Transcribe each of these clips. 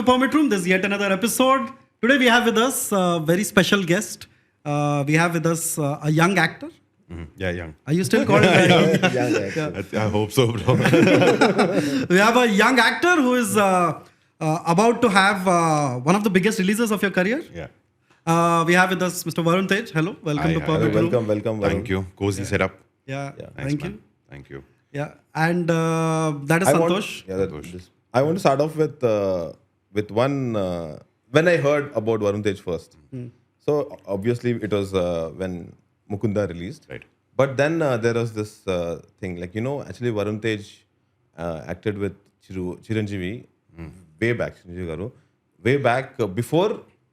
Permit Room. This is yet another episode. Today we have with us a very special guest. We have with us a young actor. Yeah, young. Are you still called young? I hope so, bro. We have a young actor who is about to have one of the biggest releases of your career. Yeah. We have with us Mr. Varun Tej. Hello, welcome to Permit Room. Welcome. Varun. Thank you. Cozy setup. Yeah, Thanks, thank man. you. Thank you. Yeah, and that is Santosh. I want to start off with one. When I heard about Varun Tej first, so obviously it was when Mukunda released. Right. But then there was this thing, like, actually Varun Tej acted with Chiranjeevi way back, before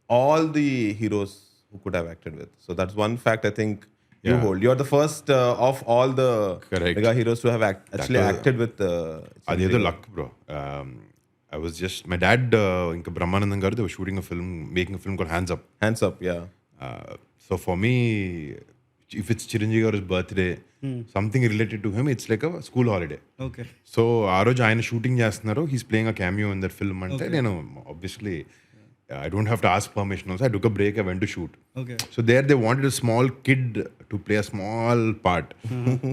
all the heroes who could have acted with. So that's one fact I think you Yeah. hold. You're the first of all the Correct. mega heroes to have actually was- acted with. Adedo luck, bro. I was just my dad. Inka Brahmanandam garu, they were shooting a film, making a film called Hands Up. Hands up, yeah. So for me, if it's Chiranjeevi garu's birthday, something related to him, it's like a school holiday. Okay. So ఆ రోజు ఆయన shooting చేస్తున్నారు, he's playing a cameo in that film అంటే నేను obviously I don't have to ask permission also. I took a break, I went to shoot. Okay. So there they wanted a small kid to play a small part.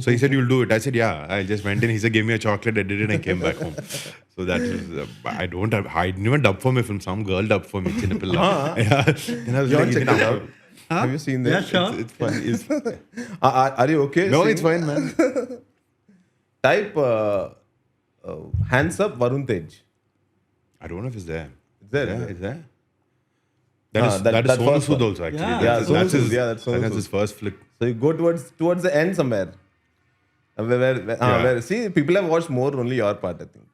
So he said, you'll do it. I said, yeah. I just went in. He said, give me a chocolate. I did it and I came back home. So that was, I didn't even dub for me film. Some girl dubbed for me. Chinnapilla. Yeah. And I was like, Check it out. Have you seen that? Yeah, sure. it's fun. Are you okay? No, seeing- it's fine, man. Type hands up Varun Tej. I don't know if it's there. It's there, Yeah, is it? it's there. That is that Sonu first Sood one. also, actually. Yeah. Yeah, Sonu That's Sood. his, Yeah, that's Sonu that's Sood. his first flick. So you go towards the end somewhere. Where see, people have watched more only your part, I think.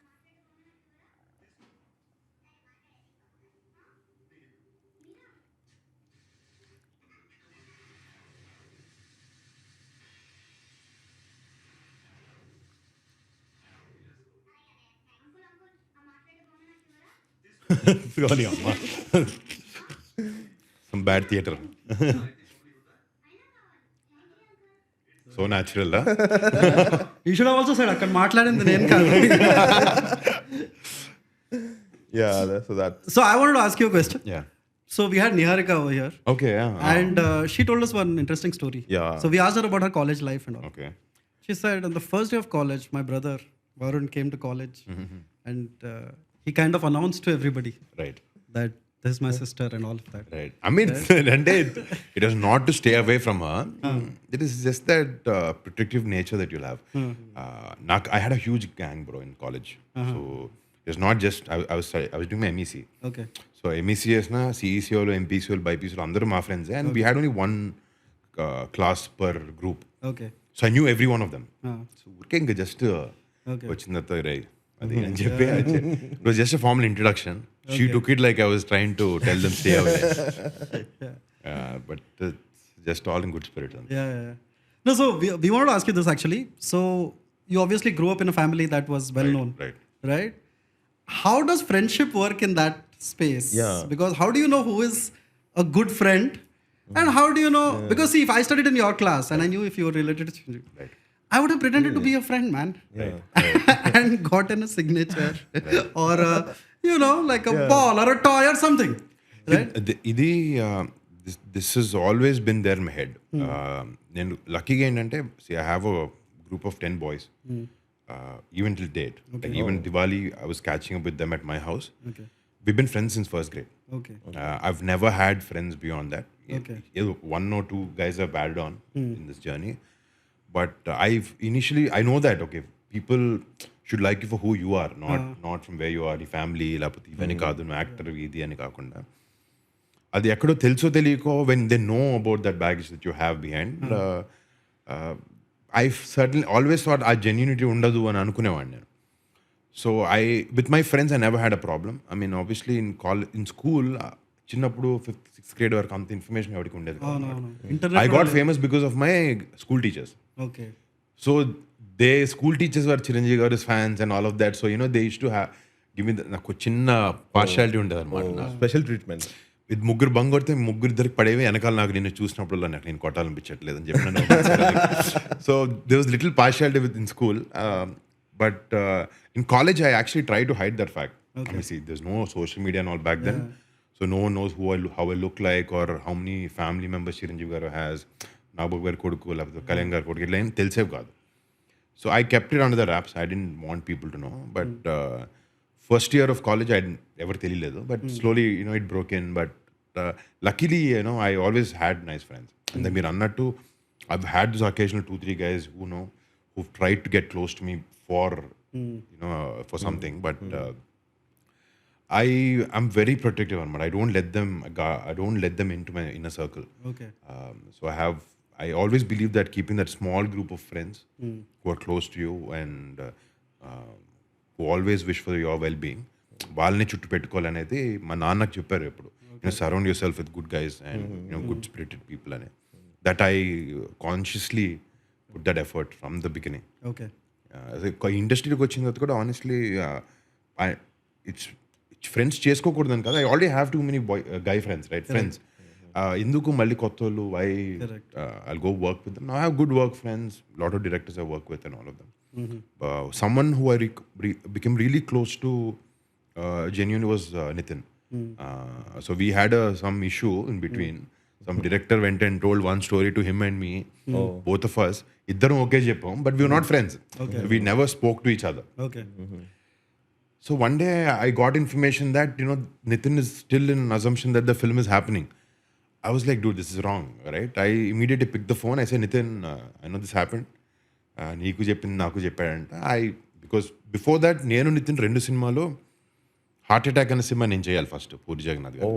Some bad theatre. So natural, huh? You should have also said, అక్కడ మాట్లాడింది నేను కాదు. Yeah, so that. So I wanted to ask you a question. Yeah. So we had Niharika over here. Okay, yeah. And she told us one interesting story. Yeah. So we asked her about her college life and all. Okay. She said on the first day of college, my brother Varun came to college and he kind of announced to everybody Right. that this is my sister and all of that. Right. I mean, it was not to stay away from her. It is just that protective nature that you'll have. I had a huge gang, bro, in college. So it's not just I was doing my MEC. Okay. So MECS na CEC వాళ్ళు MPC వాళ్ళు BIPC వాళ్ళు అందరూ మా friends and we had only one class per group. Okay. So I knew every one of them. Uh, So ఊరికే ఇంకా just okay. వచ్చిన తర్వాత రే అది అని చెప్పి it was just formal introduction she took it like I was trying to tell them stay away but just all in good spirit Yeah. No, so we wanted to ask you this actually. So you obviously grew up in a family that was well known, right? How does friendship work in that space? Yeah. Because how do you know who is a good friend? And how do you know? Because see, if I studied in your class and I knew if you were related to Chiranjeevi, Right. I would have pretended to be a friend, man. And gotten a signature or like a ball or a toy or something. Right? ఇది this is always been there my head నేను లక్కీగా ఏంటంటే I have a group of 10 boys even till date like even Diwali I was catching up with them at my house we been friends since first grade Okay. I've never had friends beyond that. Okay. One or two guys I've added on in this journey. But I know that, okay, people should like you for who you are, not from where you are, your family, లేకపోతే ఇవన్నీ కాదు నువ్వు actor ఇది అని కాకుండా అది ఎక్కడో తెలుసో తెలియకో when they know about that baggage that you have behind, I certainly always thought ఆ genuinity ఉండదు అని అనుకునేవాడిని నేను. So with my friends, I never had a problem. I mean, obviously in school, చిన్నప్పుడు 5th 6th grade వరకు అంత information ఎవరికి ఉండేది Internet I got famous because of my school teachers. Okay. So school teachers were Chiranjeevi garu's fans and all of that. So they used to give me నాకు చిన్న partiality ఉండేది అనమాట. Special treatment. ఇది ముగ్గురు బంగ్ కొడితే ముగ్గురు ఇద్దరికి పడేవి వెనకాల నాకు నిన్ను చూసినప్పుడు నాకు నేను కొట్టాలనిపించట్లేదు అని చెప్పిన. So there was little partiality within school. But in college, I actually tried to hide that fact. I mean, see, there's no social media and all back then. So no one knows how I look like or how many family members Chiranjeevi garu has. Nababu garu koduku, లేకపోతే కళ్యాణ్ గారు కొడుకు ఇట్లా ఏం తెలిసేవి కాదు. So I kept it under the wraps. I didn't want people to know. But first year of college, I didn't ever తెలియలేదు. But slowly, it broke in. But luckily, I always had nice friends. And then మీరు అన్నట్టు, I've had this occasional 2-3 guys who've tried to get close to me for for something. But I'm very protective on it. I don't let them into my inner circle. Okay. So I always believe that keeping that small group of friends who are close to you and who always wish for your well-being, వాళ్ళని చుట్టూ పెట్టుకోవాలనేది మా నాన్నకు చెప్పారు ఎప్పుడు. Surround yourself with good guys and good spirited people అనేది. That I consciously put that effort from the beginning. Okay. ఇండస్ట్రీలోకి వచ్చిన తర్వాత కూడా ఆనెస్ట్లీ ఇట్స్ ఫ్రెండ్స్ చేసుకోకూడదని కదా. I already have too many guy friends, right? Friends ఎందుకు మళ్ళీ కొత్త వాళ్ళు? I'll go work with them. Now I have good work friends, lot of directors I work with and all of them. Someone who I became really close to genuinely was Nitin. So we had some issue in between. Some director went and told one story to him and me, both of us. Iddaram okay cheppam, but we were not friends. We never spoke to each other. Okay. So one day I got information that Nitin is still in an assumption that the film is happening. I was like, dude, this is wrong, right? I immediately picked the phone. I said, Nitin, I know this happened. Neeku cheppindi naaku cheppadanta. Because before that, నేను నితిన్ 2 సినిమాలో heart attack అనే cinema నేను చేయాలి first, puri Jagannadh గారు.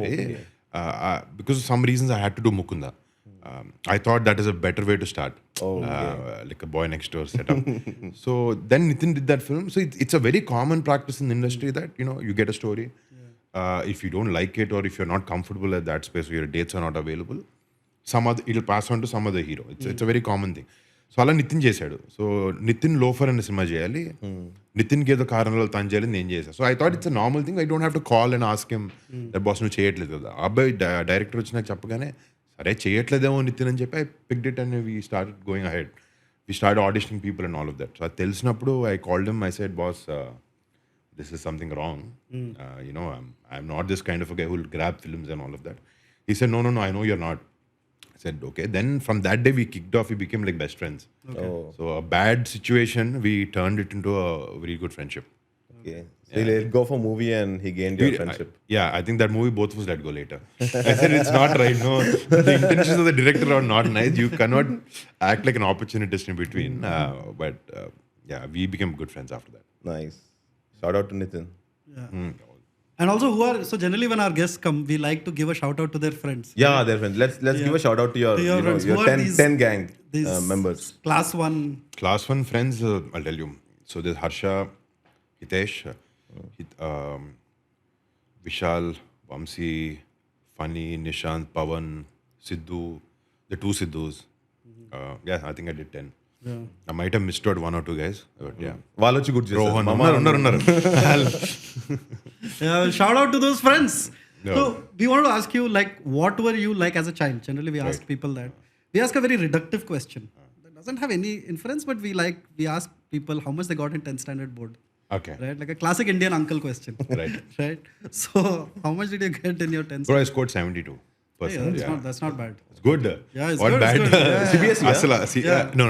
Because of some reasons I had to do Mukunda. I thought that is a better way to start, like a boy next door setup. So then Nitin did that film. So it's a very common practice in the industry that you get a story. If you don't like it or if you're not comfortable at that space or your dates are not available, it'll pass on to some other hero. It's a very common thing. So అలా నితిన్ చేశాడు. So Nitin loafer అనే cinema చేయాలి, నితిన్కి ఏదో కారణాలు తను చేయాలి, నేను చేశాను. So I thought it's a normal thing. I don't have to call and ask him that boss నువ్వు చేయట్లేదు కదా. అబ్బాయి డైరెక్టర్ వచ్చి నాకు చెప్పగానే సరే చేయట్లేదేమో నితిన్ అని చెప్పి I picked it and we started going ahead. We start auditioning people and all of that. So అది తెలిసినప్పుడు I called him. I said, boss, this is something wrong. I'm not this kind of a guy who will grab films and all of that. He said, no, I know you're not. I said, okay. Then from that day we kicked off. We became like best friends. Okay. So a bad situation, we turned it into a very good friendship. Okay. So he let go for movie and he gained your friendship. I think that movie both of us let go later. I said, it's not right. No, the intentions of the director are not nice. You cannot act like an opportunist in between. But we became good friends after that. Nice. Shout out to Nitin. Yeah. And also, generally when our guests come, we like to give a shout out to their friends. Yeah, their friends. Let's give a shout out to your friends. Your 10 gang members. Class 1. Class 1 friends, I'll tell you. So there's Harsha, Hitesh, Vishal, Vamsi, Funny, Nishant, Pavan, Sidhu, the 2 Siddhus. I think I did 10. Yeah. I might have missed out 1 or 2 guys, but yeah. Valachi good చేశారు. Rohan, ఉన్నారు. Shout out to those friends. Yeah. So we wanted to ask you, like, what were you like as a child? Generally, we ask people that. We ask a very reductive question that doesn't have any inference, but we ask people how much they got in 10th standard board. Okay. Right, like a classic Indian uncle question. Right. Right. So how much did you get in your 10th? Bro, I scored 72%. That's not bad. It's good. Yeah, it's what good. bad? It's good. Yeah. CBSE, No.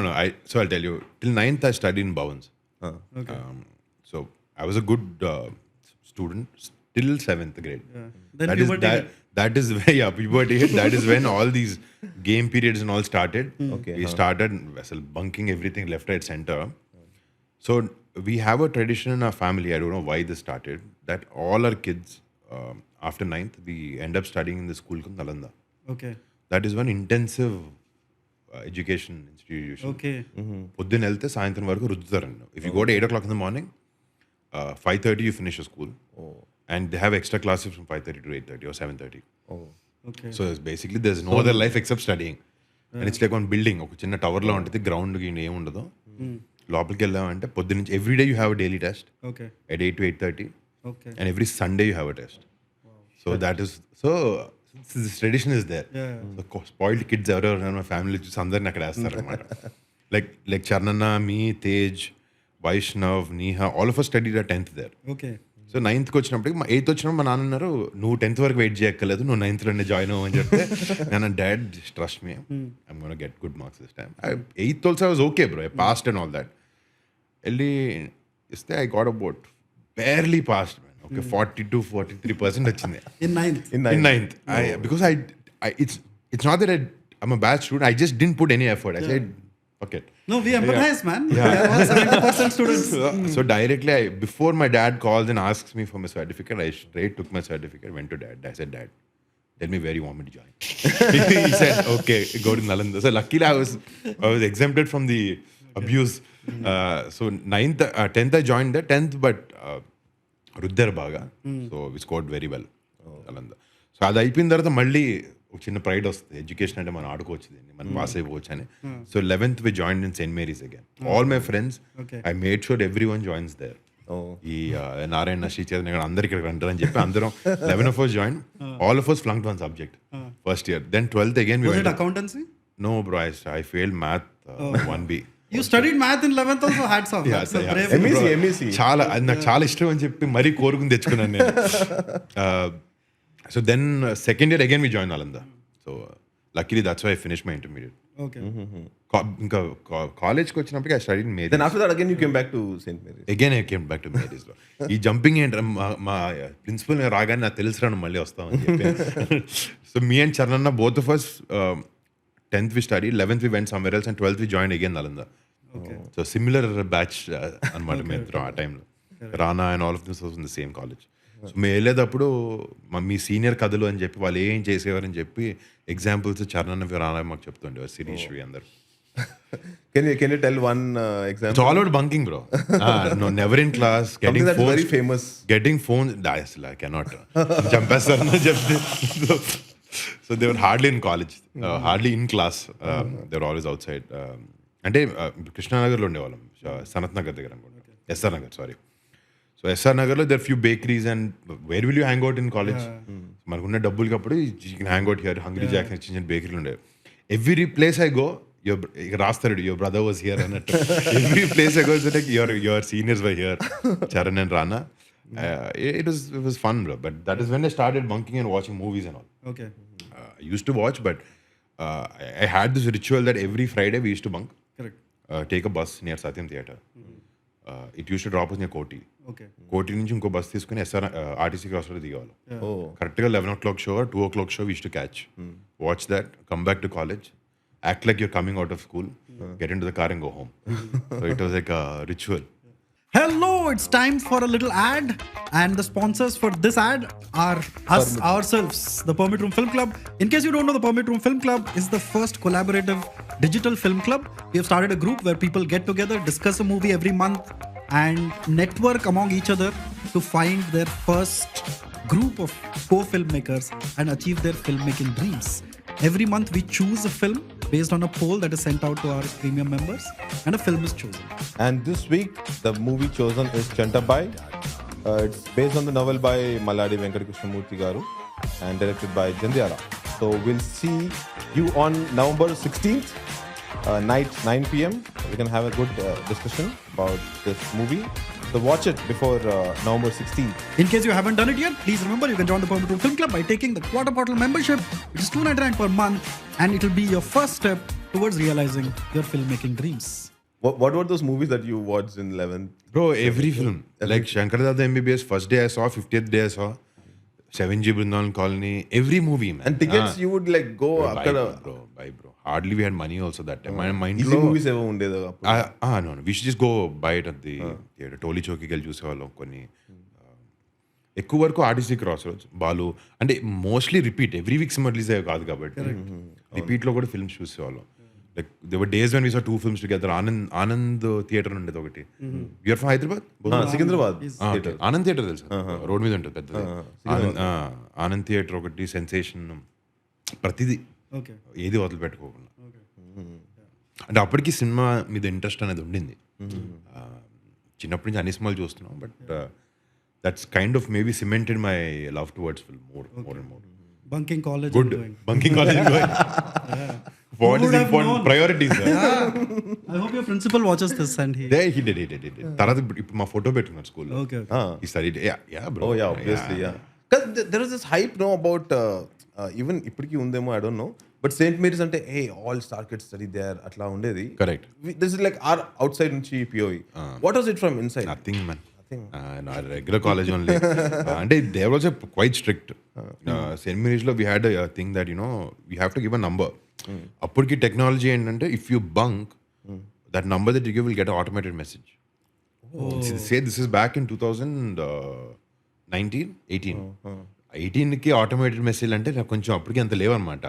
So I'll tell you. Till 9th, I studied in Bhavans. Okay. So I was a good student till 7th grade. Yeah. Then puberty hit. That is where puberty hit. That is when all these game periods and all started. Okay. We started bunking everything left, right, center. So we have a tradition in our family. I don't know why this started. That all our kids, after 9th, we end up studying in the school called Nalanda. Okay. That is one intensive education institution. Okay. పొద్దున్న వెళ్తే సాయంత్రం వరకు రుద్దుతారండి. If you go to 8 o'clock in the morning, 5:30 you finish your school. And they have extra classes from 5:30 to 8:30 or 7:30. Okay. So basically there's no other life except studying. And it's like one building. ఒక చిన్న టవర్లో ఉంటుంది, ground ఏమి ఉండదు. లోపలికి వెళ్ళామంటే పొద్దు నుంచి every day you have a daily test Okay. at 8 to 8:30. Okay. And every Sunday you have a test. So that is this tradition is there. Yeah. So spoiled kids ఎవరెవరు మా ఫ్యామిలీ చూసి అందరిని అక్కడ వేస్తారు అనమాట. like Charnana, me, Tej, Vaishnav, Neha, all of us studied at 10th there. Okay. So 9th వచ్చినప్పటికి 8th వచ్చినప్పుడు మా నాన్న అన్నారు నువ్వు 10th వరకు వెయిట్ చేయక్కర్లేదు, నువ్వు 9th జాయిన్ అవ్వని చెప్తే నేను dad trust me I'm gonna get good marks this time. 8th also I was okay bro, I passed and all that. వెళ్ళి ఇస్తే I got about barely passed, man. Okay, 42-43% వచ్చింది In ninth. in ninth. Because it's not that I'm a bad student. I just didn't put any effort. I said, fuck it. No, we empathize, man. There are 70% students. So directly, before my dad calls and asks me for my certificate, I straight took my certificate, went to dad. I said, Dad, tell me where you want me to join. He said, okay, go to Nalanda. So luckily, I was exempted from the abuse. So 9th, 10th I joined there. 10th, but రుద్దారు బాగా. So we scored very well Nalanda. So అది అయిపోయిన తర్వాత మళ్ళీ ఒక చిన్న pride వస్తుంది, education అంటే మనం ఆడుకోవచ్చు దీన్ని, మనం పాస్ అయిపోవచ్చు అని. So 11th we join in Saint Mary's again. All my friends, I made sure every one joins there. ఈ నారాయణ శ్రీచేతన్ అందరు ఇక్కడ అంటారు అని చెప్పి అందరం 11 of us joined. All of us flunked one subject first year. Then 12th again we Was went. it accountancy? No bro, I failed math 1B. You studied math in 11th also, hats off. That's a brave. MEC. చాలా అది నాకు చాలా ఇష్టం అని చెప్పి మరీ కోరుకుని తెచ్చుకున్నాను నేను. So then second year again we join Nalanda. So luckily that's why I finish my intermediate. Okay. ఇంకా కాలేజ్కి వచ్చినప్పటికీ I studied Mary. Then after that again you came back to St. Mary's. Again I came back to Mary's. ఈ jumping ఏంటి, మా principal రాగానే నాకు తెలుసు రాను మళ్ళీ వస్తామని చెప్పి. So me and Charan both of us 10th we studied, 11th we went somewhere else, and 12th we joined again Nalanda. Okay. So similar batch అనమాట మేము ఆ టైంలో. రానా and all of this was in the same college. So మేము వెళ్ళేటప్పుడు మీ senior కథలు అని చెప్పి వాళ్ళు ఏం చేసేవారని చెప్పి ఎగ్జాంపుల్స్ చరణ్ రానా మాకు చెప్తుండేవారు, శిరీష్ అందరు. Can you tell one example? It's all about bunking, bro. No, never in class. Getting that's phones, very famous. Getting phones. I cannot. So they were hardly in college, hardly in class. They were always outside. అంటే కృష్ణానగర్లో ఉండేవాళ్ళం, సనత్ నగర్ దగ్గర అనుకుంటా, SR Nagar, sorry. So SR నగర్లో there few bakeries and where will you hang out in college? మనకున్న డబ్బులకి అప్పుడు you can hang out here, Hungry Jacks చిన్న చిన్న బేకరీలు ఉండేవి. ఎవ్రీ ప్లేస్ ఐ గో, ఇక రాస్తాడు యువర్ బ్రదర్ వాజ్ హియర్ అన్నట్టు. Every place I go like your seniors were here, Charan and Rana. It was fun, bro. But that is when I started bunking and watching movies and all. Okay. I used to watch, but I had this ritual that every Friday we used to bunk. Correct. Take a bus near Satyam Theatre. It used to drop us near Koti. Okay. Koti నుంచి ఇంకో bus తీసుకుని SR RTC cross road దిగేవాళ్ళం. కరెక్ట్గా 11 o'clock show or 2 o'clock show we used to catch. Watch that, come back to college, act like you're coming out of school, get into the car and go home. So it was like a ritual. Hello, it's time for a little ad, and the sponsors for this ad are us ourselves, the Permit Room Film Club. In case you don't know, the Permit Room Film Club is the first collaborative digital film club. We have started a group where people get together, discuss a movie every month, and network among each other to find their first group of co-filmmakers and achieve their filmmaking dreams. Every month we choose a film based on a poll that is sent out to our premium members, and a film is chosen. And this week, the movie chosen is Chantabai. It's based on the novel by Maladi Venkata Krishnamurthy Garu and directed by Jandiala. So we'll see you on November 16th, night 9 p.m. We can have a good discussion about this movie. So watch it before November 16th. In case you haven't done it yet, please remember you can join the Permit Room Film Club by taking the quarter bottle membership, which is $2.99 per month, and it will be your first step towards realizing your filmmaking dreams. What were those movies that you watched in 11th? Bro, every film. Like Shankar Dada MBBS, first day I saw, 50th day I saw, 7G Brindavan Colony, every movie, man. And tickets you would like go after buy bro. Hardly we had money also that time. My mind easy movies ever undeda appudu. No. We should just go buy it at the theater. Toli Choki కెళ్ళి చూసేవాళ్ళం కొన్ని. ఎక్కువ వరకు RTC cross roads, Balu అంటే mostly repeat, every week cinema release అయ్యే కాదు కాబట్టి రిపీట్లో కూడా ఫిల్మ్స్ చూసేవాళ్ళం. Like those days when we saw 2 films together. Anand theatre ఉండేది ఒకటి. You're from Hyderabad? Secunderabad Anand theatre తెలుసు, రోడ్ మీద ఉంటుంది పెద్దది. ఆనంద్ థియేటర్ ఒకటి, సెన్సేషన్, ప్రతిదీ ఏది వదిలిపెట్టుకోకుండా. అంటే అప్పటికి సినిమా మీద ఇంట్రెస్ట్ అనేది ఉండింది. చిన్నప్పటి నుంచి అన్ని సినిమాలు చూస్తున్నాం, but that's kind of maybe cemented my love towards film more and more. bunking college. Good. and going. Bunking college and going. What Who is would have important? known? Priorities. I hope your principal watches this and he. There he did. తర్వాత ఇప్పుడు మా photo పెట్టుకున్నారు స్కూల్లో. Okay. He studied. Yeah, bro. Oh yeah, obviously, yeah. Because there is this hype now about even ఇప్పటికీ ఉందేమో, I don't know. But St. Mary's అంటే hey, all star kids study there అట్లా ఉండేది. Correct. This is like our outside నుంచి POV. What was it from inside? Nothing, man. No, regular college only. And there was a quite strict. St. Mary's lo we had a thing that we have to give a number. అప్పటికి technology ఏంటంటే if you bunk, that number that you give will get an automated message. Say this is back in 2019, 18. 18కి automated message అంటే నాకు కొంచెం అప్పటికి అంత లేవన్నమాట.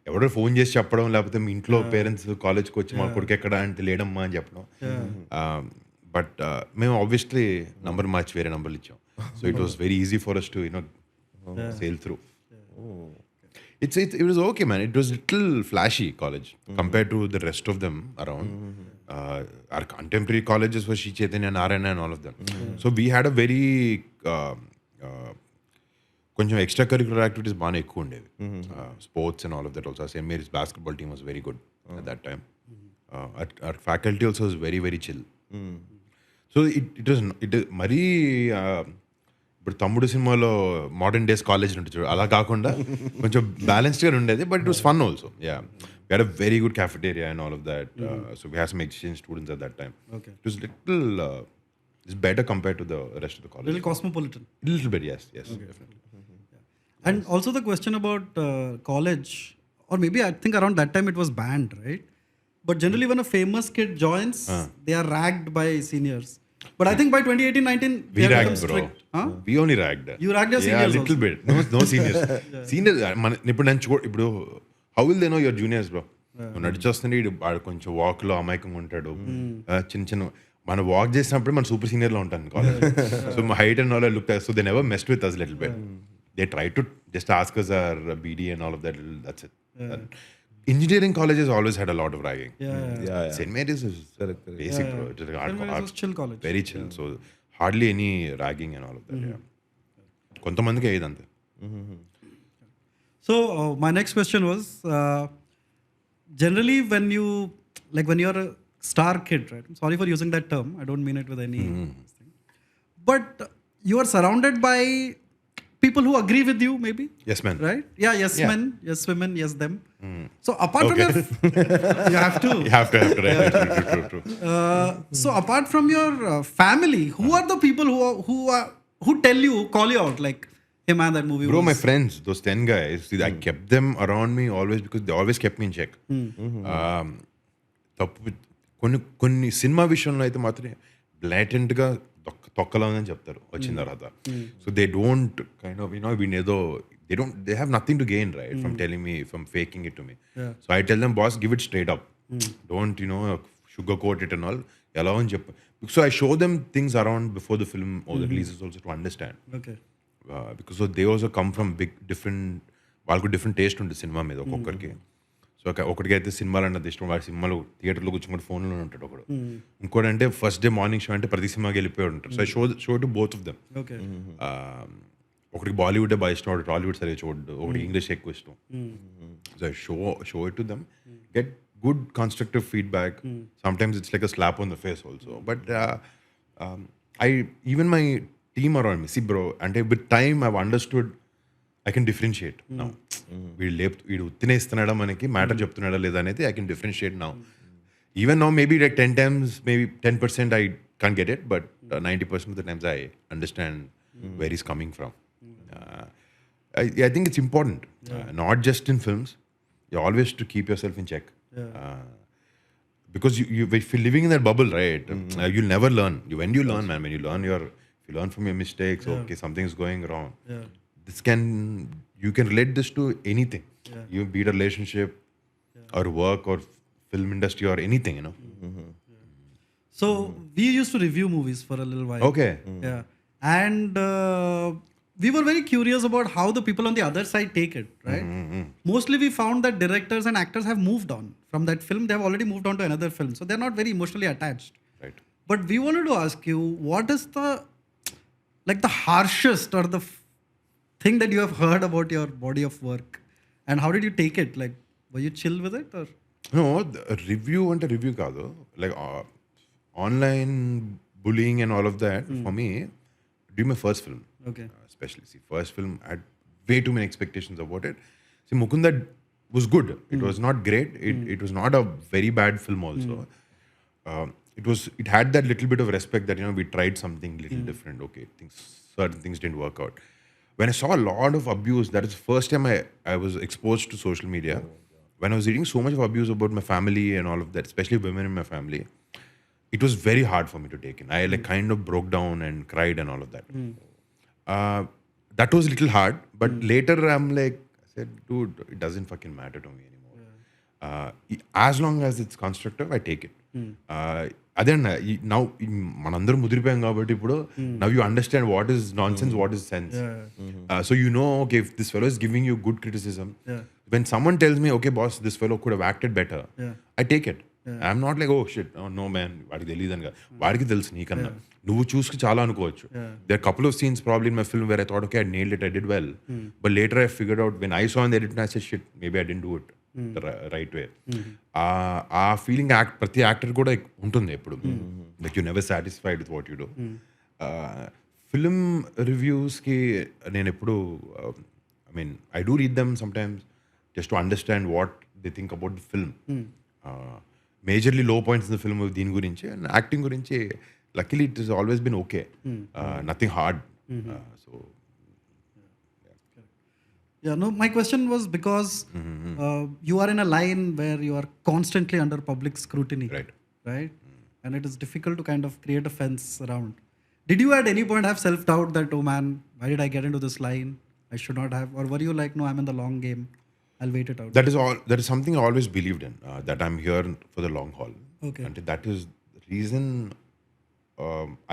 ఎవడో phone చేసి చెప్పడం, లేకపోతే మీ ఇంట్లో పేరెంట్స్ కాలేజ్కి వచ్చి మా కొడుకు ఎక్కడ అంటే లేడమ్మా అని చెప్పడం. బట్ మేము ఆబ్వియస్లీ నంబర్ మార్చి వేరే నంబర్లు ఇచ్చాం. So it was very easy for us to sail through. It was okay, man. It was little flashy college compared to the rest of them around. Our contemporary colleges were Sri Chaitanya, Narayana and all of them. So we had a very కొంచెం extra curricular activities బాగా ఎక్కువ ఉండేవి. Sports and all of that also. Saint Mary's basketball team was very good at that time. Our faculty also was very, very chill. So it was మరీ ఇప్పుడు తమ్ముడు సినిమాలో modern days college ఉంటుంది చూడు, అలా కాకుండా కొంచెం బ్యాలెన్స్డ్గా ఉండేది. But it was fun also. Yeah, we had a very good cafeteria and all of that. So we had some exchange students at that time. Okay. It was little it's better compared to the rest of the college. Little cosmopolitan. A little bit, yes, definitely. And also the question about college, or maybe I think around that time it was banned, right? But generally when a famous kid joins, they are ragged by seniors. But I think by 2018-19, We they have ragged, become bro. strict. Huh? We only ragged. You ragged your Yeah, seniors little also. bit. No seniors. Seniors, ఇప్పుడు నేను ఇప్పుడు how will they know your juniors, bro? నువ్వు నడిచొస్తుంటే వాడు కొంచెం వాక్లో అమాయకంగా ఉంటాడు. చిన్న మనం వాక్ చేసినప్పుడు మన సూపర్ సీనియర్లో ఉంటాను కాలేజ్. సో మా height and all look, so they never messed with us little bit. They try to just ask us our BD and all of that. That's it. Engineering colleges always had a lot of ragging. Yeah. St. Mary's is basic, bro. It is St. Mary's was chill college. Very chill. So hardly any ragging and all of that. Yeah. కొంతమందికి అయ్యేది అంతే. So my next question was, generally when you're a star kid, right? I'm sorry for using that term. I don't mean it with any thing. But you are surrounded by people who agree with you, maybe. Yes, man. Right? Yeah, yes, Yeah. men, yes, women, yes, them. So apart from your, you have to. You have to, right? True. So apart from your family, who are the people who tell you, call you out, like, hey man, that movie Bro, was... my friends, those 10 guys, see, I kept them around me always because they always kept me in check. కొన్ని cinema విషయంలో అయితే మాత్రమే బ్లాటెంట్గా తొక్కలా ఉందని చెప్తారు వచ్చిన తర్వాత. So they don't kind of వీనేదో they have nothing to gain, right, from telling me, from faking it to me. So I tell them, boss, give it straight up. Don't sugarcoat it and all. ఎలా అని చెప్పు. So I show them things around before the film or the releases also to understand. Okay. Because so they also come from వాళ్ళకు different taste ఉంటుంది cinema మీద ఒక్కొక్కరికి. So ఒకటికైతే సినిమాలు అన్నది ఇష్టం, వాడి సినిమాలు థియేటర్లో కూర్చొని ఫోన్లో ఉంటాడు ఒకడు. ఇంకోటి అంటే ఫస్ట్ డే మార్నింగ్ షో అంటే ప్రతి సినిమాకి వెళ్ళిపోయి ఉంటారు. So I show to both of them. Okay. ఒకటికి బాలీవుడ్ బాగా ఇష్టం, ఒకటి టాలీవుడ్ సరిగా చూడడు, ఒకటి ఇంగ్లీష్ ఎక్కువ ఇష్టం. So I show it to them, get good constructive feedback. Sometimes it's like a slap on the face also. But even my team around me, see bro, అంటే with time I understood I can differentiate now. వీడు ఉత్తినేస్తున్నాడా మనకి matter చెప్తున్నాడా లేదా అనేది I can differentiate now. Even now maybe like 10 times, maybe 10% I can't get it, but 90% of the times I understand where he's coming from. I think it's important, not just in films. You always to keep yourself in check. Because if you're living in that bubble, right, you'll never learn. When you learn, man, if you learn from your mistakes, okay, something's going wrong. You can relate this to anything. You be it a relationship or work or film industry or anything, So we used to review movies for a little while. Okay. Yeah. And we were very curious about how the people on the other side take it, right? Mostly we found that directors and actors have moved on from that film. They have already moved on to another film. So they're not very emotionally attached. Right. But we wanted to ask you, what is the harshest or the thing that you have heard about your body of work, and how did you take it? Like, were you chill with it, or? No, review అంటే review కాదు, like online bullying and all of that. For me, during my first film, Okay. especially, see, first film, I had way too many expectations about it. See, Mukunda was good. It was not great. It was not a very bad film also. It had that little bit of respect that, we tried something little different. Okay, certain things didn't work out. When I saw a lot of abuse, that is the first time I was exposed to social media. When I was reading so much of abuse about my family and all of that, especially women in my family, it was very hard for me to take in. I kind of broke down and cried and all of that. That was a little hard, but later I said, dude, it doesn't fucking matter to me anymore. As long as it's constructive, I take it. అదే అన్న, now మనందరం ముదిరిపోయాం కాబట్టి ఇప్పుడు now you understand what is nonsense, what is sense. So you know, okay, if this fellow is giving you good criticism, when someone tells me, okay boss, this fellow could have acted better, I take it. I'm not like, oh shit, no man, వాడికి తెలియదు అని కాదు, వాడికి తెలుసు నీకన్నా, నువ్వు చూసుకు చాలా అనుకోవచ్చు. There couple of scenes probably in my film where I thought, okay, I nailed it, I did well, but later I figured out when I saw in the edit, I said shit, maybe I didn't do it right way. ఆ feeling ప్రతి actor కూడా ఉంటుంది ఎప్పుడు, like you never satisfied with what you do. Film రివ్యూస్కి నేను ఎప్పుడు, I mean, I do read them sometimes just to understand what they think about the film. Majorly లో points in the film దీని గురించి, and acting గురించి luckily it is always been okay, nothing hard. So Yeah, no, my question was because you are in a line where you are constantly under public scrutiny. Right? And it is difficult to kind of create a fence around. Did you at any point have self-doubt that, oh man, why did I get into this line? I should not have. Or were you like, no, I'm in the long game, I'll wait it out? That is something I always believed in, that I'm here for the long haul. Okay. And that is the reason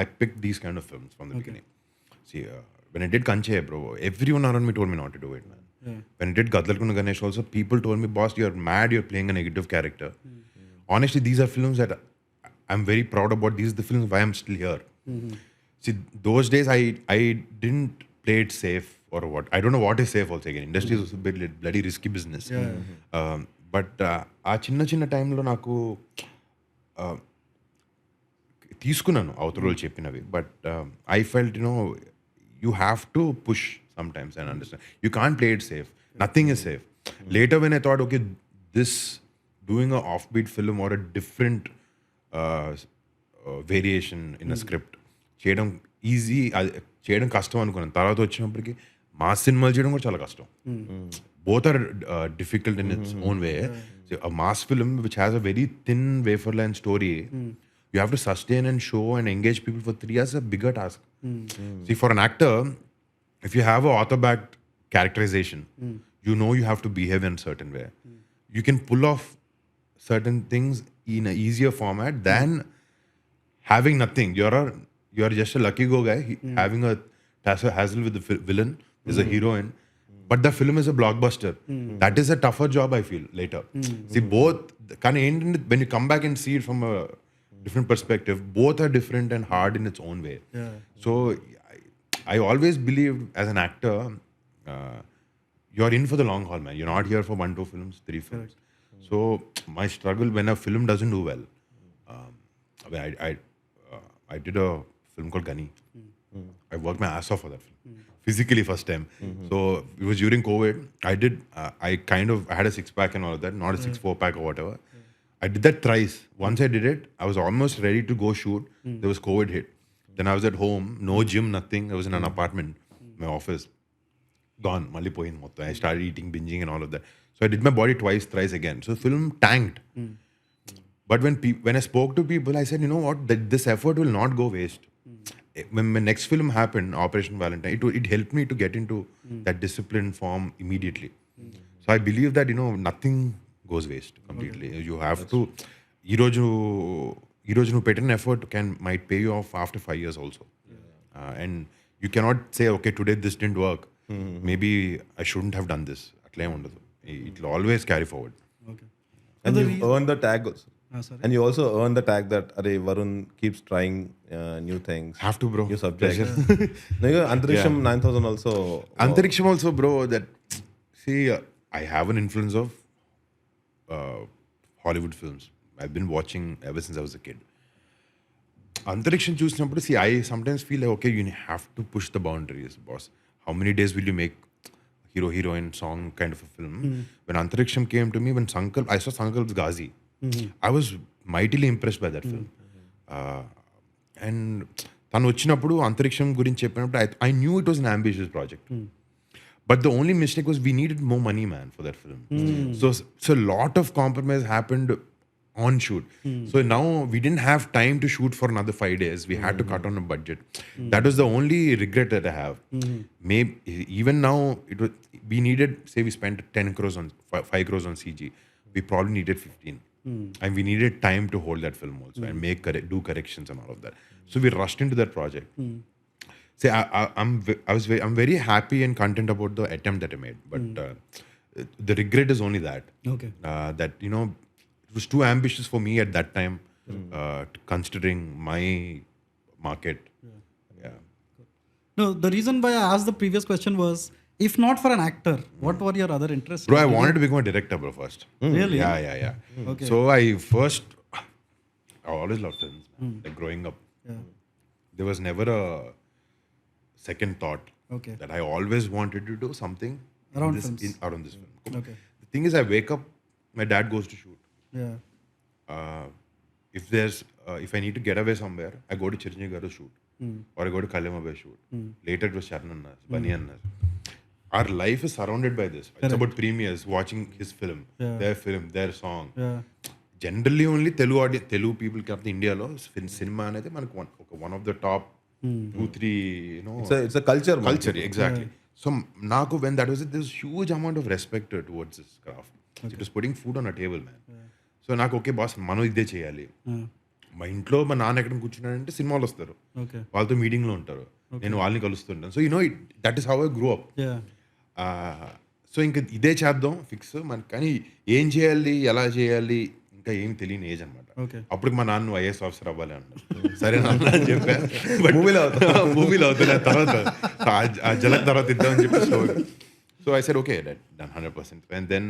I picked these kind of films from the beginning. See, when I did Kanche, bro, everyone around me told me not to do it, man. When I did Gadlalkunda Ganesh also, people told me, boss, you're mad, you're playing a negative character. Honestly, these are films that I'm very proud about. These are the films why I'm still here. See, those days I didn't play it safe or what. I don't know what is safe also again. Industry is a bit bloody risky business. But ఆ చిన్న టైంలో నాకు తీసుకున్నాను అవతల చెప్పినవి. But I felt, you have to push sometimes and understand. You can't play it safe. Nothing is safe. Later when I thought, okay, doing a offbeat film or a different variation in a script, చేయడం easy, చేయడం కష్టం అనుకున్నాను. తర్వాత వచ్చినప్పటికీ mass సినిమాలు చేయడం కూడా చాలా కష్టం. Both are difficult in its own way. So a mass film which has a very thin wafer line story, you have to sustain and show and engage people for 3 years, is a bigger task. See, for an actor, if you have an author-backed characterization, you know you have to behave in a certain way. You can pull off certain things in an easier format than having nothing. You're just a lucky go guy having a hassle with the villain. There's a heroine, but the film is a blockbuster. That is a tougher job, I feel, later. See, both when you come back and see it from a different perspective, both are different and hard in its own way. So I always believed as an actor, you're in for the long haul, man. You're not here for 1, 2 films, 3 films. So my struggle when a film doesn't do well, I did a film called Gani. I worked my ass off for that film, physically first time. So it was during COVID. I had a 6-pack and all of that, not a 6-4-pack or whatever. I did that thrice. Once I did it, I was almost ready to go shoot. There was COVID hit. Then I was at home, no gym, nothing. I was in an apartment, my office. Gone. Malli poyindi mottham. I started eating, binging and all of that. So I did my body twice, thrice again. So the film tanked. But when I spoke to people, I said, you know what? This effort will not go waste. When my next film happened, Operation Valentine, it helped me to get into that disciplined form immediately. So I believe that, nothing goes waste completely. You have to, ఈ రోజు నువ్వు పెట్టిన effort might pay you off after 5 years also. And you cannot say, okay, today this didn't work. Maybe I shouldn't have done this. అట్లా ఏమి ఉండదు. It will always carry forward. And you've earned the tag also. sorry. And you also earn the tag that Varun keeps trying new things. Have to, bro. New subjects. No, Antariksham 9000 also. Antariksham also, bro. That see, I have an influence of Hollywood films. I've been watching ever since I was a kid. Antariksham చూసినప్పుడు see, I sometimes feel like, okay, you have to push the boundaries, boss. How many days will you make hero-heroine song kind of a film? When Antariksham came to me, when I saw Sankalp's Ghazi, I was mightily impressed by that film. And తను వచ్చినప్పుడు అంతరిక్షం గురించి చెప్పినప్పుడు I knew it was an ambitious project. But the only mistake was we needed more money, man, for that film. So a lot of compromise happened on shoot. So now we didn't have time to shoot for another 5 days. We had to cut on a budget. That was the only regret that I have. Maybe even now, we needed, say we spent 10 crores on 5 crores on CG. We probably needed 15. And we needed time to hold that film also and do corrections and all of that. So we rushed into that project. See, I'm very happy and content about the attempt that I made. But the regret is only that. Okay. That, it was too ambitious for me at that time, considering my market. Yeah. No, the reason why I asked the previous question was, if not for an actor, what were your other interests? Bro, I wanted to become a director, bro, first. Really? Yeah. Okay. So I always loved films, man. Like growing up. Yeah. There was never a second thought Okay. that I always wanted to do something Around films. around this film. Okay. The thing is, I wake up, my dad goes to shoot. Yeah. If I need to get away somewhere, I go to Chiranjeevi shoot. Or I go to Kalyamabai shoot. Later it was Charan Anna's, Bani Anna's. Our life is surrounded by this. It's about premieres, watching his film, their song. Yeah. Generally only Telugu people come to India lo cinema anedi manaku one of the top 2-3, It's a culture. Man. Culture, exactly. So naku when that was it, there's huge amount of respect towards this craft. It was putting food on a table, man. So నాకు okay boss మనం ఇదే చేయాలి. మా ఇంట్లో మా నాన్న ఎక్కడ కూర్చున్నాడంటే సినిమాలు వస్తారు, వాళ్ళతో మీటింగ్లో ఉంటారు, నేను వాళ్ళని కలుస్తుంటాను. So that is how I grow up. So ఇంకా ఇదే చేద్దాం ఫిక్స్ మనకి, కానీ ఏం చేయాలి ఎలా చేయాలి ఇంకా ఏం తెలియని ఏజ్ అనమాట. అప్పటికి మా నాన్న ఐఏఎస్ ఆఫీసర్ అవ్వాలి అన్నాడు. సరే నాన్న అని చెప్పాను. బట్ మూవీలో అవుతుంది తర్వాత ఆ జలక్ తర్వాత ఇద్దామని చెప్పి story. So I said okay done 100%. And then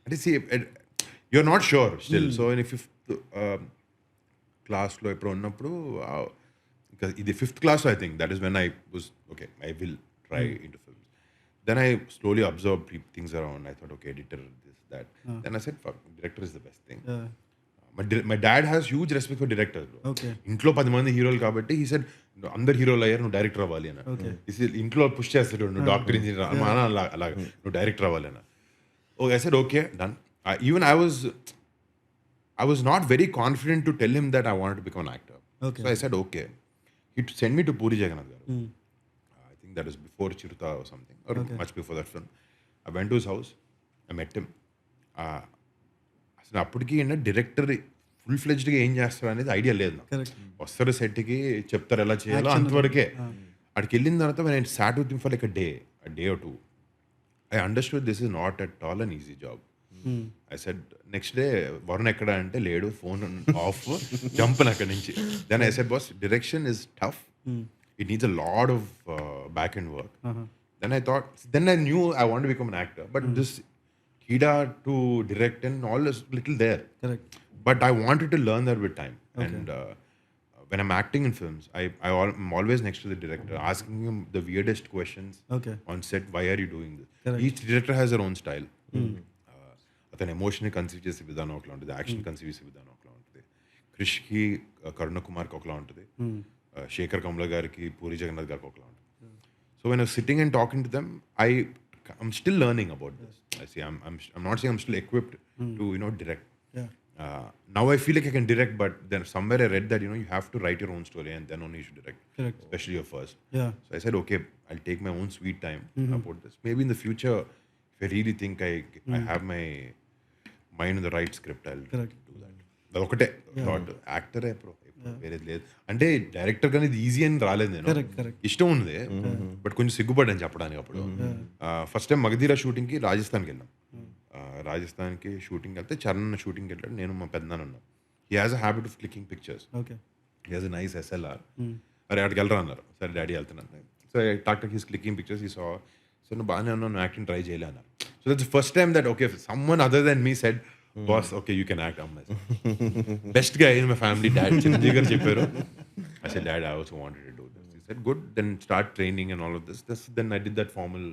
అంటే see you're not sure still. So in 5th class lo eppudu unnappudu idi 5th class I think that is when I was okay, I will try into films. Then I slowly observed things around. I thought okay, editor this that. Then I said fuck, director is the best thing. My dad has huge respect for directors, bro. ఇంట్లో 10 మంది హీరోలు కాబట్టి he said అందరు హీరోలు అయ్యారు, నువ్వు director అవ్వాలి అన్న. ఇంట్లో పుష్ చేస్తాడు, నువ్వు డాక్టర్ ఇంజనీర్ అలాగా నువ్వు డైరెక్టర్ అవ్వాలి అన్న. Okay, I said okay, done. Even I was not very confident to tell him that I wanted to become an actor. So I said okay. He sent me to Puri Jagannath garu. I think that was before Chiruta or something, or much before that film. I went to his house. I met him. అసలు అప్పటికి ఏంటంటే director full ఫ్లెడ్జ్డ్గా ఏం చేస్తారు అనేది idea లేదు నాకు. వస్తారు సెట్కి, చెప్తారు ఎలా చేయాలో అంతవరకే. అక్కడికి వెళ్ళిన తర్వాత when I sat with him for like a day or two, I understood this is not at all an easy job. I said next day Varun ఎక్కడ అంటే లేడు, ఫోన్ ఆఫ్, జంప్ అక్కడి నుంచి. Then I said boss, direction is tough. It needs a lot of back end work. Then I knew I wanted to become an actor, but this Hida to direct and all is little there. But I wanted to learn that with time. And when I'm acting in films, I'm always next to the director, asking him the weirdest questions on set. Why are you doing this? Each director has their own style. అతను ఎమోషన్ని conceive చేసే విధానం ఒకలా ఉంటుంది, action conceive చేసే విధానం ఒకలా ఉంటుంది. క్రిష్కి కరుణ కుమార్కి ఒకలా ఉంటుంది, శేఖర్ కమల గారికి పూరి జగన్నాథ్ గారికి ఒకలా ఉంటుంది. So when I was sitting and talking to them, I'm still learning about this. I see. I'm not saying I'm still equipped to direct. Now I feel like I can direct, but then somewhere I read that you have to write your own story and then only you should direct. Especially your first. So I said okay, I'll take my own sweet time about this. Maybe in the future, if I really think I have my mind in the right script, I'll do that. ఒకటే thought, యాక్టరే bro, వేరేది లేదు. అంటే director కానీ ఇది easy అని రాలేదు, నేను ఇష్టం ఉంది బట్ కొంచెం సిగ్గుపడ్డాను చెప్పడానికి. అప్పుడు ఫస్ట్ టైం మగధీరా షూటింగ్కి రాజస్థాన్కి వెళ్ళాం. రాజస్థాన్కి షూటింగ్ వెళ్తే చరణ్ షూటింగ్కి వెళ్ళాడు, నేను మా పెద్దనాన్న ఉన్నాం. He has a habit of clicking pictures. Okay. He has a nice SLR. అరే అక్కడికి వెళ్ళరా అన్నారు. సరే డాడీ వెళ్తున్నాను. So talk he's clicking pictures. ఈ సో నువ్వు బాగానే ఉన్నావు, నువ్వు యాక్టింగ్ ట్రై చేయలే అన్నారు. So that's first time that okay someone other than me said boss okay you can act. అమ్మాయి బెస్ట్ గా in my family dad Chiranjeevi garu చెప్పారు. I said, Dad, I also wanted to do this. He said, good, then start training and all of this. Then I did that formal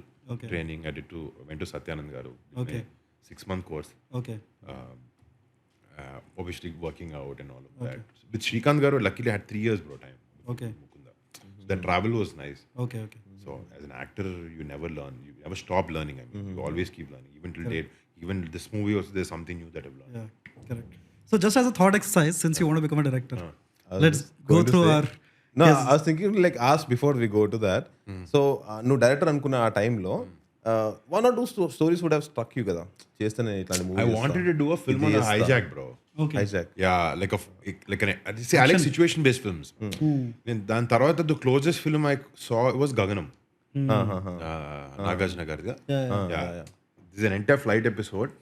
training. I went to Satyanand Garu. Okay. 6-month course. Okay. Obviously working out and all of that. With Srikanth Garu, luckily I had 3 years bro time. Okay. Mukunda. So that travel was nice. Okay. So as an actor, you never learn. You never stop learning. I mean, you always keep learning. Even till date, even this movie also, there's something new that I've learned. Yeah, correct. So just as a thought exercise, since you want to become a director, let's go going to through say- our... No, I was thinking like ask before we go to that. So నువ్వు director అనుకున్న ఆ టైంలో 1 or 2 stories would have struck you కదా చేస్తేనే ఇట్లాంటి I movies. wanted to do a film on a hijack, bro. Okay. Hijack. Yeah, like an see, I like situation based films. దాని తర్వాత the closest film I saw was Gaganam. Nagarjuna గారిది. Yeah. This is an entire flight episode.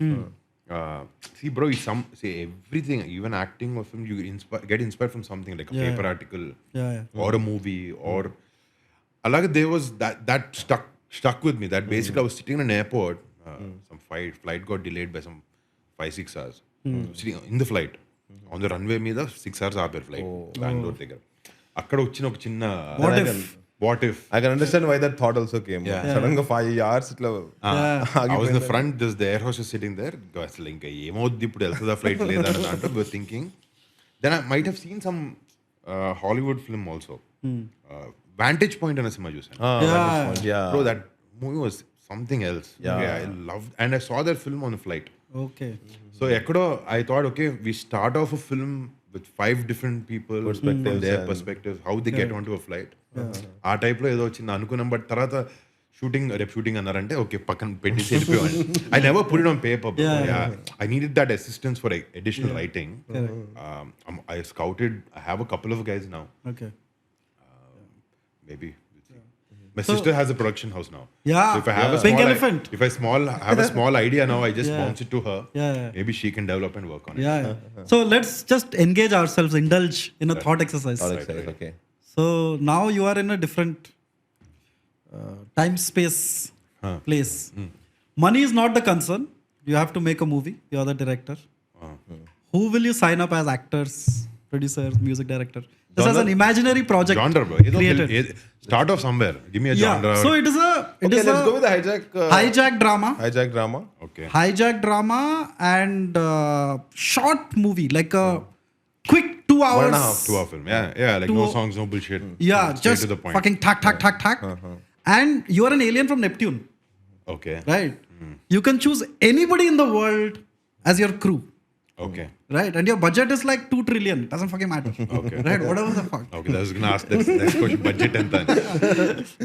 See, bro, everything, even acting or film, you get inspired from something like a paper article or a movie or. Alage, there was that stuck with me. That basically, I was sitting in an airport. Some flight got delayed by some 5-6 hours. Sitting in the flight on the runway, meeda 6 hours ఆపారు flight Bengaluru దగ్గర. అక్కడ వచ్చిన ఒక చిన్న what if I can understand why that thought also came. Sudden గా 5 hours ఇట్లా I was in the front, there's the air hostess sitting there. అసలు ఇంకా ఏమవుద్ది ఇప్పుడు వెళ్తుందా ఫ్లైట్ లేదా అని దాంట్లో we were thinking. Then I might have seen some Hollywood film also. Vantage Point అనే సినిమా చూసాను. Bro, that movie was something else. I loved and I saw that film on the flight. Okay. So ఎక్కడో I thought okay, we start off a film with 5 different people from their perspectives, how they get onto a flight. ఆ టైప్లో ఏదో వచ్చింది అనుకున్నాం. But తర్వాత రేపు shooting అన్నారంటే okay పక్కన పెట్టేసి వెళ్ళిపోయాను. I never put it on paper. I needed that assistance for additional writing. I scouted. I have a couple of guys now. Okay. Maybe my sister has a production house now. Yeah. So if I have a Pink small elephant. if I have a small idea now, I just bounce it to her. Yeah. Maybe she can develop and work on it. Yeah. So let's just engage ourselves, indulge in a thought exercise. Okay. So now you are in a different time space place. Money is not the concern. You have to make a movie. You are the director. Who will you sign up as actors, producers, music director? This is an imaginary project. Genre, bro. Created. Start off somewhere. Give me a Yeah. genre. So it is a Let's go with the hijack drama. Hijack drama. Okay. Hijack drama and short movie, like a quick 2 hours. 1.5, 2-hour film. Yeah. Like no songs, no bullshit. Yeah, Straight just to the point. fucking tack. And you are an alien from Neptune, Okay. right? You can choose anybody in the world as your crew, Okay. right? And your budget is like 2 trillion. Doesn't fucking matter. Okay. Right? Whatever the fuck. Okay. I was gonna ask that next question. Budget and then.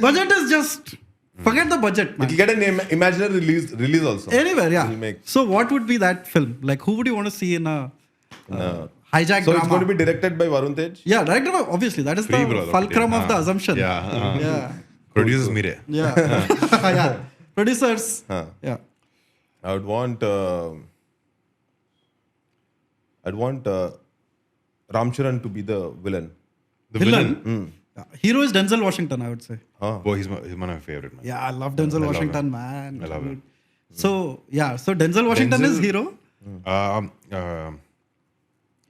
Budget is just forget the budget, man. It'll get an imaginary release also. Anywhere, yeah. It'll make- So what would be that film? Like who would you want to see in a hijack So drama? it's going to be directed by Varun Tej. Yeah, director, obviously. That is Free, the bro, fulcrum of yeah. the assumption. Yeah. Yeah. Producers mere. Yeah. Yeah. Producers. Yeah. I'd want Ram Charan to be the villain. The villain. Yeah. Hero is Denzel Washington, I would say. Boy, he's one of my favorite, man. Yeah, I love Denzel love Washington, man. I love him. So, yeah. So Denzel Washington is hero.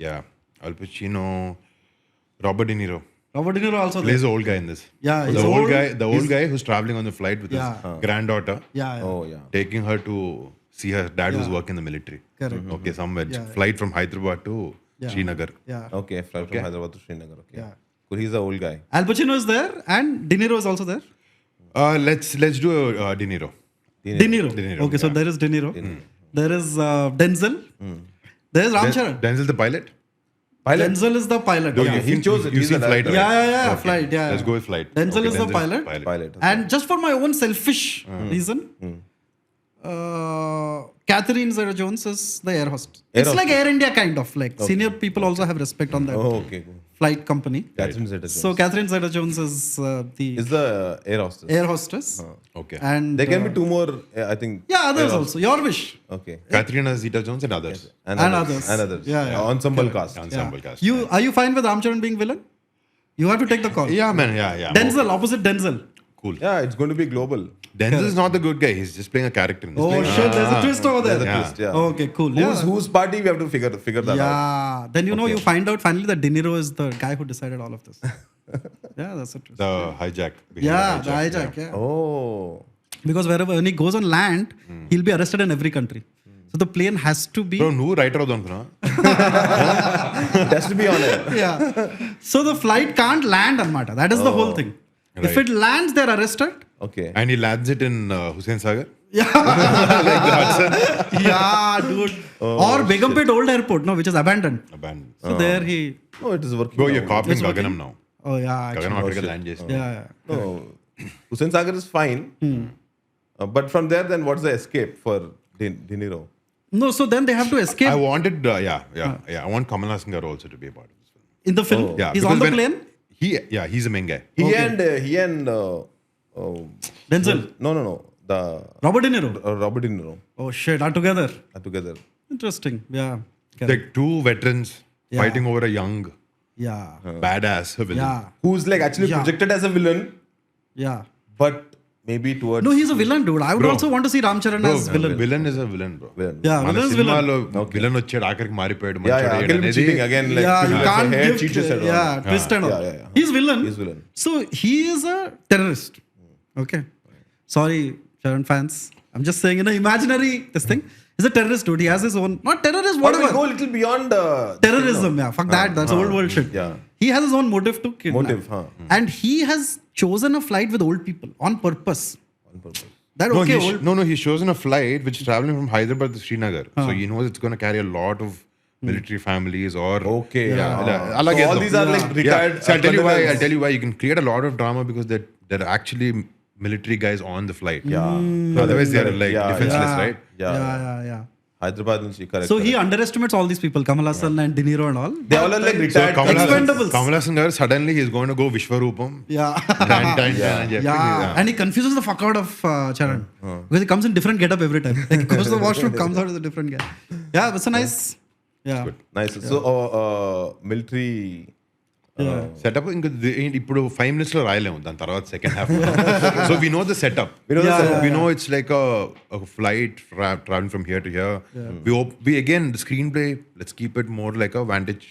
Yeah. Al Pacino, Robert De Niro Robert De Niro also plays there. the old guy in this. Yeah, he's the old old. guy. The old guy who's traveling on the flight with Yeah. his granddaughter, Yeah, yeah. Oh yeah. taking her to see her dad who's working in the military. Correct. Okay, somewhere. Yeah. Flight from Hyderabad to Yeah. Srinagar. Yeah. Okay, flight from Hyderabad to Srinagar. Okay. Yeah. Cool. He's the old guy. Al Pacino is there and De Niro is also there. Let's do De Niro. De Niro. De Niro, Okay, so yeah. there is De Niro. There is Denzel. There is Ram Charan. Denzel the pilot. Denzel is the pilot. Dude, Yeah. he chose it. You He's see the flight, director. right? Yeah. Okay. Flight. Yeah. Let's go with flight. Denzel Okay, is the pilot. Pilot. And just for my own selfish reason, Catherine Zeta-Jones is the air host. It's like Air India kind of. Like senior people also have respect on that. Oh, okay. Cool. flight company. Catherine Zeta-Jones. So Catherine Zeta-Jones is Is the air hostess. air hostess. Okay. And There can be two more, I think. yeah, others also. Your wish. Okay. Katrina Zeta-Jones and others. And others. And others. Yeah, yeah. Ensemble cast. Ensemble cast. Are you fine with Ram Charan being villain? You have to take the call. Yeah, man. Yeah. Denzel, opposite Denzel. Cool. Yeah, it's going to be global. Denzel is not the good guy. He's just playing a character in this Oh thing. shit, there's a twist over there. There's a Yeah. twist, yeah. Okay, cool. Whose party we have to figure that out. Yeah. Then you find out finally that De Niro is the guy who decided all of this. Yeah, that's a twist. The hijack. Yeah, the hijack. Yeah. Oh. Because when he goes on land, he'll be arrested in every country. So the plane has to be. Bro, నువ్వు writer అవుదాం అనుకున్నా It has to be on air. Yeah. So the flight can't land, anmata. That is the whole thing. If Right. it lands, they're arrested. Okay. and he lands it in Hussain Sagar. Yeah. Yeah, dude. Or Begumpet Old Airport, no, which is abandoned. Abandoned. So there he. Oh, it is working. Bro, now. you're copying It's working? Gaganam now. Oh yeah. Actually. Gaganam Africa land చేసింది. Yeah. No. Hussain Sagar is fine. But from there, then what's the escape for De Niro? No, so then they have to escape I wanted, I want Kamal Haasan garu also to be a part of this film. in the film. Yeah, He's because on the when- plane. He's a main guy. He and Denzel. No. The Robert De Niro. Robert De Niro Oh shit, are together. are together. Interesting. Yeah. Correct. Like two veterans Yeah. fighting over a young, Yeah. badass villain. Yeah. Who's like actually Yeah. projected as a villain, Yeah. but maybe towards. No, he's a villain, dude. I would Bro. also want to see Ram Charan Bro, as villain. villain is a villain, bro. villain. Yeah, మన villain is villain. సినిమాలో villain వచ్చాడు ఆఖరికి మారిపోయాడు Yeah, మంచోడు again అనేది cheating again. Like, Yeah, you like can't hair give cheaters and all. yeah, twist and all. Yeah. He's villain. He's villain. So he is a terrorist. Okay. Sorry, Charan fans. I'm just saying, imaginary this thing. He's a terrorist, dude. He has his own, not terrorist, But whatever. we go a little beyond Terrorism, yeah. Fuck that. That's old world shit. Yeah. He has his own motive to kidnap. Motive, huh. And he has chosen a flight with old people on purpose. On purpose. That No, okay, old. he's chosen a flight which is traveling from Hyderabad to Srinagar. So he knows it's going to carry a lot of military families or Okay. అలాగే So all these are like retired. So I'll tell you colonels. why you can create a lot of drama because they're actually military guys on the flight. Yeah. So otherwise they're like Yeah, defenseless, yeah. right? Yeah. Hyderabad and correct. So he underestimates all these people, Kamal Hassan and De Niro and all. They all are like So retired. Expendables. Kamal Hassan garu suddenly he's going to go Vishwarupam. Yeah. And చెప్పి, Yeah. And he confuses the fuck out of Charan. Because he comes in different getup every time. Like he goes to the washroom, comes out as a different guy. Yeah, that's a nice. Yeah. Nice. So military. Setup ఇంకా ఇప్పుడు 5 minutes లో రాయలేము దాని తర్వాత second half so we know the setup We know the setup. We know it's like a flight traveling from here to here. We again the screenplay, let's keep it more like a vantage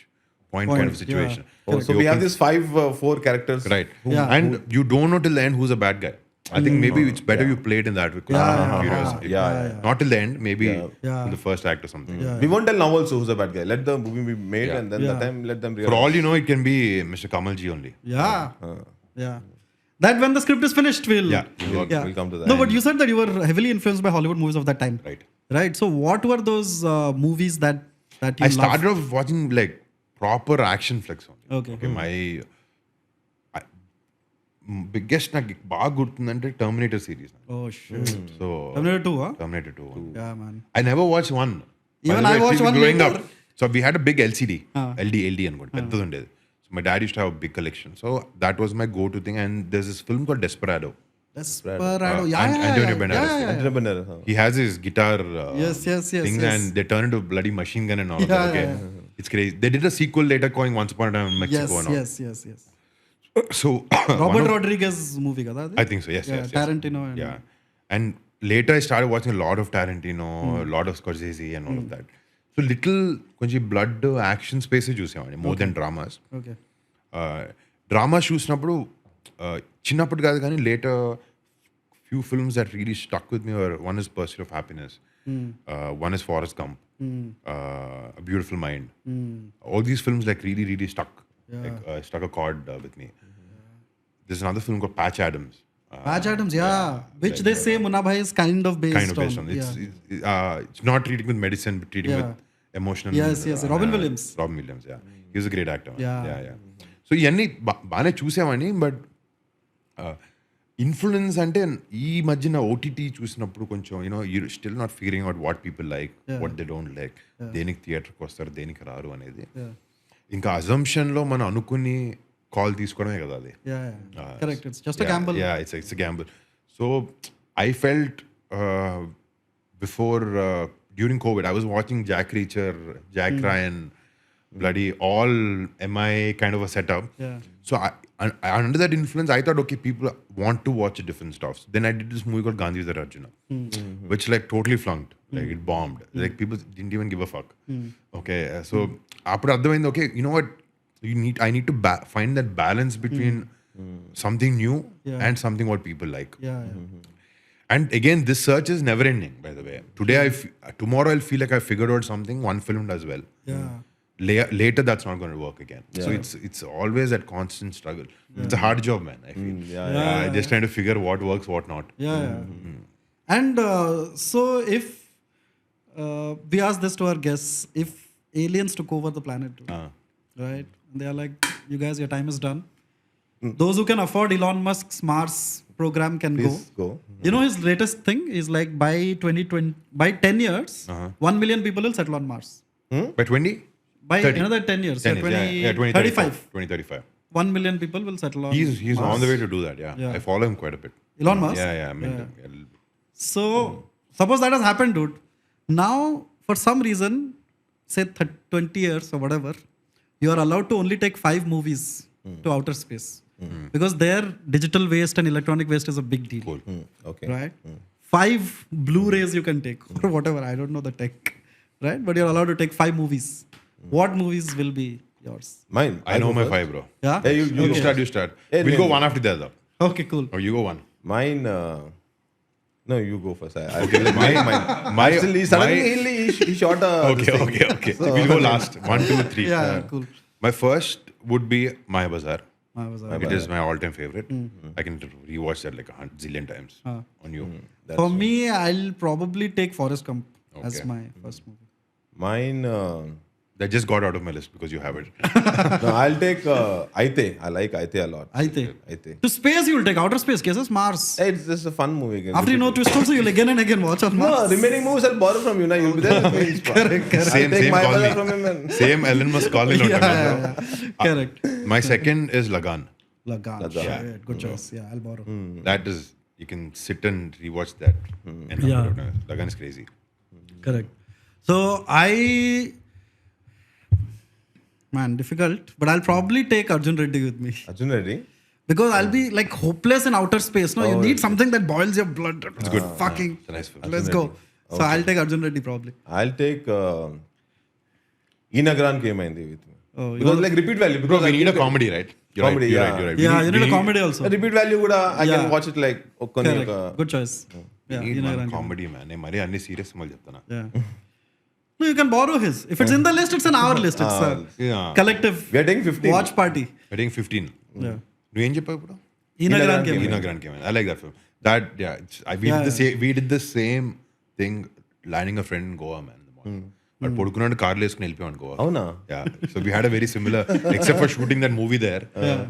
point kind of situation. Oh, so we have these 4 characters. Right. Yeah. And you don't know till the end who's a bad guy. I think maybe it's better you play it in that way. Curiosity. Yeah. Not till the end, maybe Yeah. in the first act or something. We won't tell now also who's a bad guy. Let the movie be made and then that time let them For realize. all you know, it can be Mr. Kamalji only. Yeah. Yeah. That when the script is finished, we'll. Yeah. We'll come to that. No, but you said that you were heavily influenced by Hollywood movies of that time. Right. Right. So what were those movies that you I started loved? off watching like proper action flicks only. Okay. My biggest నాకు బాగా గుర్తుందంటే Terminator series. Oh shit. So Terminator 2, huh? Terminator 2. Yeah, man. I never watched one. Even By the I way, watched one growing later. up. So we had a big LCD. LD అనుకోండి పెద్దది ఉండేది. So my dad used to have a big collection. So that was my go-to thing. And there's this film called Desperado. Desperado. Yeah, and yeah, Antonio yeah, Banderas. yeah, yeah. Entrepreneur, huh. He has his guitar Yes. things and they turn into bloody machine gun and all of Yeah, that. Okay. yeah, It's crazy. They did a sequel later calling Once Upon a Time in Mexico and all. Yes. So Robert Rodriguez movie kada adi? I think so. Yes. Tarantino and Yeah. And later I started watching a lot of Tarantino, a lot of Scorsese and all of that. So little కొంచెం blood action space చూసామండి more than dramas. Okay. Dramas చూసినప్పుడు చిన్నప్పుడు కాదు కానీ later few films that really stuck with me were one is Pursuit of Happiness. One is Forrest Gump. A Beautiful Mind. All these films like really stuck. Like, struck a chord with me. There's another film called Patch Adams. Patch Adams, which they say Munna Bhai is kind of based on. It's not treating with medicine, but treating with emotional. Yes. Robin Williams. Yeah. He was a great actor. Yeah. So ఇవన్నీ బాగానే చూసామని but influence అంటే ఈ మధ్యన OTT చూసినప్పుడు కొంచెం you still not figuring out what people like what they don't like దేనికి థియేటర్కి వస్తారు దేనికి రారు అనేది ఇంకా అజంప్షన్లో మనం అనుకుని కాల్ తీసుకోవడమే కదా అది. Correct. It's just a gamble. Yeah, it's a gamble. So I felt before during COVID, I was watching Jack Reacher, Jack Ryan, bloody all MI kind of a setup. Yeah. So under that influence, I thought, okay, people want to watch different stuff. Then I did this movie called Gandhi Is Arjuna, which like totally flunked. Like it bombed. Like people didn't even give a fuck. Okay, so after Advain, okay, you know what? I need to find that balance between something new and something what people like. And again, this search is never ending, by the way. Today, tomorrow I'll feel like I figured out something, one film does well. Later, that's not going to work again. So it's always that constant struggle. It's a hard job, man, I feel. Just trying to figure what works, what not. And so if we ask this to our guests, if aliens took over the planet, right? They are like, you guys, your time is done. Those who can afford Elon Musk's Mars program can go. You know his latest thing is like by 2020, by 10 years, 1 million people will settle on Mars. By 20? By 30. another 10 years, 2035. 2035. 1 million people will settle on He's Mars. on the way to do that, yeah. I follow him quite a bit. Elon Musk? Yeah. I mean, So, suppose that has happened, dude. Now, for some reason, say 20 years or whatever, you are allowed to only take 5 movies to outer space. Because their digital waste and electronic waste is a big deal. cool. Okay. Right? 5 Blu-rays you can take or whatever. I don't know the tech. Right? But you're allowed to take 5 movies. What movies will be yours? Mine. I know go my first. 5, bro. Yeah? Hey, You start. Hey, We'll no. go one after the other. Okay, cool. Or you go one. Mine. No, you go first. I'll give mine. Actually, suddenly he shot a. Okay. We'll go last. 1, 2, 3. Yeah, cool. My first would be Maya Bazaar. It is my all-time favorite. I can rewatch that like 100 zillion times on you. For me, I'll probably take Forrest Gump as my first movie. Mine. That just got out of my list because you have it. No, I'll take Aite. I like Aite a lot. Aite. Aite. To space, you will take outer space cases, Mars. Hey, it's just a fun movie. Again. After you know twist also, you'll again and again watch on Mars. No, remaining movies I'll borrow from you. Now you'll be there with me. Correct. Same my call brother me. from him. And Same Elon Musk call me. Correct. My second is Lagan. Lagan. Yeah. Shit, good choice. Yeah, I'll borrow. That is, you can sit and rewatch that. Lagan is crazy. Correct. So man, difficult, but I'll probably take Arjun Reddy with me Arjun Reddy. because I'll be like hopeless in outer space. No, you need something that boils your blood. It's good. Fucking. It's a nice film. Let's go. So I'll take Arjun Reddy probably. I'll take Inagran came in with me. Oh, Because like repeat value. Because We I need a think comedy, right? Comedy, You're yeah. right. Yeah, you need a comedy also. repeat value kuda I can Yeah. watch it like Correct. Good choice. Yeah, We need Inagran one can- comedy, man. నేను మరీ అన్ని serious సినిమాలు చెప్తాను. Yeah. No, you can borrow his. If it's in the list, it's an our list. It's a Yeah. collective We are taking 15. watch party. Wedding 15. Yeah. నువ్వేం చెప్పావు ఇప్పుడు? Inagran came. Inagran came in. I like that film. That, we did the same thing landing a friend in Goa, man. But పడుకున్నాడు కార్లో వేసుకుని వెళ్ళిపోయాను గోవా. అవునా? Yeah. So we had a very similar, except for shooting that movie there,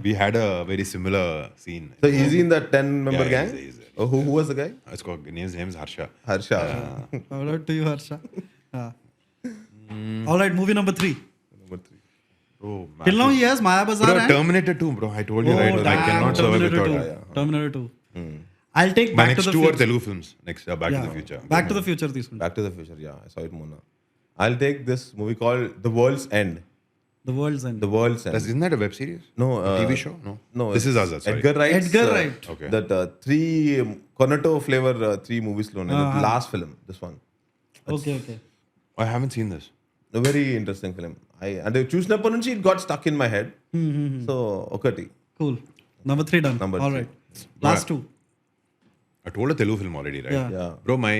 we had a very similar scene. So is he in that 10-member Yeah, gang? he's there. Oh, who was the guy? It's called, his name is Harsha. Harsha. Shout out to you, Harsha. All right, movie number 3. Number 3. Oh, man. Till now he has Maya Bazaar Bro, and Terminator 2, bro. I told you, right? I damn, cannot survive Terminator without 2. Terminator 2. I'll take My Back to next the 2 are Future. Telugu films. Next, Back to the Future. Back to the Future తీసుకుంటా. Back to the Future. Yeah, I saw it more now. I'll take this movie called The World's End. The World's End. The World's End. Isn't that a web series? No. TV show? No. This is Azad, sorry. Edgar Wright. Edgar Wright. Okay. That 3 Cornetto flavor 3 movies lo unnai. The last film, this one. Okay. I haven't seen this. A very interesting film. And చూసినప్పటి నుంచి it got stuck in my head. So ఒకటి. Cool. Number 3 done. Number All 3. right. Last 2. I told a Telugu film already, right? Yeah. Bro, my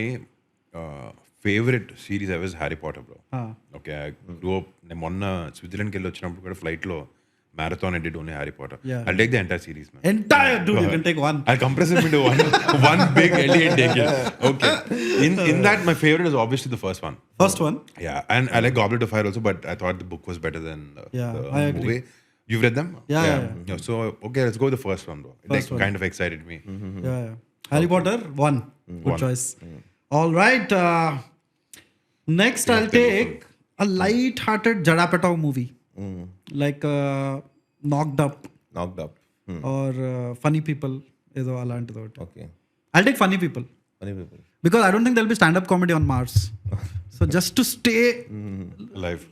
favorite series ever is Harry Potter, bro. Okay, I grew up, నేను మొన్న స్విట్జర్లాండ్కి వెళ్ళి వచ్చినప్పుడు కూడా ఫ్లైట్లో marathon I did only Harry Potter. Yeah. I'll take the entire series, man. Entire dude, you can take one. I'll compress it into one big LE and take it. Okay. In that, my favorite is obviously the first one. First one. Yeah, and I like Goblet of Fire also, but I thought the book was better than Yeah, the I agree. movie. You've read them? Yeah. So, okay, let's go with the first one, bro. It First one. kind of excited me. Yeah. Harry Potter 1. Good One. choice. All right. Next, I'll take a light-hearted Jada Patav movie. Like Knocked Up Knocked Up. or Funny People. ఏదో అలాంటిది ఒకటి. Okay. I'll take Funny People. Funny people. Because I don't think there'll be stand-up comedy on Mars. So just to stay Live.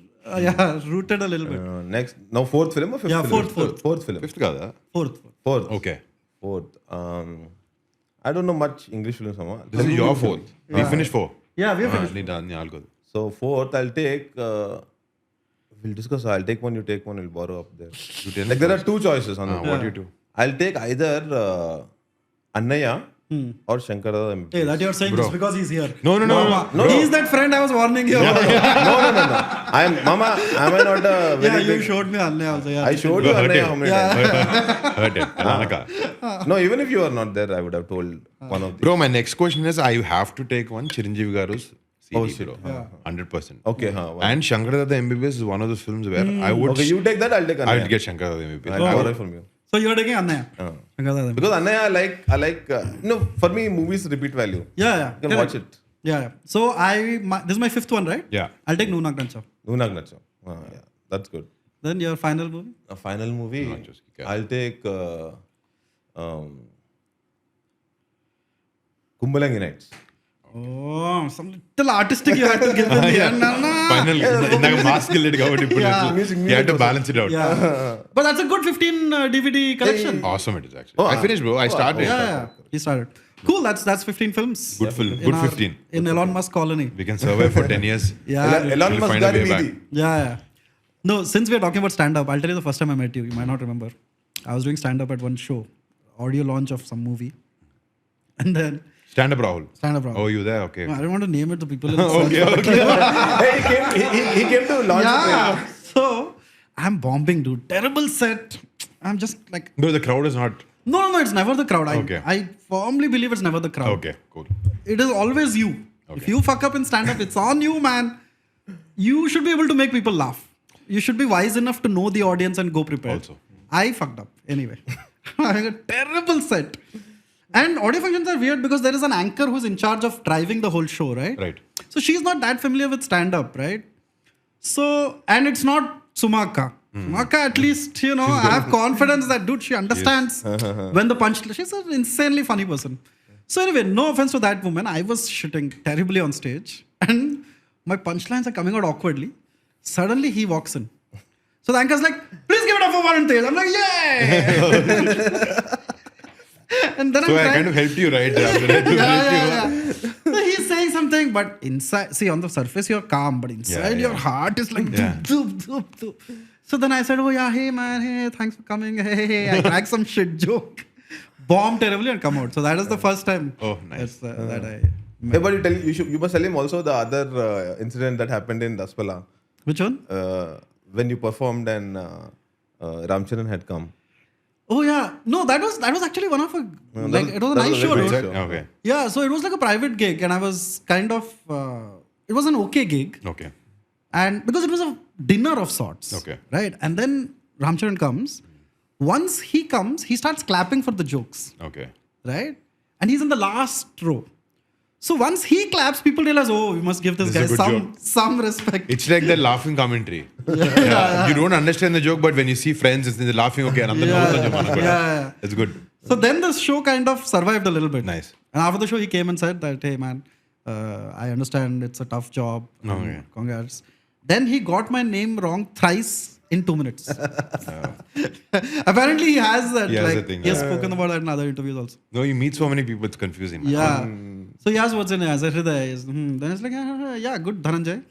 rooted a little bit. Next. Now fourth film or fifth Yeah, film? fourth. Film. Fifth kada? Fourth. Okay. Fourth. I don't know much English films. This is your fourth. We finished 4. Yeah, we have finished. Nalgod. So fourth, I'll take. We'll discuss. I'll take one. You take one. We'll borrow up there. Like there are 2 choices. What do you do? I'll take either Annaya or Shankara. Hey, that you're saying just because he's here. No. He's that friend I was warning you about. No. Mama, am I not a very Yeah, you big... showed me Annaya also. Yeah. I showed you Annaya how many times? Hurt it. Anaka. No, even if you are not there, I would have told one of these. Bro, my next question is I have to take one Chiranjeevi Garu's CD, bro. 100%. Okay, And Shankara the MBBS is one of those films where I would... Okay, you take that, I'll take I Annaya. would get Shankara the MBBS. I'll borrow it from you. So you're taking Annaya. Because Annaya, I like for me, movies repeat value. Yeah. You can watch it. Yeah. So this is my 5th one, right? Yeah. I'll take Noonak Dancha. Noonak Nacho. Yeah, that's good. Then your final movie? A final movie. Nachos, yeah. I'll take Kumbalangi Nights. Oh, some little artistic you had to give in the end. Final. Innaga mask gilled kabatti you had to balance it out. Yeah. But that's a good 15 DVD collection. Awesome it is actually. I finished, bro. I started. Yeah. He started. Cool. That's 15 films. Good film. Good 15. In Elon Musk colony. We can survive for 10 years. Yeah. Elon We'll Musk find a gari way back. veedi. Yeah. No, since we're talking about stand-up, I'll tell you the first time I met you. You might not remember. I was doing stand-up at one show. Audio launch of some movie. And then... Stand up, Rahul. Rahul. Oh, you there? Okay. No, I don't want to name it to people. Okay. Hey, he came to launch it. Yeah. So, I'm bombing, dude. Terrible set. I'm just like... No, the crowd is not... No, it's never the crowd. Okay. I firmly believe it's never the crowd. Okay, cool. It is always you. Okay. If you fuck up in stand-up, it's on you, man. You should be able to make people laugh. You should be wise enough to know the audience and go prepared. Also. I fucked up. Anyway. I had a terrible set. And audio functions are weird because there is an anchor who's in charge of driving the whole show, right? Right. So she's not that familiar with stand-up, right? So, and it's not Sumaka. Matka, at least, I have confidence that, dude, she understands when the punch... She's an insanely funny person. So anyway, no offense to that woman. I was shitting terribly on stage. And my punchlines are coming out awkwardly. Suddenly, he walks in. So the anchor's like, please give it up for Varun Tej. I'm like, yay! And then So I kind of helped you, right? Yeah. So he's saying something, but inside... See, on the surface, you're calm. But inside, your heart is like... Doop. So then I said, oh yeah, hey man, hey, thanks for coming. Hey. I cracked some shit joke. Bomb terribly and come out. So that is the first time. Oh, nice. That I... Hey, but you must tell him also the other incident that happened in Daspala. Which one? When you performed and Ramcharan had come. Oh yeah. No, that was actually one of a... it was a nice show, dude. Okay. Yeah, so it was like a private gig and I was kind of... it was an okay gig. Okay. And because it was a dinner of sorts. Okay. Right? And then Ramcharan comes. Once he comes, he starts clapping for the jokes. Okay. Right? And he's in the last row. So once he claps, people realize, oh, we must give this This is guy a good some respect. It's like the laughing commentary. Yeah. You don't understand the joke, but when you see friends, it's they're laughing, okay, another Yeah. It's good. So then the show kind of survived a little bit. Nice. And after the show, he came and said that, hey man, I understand it's a tough job. Okay. Congrats. Then he got my name wrong thrice in 2 minutes. Apparently he has that. He has a thing, He has spoken about that in other interviews also. No, you meet so many people, it's confusing. Man. Yeah. So he asked what's in it. I said Hriday. Then it's like, yeah, good Dhananjay.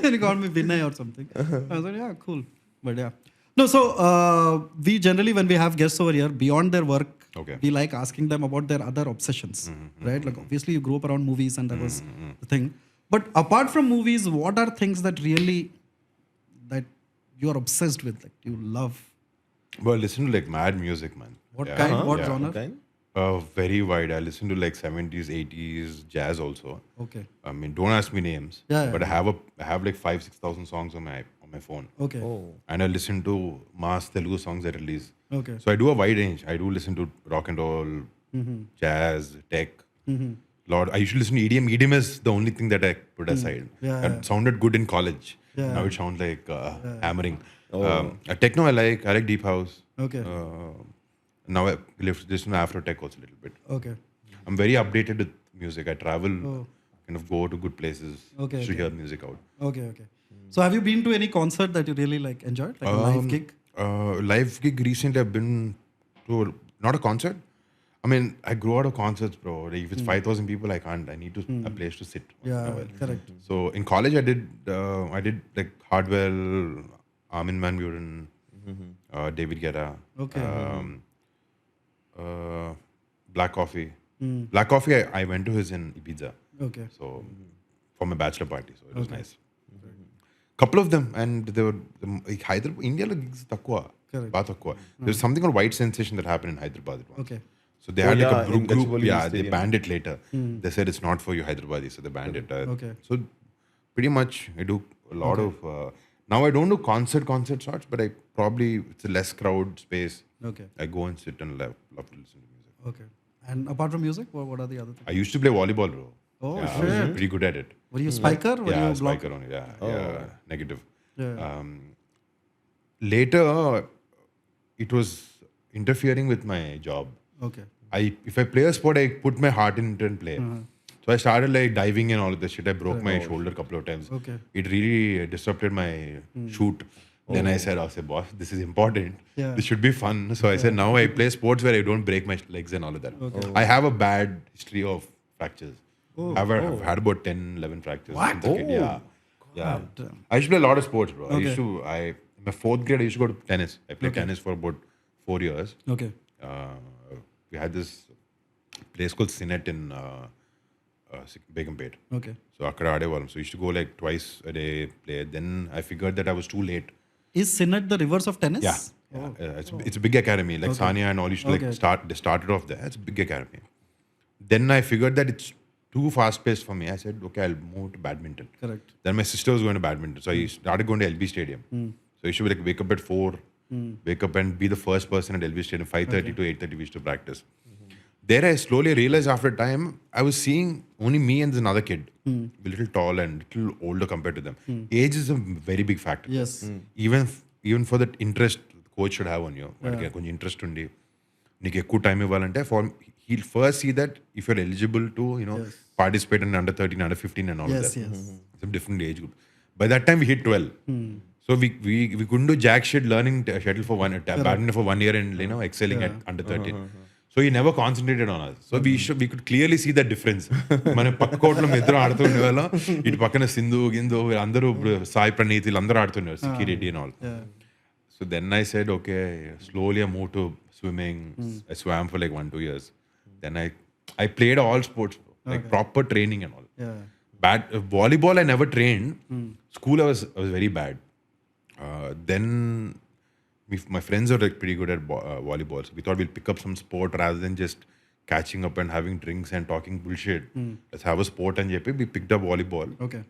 And he called me Vinay or something. I was like, yeah, cool. But yeah. No, so we generally, when we have guests over here, beyond their work, we like asking them about their other obsessions. Right? Like obviously you grew up around movies and that was the thing. But apart from movies, what are things that really, that you are obsessed with, like you love? Well, listen to like mad music, man. What kind? What genre? Very wide. I listen to like 70s, 80s, jazz also. Okay. I mean, don't ask me names. Yeah. But I have like 5,000-6,000 songs on my phone. Okay. And I listen to mass Telugu songs that release. Okay. So I do a wide range. I do listen to rock and roll, jazz, tech. I usually listen to EDM. EDM is the only thing that I put aside. Yeah, That sounded good in college. Now it sounds like hammering. Techno I like deep house. Okay. Now I listen to Afro tech also a little bit. Okay. I'm very updated with music. I travel, kind of go to good places to hear music out. Okay. So have you been to any concert that you really like enjoyed, like a live gig? Live gig recently I've been to, not a concert. I mean, I grew out of concerts, bro. Like, if it's 5,000 people, I can't. I need a place to sit. Yeah, correct. So in college, I did like Hardwell, Armin van Buuren, David Guetta, Okay. Black Coffee. Black Coffee, I went to his in Ibiza. Okay. So for my bachelor party, so it was nice. Couple of them, and they were Hyderabad. India gigs takwa. Correct. Baat takwa. There's something called White Sensation that happened in Hyderabad once. Okay. So they had like a in group. Gachibowli Yeah, they Stadium. banned it later. They said it's not for you Hyderabadi, so they banned it. Okay. So pretty much I do a lot of. Now I don't do concert sorts, but I probably it's a less crowd space. Okay. I go and sit and love to listen to music. Okay. And apart from music, what are the other things? I used to play volleyball, bro. Oh, yeah, I shit. was pretty good at it. Were you spiker? Were Yeah, you block? spiker only. Yeah, negative. Yeah. Later, it was interfering with my job. Okay. If I play a sport, I put my heart into it and play. So I started like diving and all of this shit. I broke my shoulder a couple of times. Okay. It really disrupted my shoot. Then I said, boss, this is important. Yeah. This should be fun. So I said, now I play sports where I don't break my legs and all of that. Okay. I have a bad history of fractures. I've had about 10, 11 fractures. What? Since a kid. Yeah. Damn. I used to play a lot of sports, bro. Okay. In my 4th grade, I used to go to tennis. I played tennis for about 4 years. Okay. We had this place called Sinet in Begumpet. Okay. So akkada adevallam. So I used to go like twice a day play. Then I figured that I was too late. Is Sinet the reverse of tennis? Yeah. It's a big academy. Like Sania and all used to they started off there. It's a big academy. Then I figured that it's too fast paced for me. I said, okay, I'll move to badminton. Correct. Then my sister was going to badminton. So I started going to LB Stadium. So I used to be like wake up at 4, wake up and be the first person at LB Stadium. 5:30 to 8:30 we used to practice. There I slowly realized after time, I was seeing only me and this another kid. A little tall and little older compared to them. Age is a very big factor. Yes. Even for that interest coach should have on you. కొంచెం interest ఉండి నీకు ఎక్కువ time ఇవ్వాలంటే he'll first see that if you're eligible to participate in under 13, under 15 and all of that. Yes. It's a different age group. By that time we hit 12. So we couldn't do jack shit learning shuttle for badminton for 1 year and excelling at under 13. So he never concentrated on us. So we could clearly see that difference. మన పక్క కోట్లో ఇద్దరు ఆడుతుండే వాళ్ళం, ఇటు పక్కన సింధు గిందు అందరూ సాయి ప్రణీత్ వీళ్ళందరూ ఆడుతున్నారు, సిక్కి Reddy and all. So then I said, okay, slowly I moved to swimming. I swam for like 1-2 years. Then I played all sports, like proper training and all. Volleyball I never trained. School I was very bad. Then my friends are like pretty good at volleyball. So we thought we'll pick up some sport rather than just catching up and having drinks and talking bullshit. Let's have a sport and we picked up volleyball. Okay.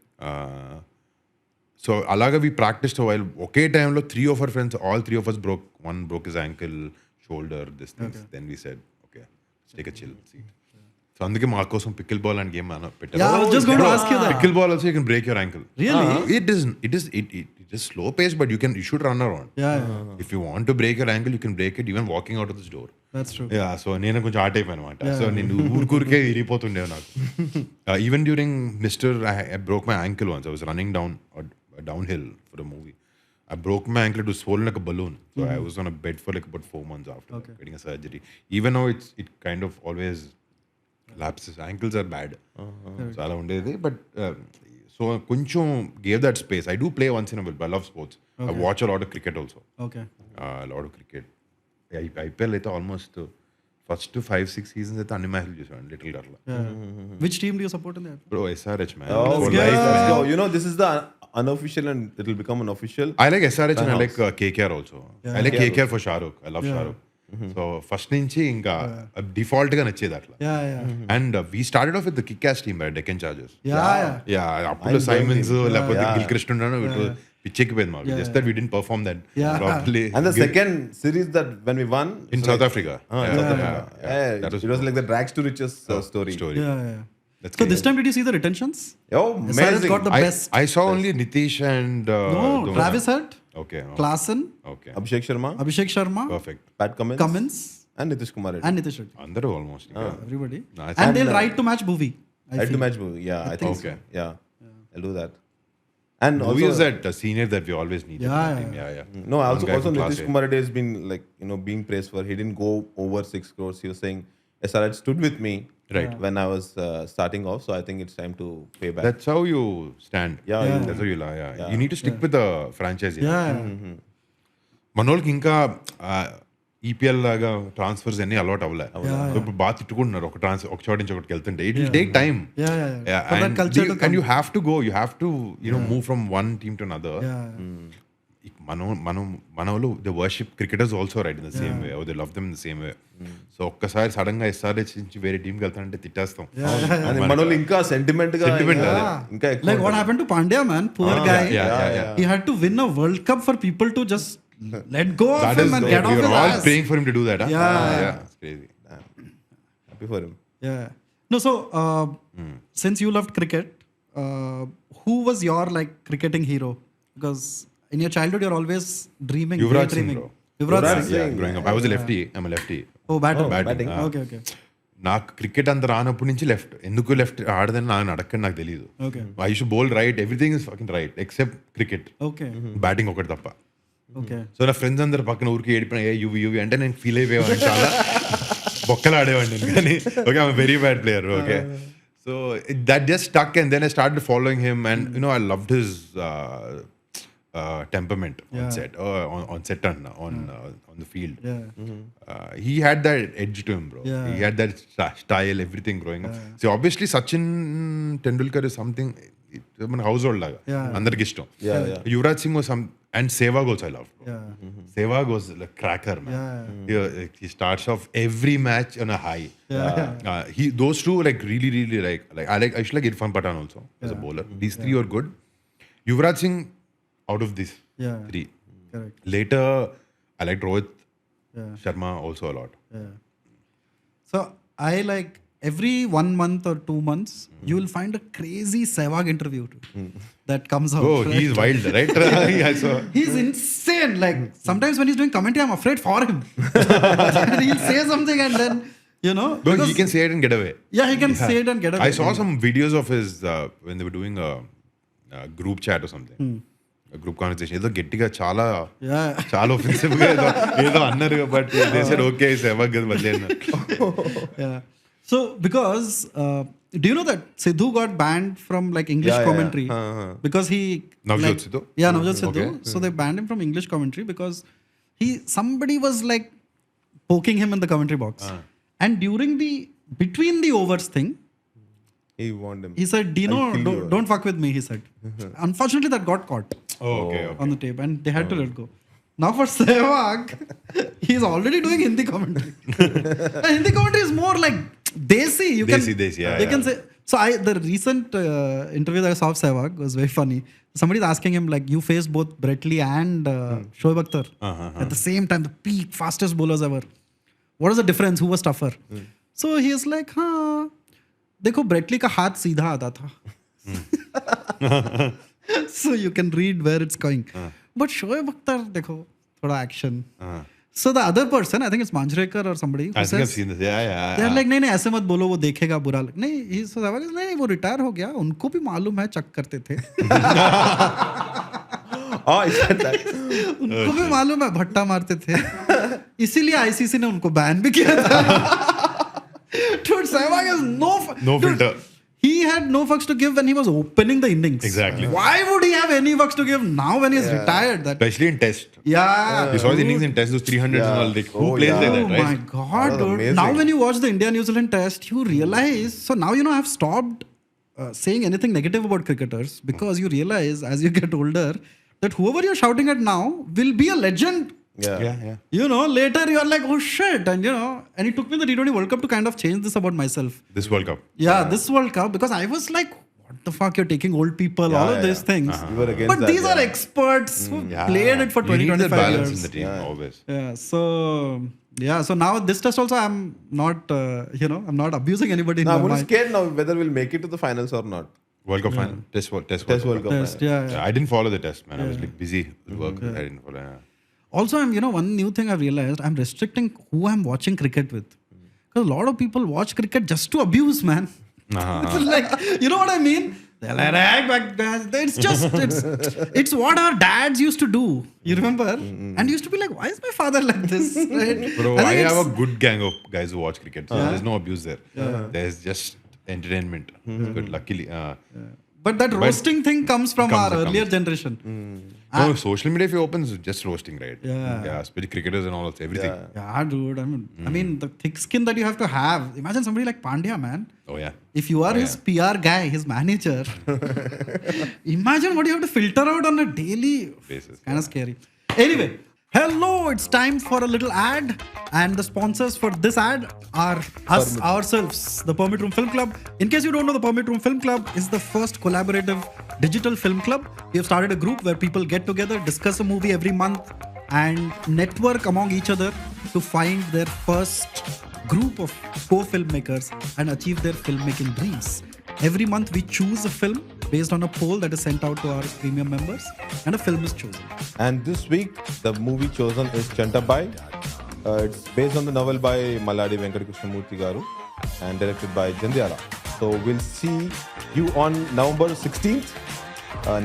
So alaga we practiced a while. Okay, time lo 3 of our friends, all 3 of us broke. One broke his ankle, shoulder, this things. Then we said, okay, let's take a chill seat. So అందుకే మా కోసం pickle ball and game పెట్టారు. Yeah, I was just going to ask you that. Pickle ball also you can break your ankle. Really? It is slow pace, but you should run around. Yeah. If you want to break your ankle, you can break it even walking out of this door. That's true. Yeah, so నేను కొంచెం ఆ type అనమాట. So నేను ఊరికే ఇరిగిపోతుండే నాకు. Even during I broke my ankle once. I was running downhill for a movie. I broke my ankle. It was swollen like a balloon. So I was on a bed for like about 4 months after getting a surgery. Even now it kind of always lapses. Ankles are bad. So ala undedi. But so koncham gave that space. I do play once in a while. But I love sports. I watch a lot of cricket also. Okay. A lot of cricket. IPL అయితే almost first 5-6 seasons అయితే అన్ని మ్యాచ్లు చూసాను little గర్ల. Which team do you support in that? Bro, SRH man. Let's go. You know, this is the unofficial and it will become an official. I like SRH and I like KKR also. I like KKR for Shahrukh. I love Shahrukh. So first నుంచి ఇంకా default గా నచ్చేది అట్లా. And we started off with the kick ass team Deccan Chargers. అప్పుడు Symonds లేకపోతే Gilchrist పిచ్చెక్కిపోయింది మాకు. Just that we didn't perform that properly. And the second series that when we won in South Africa. it was like the rags to riches story. Yeah. That's So great. this time, did you see the retentions? Oh, SRH amazing. got the best. I saw only Nitish and No, Dona. Travis Hunt, Okay. Klassen, Okay. Abhishek Sharma, Abhishek Sharma, Perfect. Pat Cummins, Cummins, and Nitish Kumar Reddy. and Nitish Reddy. అందరూ almost. Everybody. Nice. And they'll write to match movie. I Right to feel. match movie. Yeah, I think Okay. so. Yeah. I'll do that. And Who is also, that senior that we always need? Yeah, in the team? Yeah. no, One also guy from class Nitish A. Kumar Reddy has been like, being praised for, he didn't go over 6 crores. He was saying, SRH stood with me Right. when I was starting off. So I think it's time to pay back. That's how you stand. Yeah, Yeah. That's how you lie. Yeah. You need to stick with the franchise. Yeah. మనోళ్ళకి ఇంకా EPL లాగా transfers అన్ని అలవాటు అవ్వలే ఇప్పుడు బాగా తిట్టుకుంటున్నారు ఒక చోట నుంచి ఒకటికి వెళ్తుంటే it will take time Yeah. For that culture to and come. you have to go, you have to move from one team to another. మన వాళ్ళు the worship cricketers also right in the same way they love them in the same way so ఒక్కసారి sudden గా SRH నుంచి వేరే టీంకి వెళ్తానంటే తిట్టేస్తాం And మనోళ్ళు ఇంకా sentiment గా Sentiment, ఇంకా- అదే. ఇంకా ఎక్కువ Like what happened to Pandya, man? Poor guy. yeah. He had to win a World Cup for people to just let go of That him is, and we get off were his all ass. praying for him to do that. Yeah. It's crazy. happy for him. Yeah. No, so since you loved cricket, who was your like cricketing hero? Because in your childhood, you're always dreaming, Yuvraj Singh, daydreaming. bro. Yuvraj Yuvraj Singh. Yeah, growing up. I was a lefty. I'm a lefty. Oh, batting. batting. Okay, okay. నాకు cricket అంత రానప్పటి నుంచి left ఎందుకు left ఆడదని నాకు అడగని నాకు తెలియదు Okay. I should bowl right everything is fucking right except cricket Okay. Batting ఒకటి తప్ప Okay. సో నా ఫ్రెండ్స్ అందరు పక్కన ఊరికి ఏడిపోయిన ఏ యువి అంటే నేను ఫీల్ అయిపోయేవాడిని చాలా బొక్కలు ఆడేవాడిని నేను కానీ okay I'm very bad player okay so that just stuck and then I start following him and I loved his temperament on set and on the field. Yeah. He had that edge to him, bro. Yeah. He had that style, everything growing up. So obviously Sachin Tendulkar is something మన household laga. Yeah. అందరికి ఇష్టం. Yeah, yeah. Yuvraj Singh was some and Sehwag also I love. Bro. Yeah. Sehwag was like cracker, man. He starts off every match on a high. Those two like really like I should like Irfan Pathan also as a bowler. These three are good. Yuvraj Singh out of these three. Correct. Later, I liked Rohit Sharma also a lot. Yeah. So I like every 1 month or 2 months, you will find a crazy Sehwag interview that comes out. Oh, right? he's wild, right? I saw. He's insane. Like sometimes when he's doing commentary, I'm afraid for him. He'll say something and then, No, because- he can say it and get away. yeah, he can say it and get away. I saw some videos of his when they were doing a group chat or something. Group conversation ఏదో గట్టిగా చాలా Yeah. చాలా offensive గా ఏదో అన్నారు but they said okay సెవగ్ మళ్ళీ Yeah. So because do you know that Sidhu got banned from like English commentary because he Navjot like, Sidhu? Yeah, Navjot Sidhu. Okay. So they banned him from English commentary because somebody was like poking him in the commentary box. And during the between the overs thing, He warned him. he said, Dino, I'll kill you." don't fuck with me, he said. Unfortunately, that got caught okay on the tape and they had to let go. Now for Sehwag, he's already doing Hindi commentary. And Hindi commentary is more like desi. Desi, yeah, They can say. So the recent interview that I saw of Sehwag was very funny. Somebody's asking him like, you faced both Brett Lee and Shoaib Akhtar at the same time, the peak fastest bowlers ever. What is the difference? Who was tougher? So he is like, देखो Brett Lee का हाथ सीधा आता था so you can read where it's going but Shoaib Akhtar देखो थोड़ा action so the other person I think it's Manjrekar or somebody who I think I've says seen this. Yeah. they're like नहीं ऐसे मत बोलो वो देखेगा बुरा लग नहीं नहीं वो रिटायर हो गया उनको भी मालूम है चक करते थे Oh, he said that. उनको भी मालूम है भट्टा मारते थे इसीलिए आईसीसी ने उनको बैन भी किया था Dude, Sehwag has No dude, filter. He had no fucks to give when he was opening the innings. Exactly. Why would he have any fucks to give now when he's retired? That Especially in test. yeah. You saw his innings in test, those 300s and all. Like, who plays like that, Oh right? my god, That was dude! amazing. Now when you watch the India New Zealand test, you realize. So now I've stopped saying anything negative about cricketers because you realize as you get older that whoever you're shouting at now will be a legend. Yeah. Later you're like, oh shit, and and it took me the T20 World Cup to kind of change this about myself. This World Cup. Yeah, this World Cup because I was like, what the fuck, you're taking old people, all of these things. You were against But that, these are experts who played it for You need that 25 balance years. in the team always. Yeah, so Yeah, so now this test also I'm not, I'm not abusing anybody in No, my I'm only mind. scared now whether we'll make it to the finals or not. World Cup final. Test World Test Cup. World Cup Test, final. yeah. Yeah, I didn't follow the test, man. I was like busy with work. I didn't follow. Yeah. Also, one new thing I've realized, I'm restricting who I'm watching cricket with. Because a lot of people watch cricket just to abuse, man. It's like, you know what I mean? They're like, it's just, it's what our dads used to do. You remember? And used to be like, why is my father like this? Right? Bro, I I think have it's- a good gang of guys who watch cricket. So there's no abuse there. There's just entertainment. It's good, luckily. But that roasting thing comes from our comes. earlier generation. No, social media, if you open, is just roasting, right? Yeah. Especially cricketers and all, it's everything. Yeah, dude. I mean, the thick skin that you have to have. Imagine somebody like Pandya, man. Oh, yeah. If you are his PR guy, his manager, imagine what you have to filter out on a daily Basis. Kind of scary. Anyway, hello, it's time for a little ad. And the sponsors for this ad are us ourselves, the Permit Room Film Club. In case you don't know, the Permit Room Film Club is the first collaborative digital film club. We have started a group where people get together, discuss a movie every month, and network among each other to find their first group of co-filmmakers and achieve their filmmaking dreams. Every month we choose a film based on a poll that is sent out to our premium members, and a film is chosen. And this week, the movie chosen is Chiranjeevi. It's based on the novel by Maladi Venkata Garu and directed by Jandiala. So we'll see you on November 16th,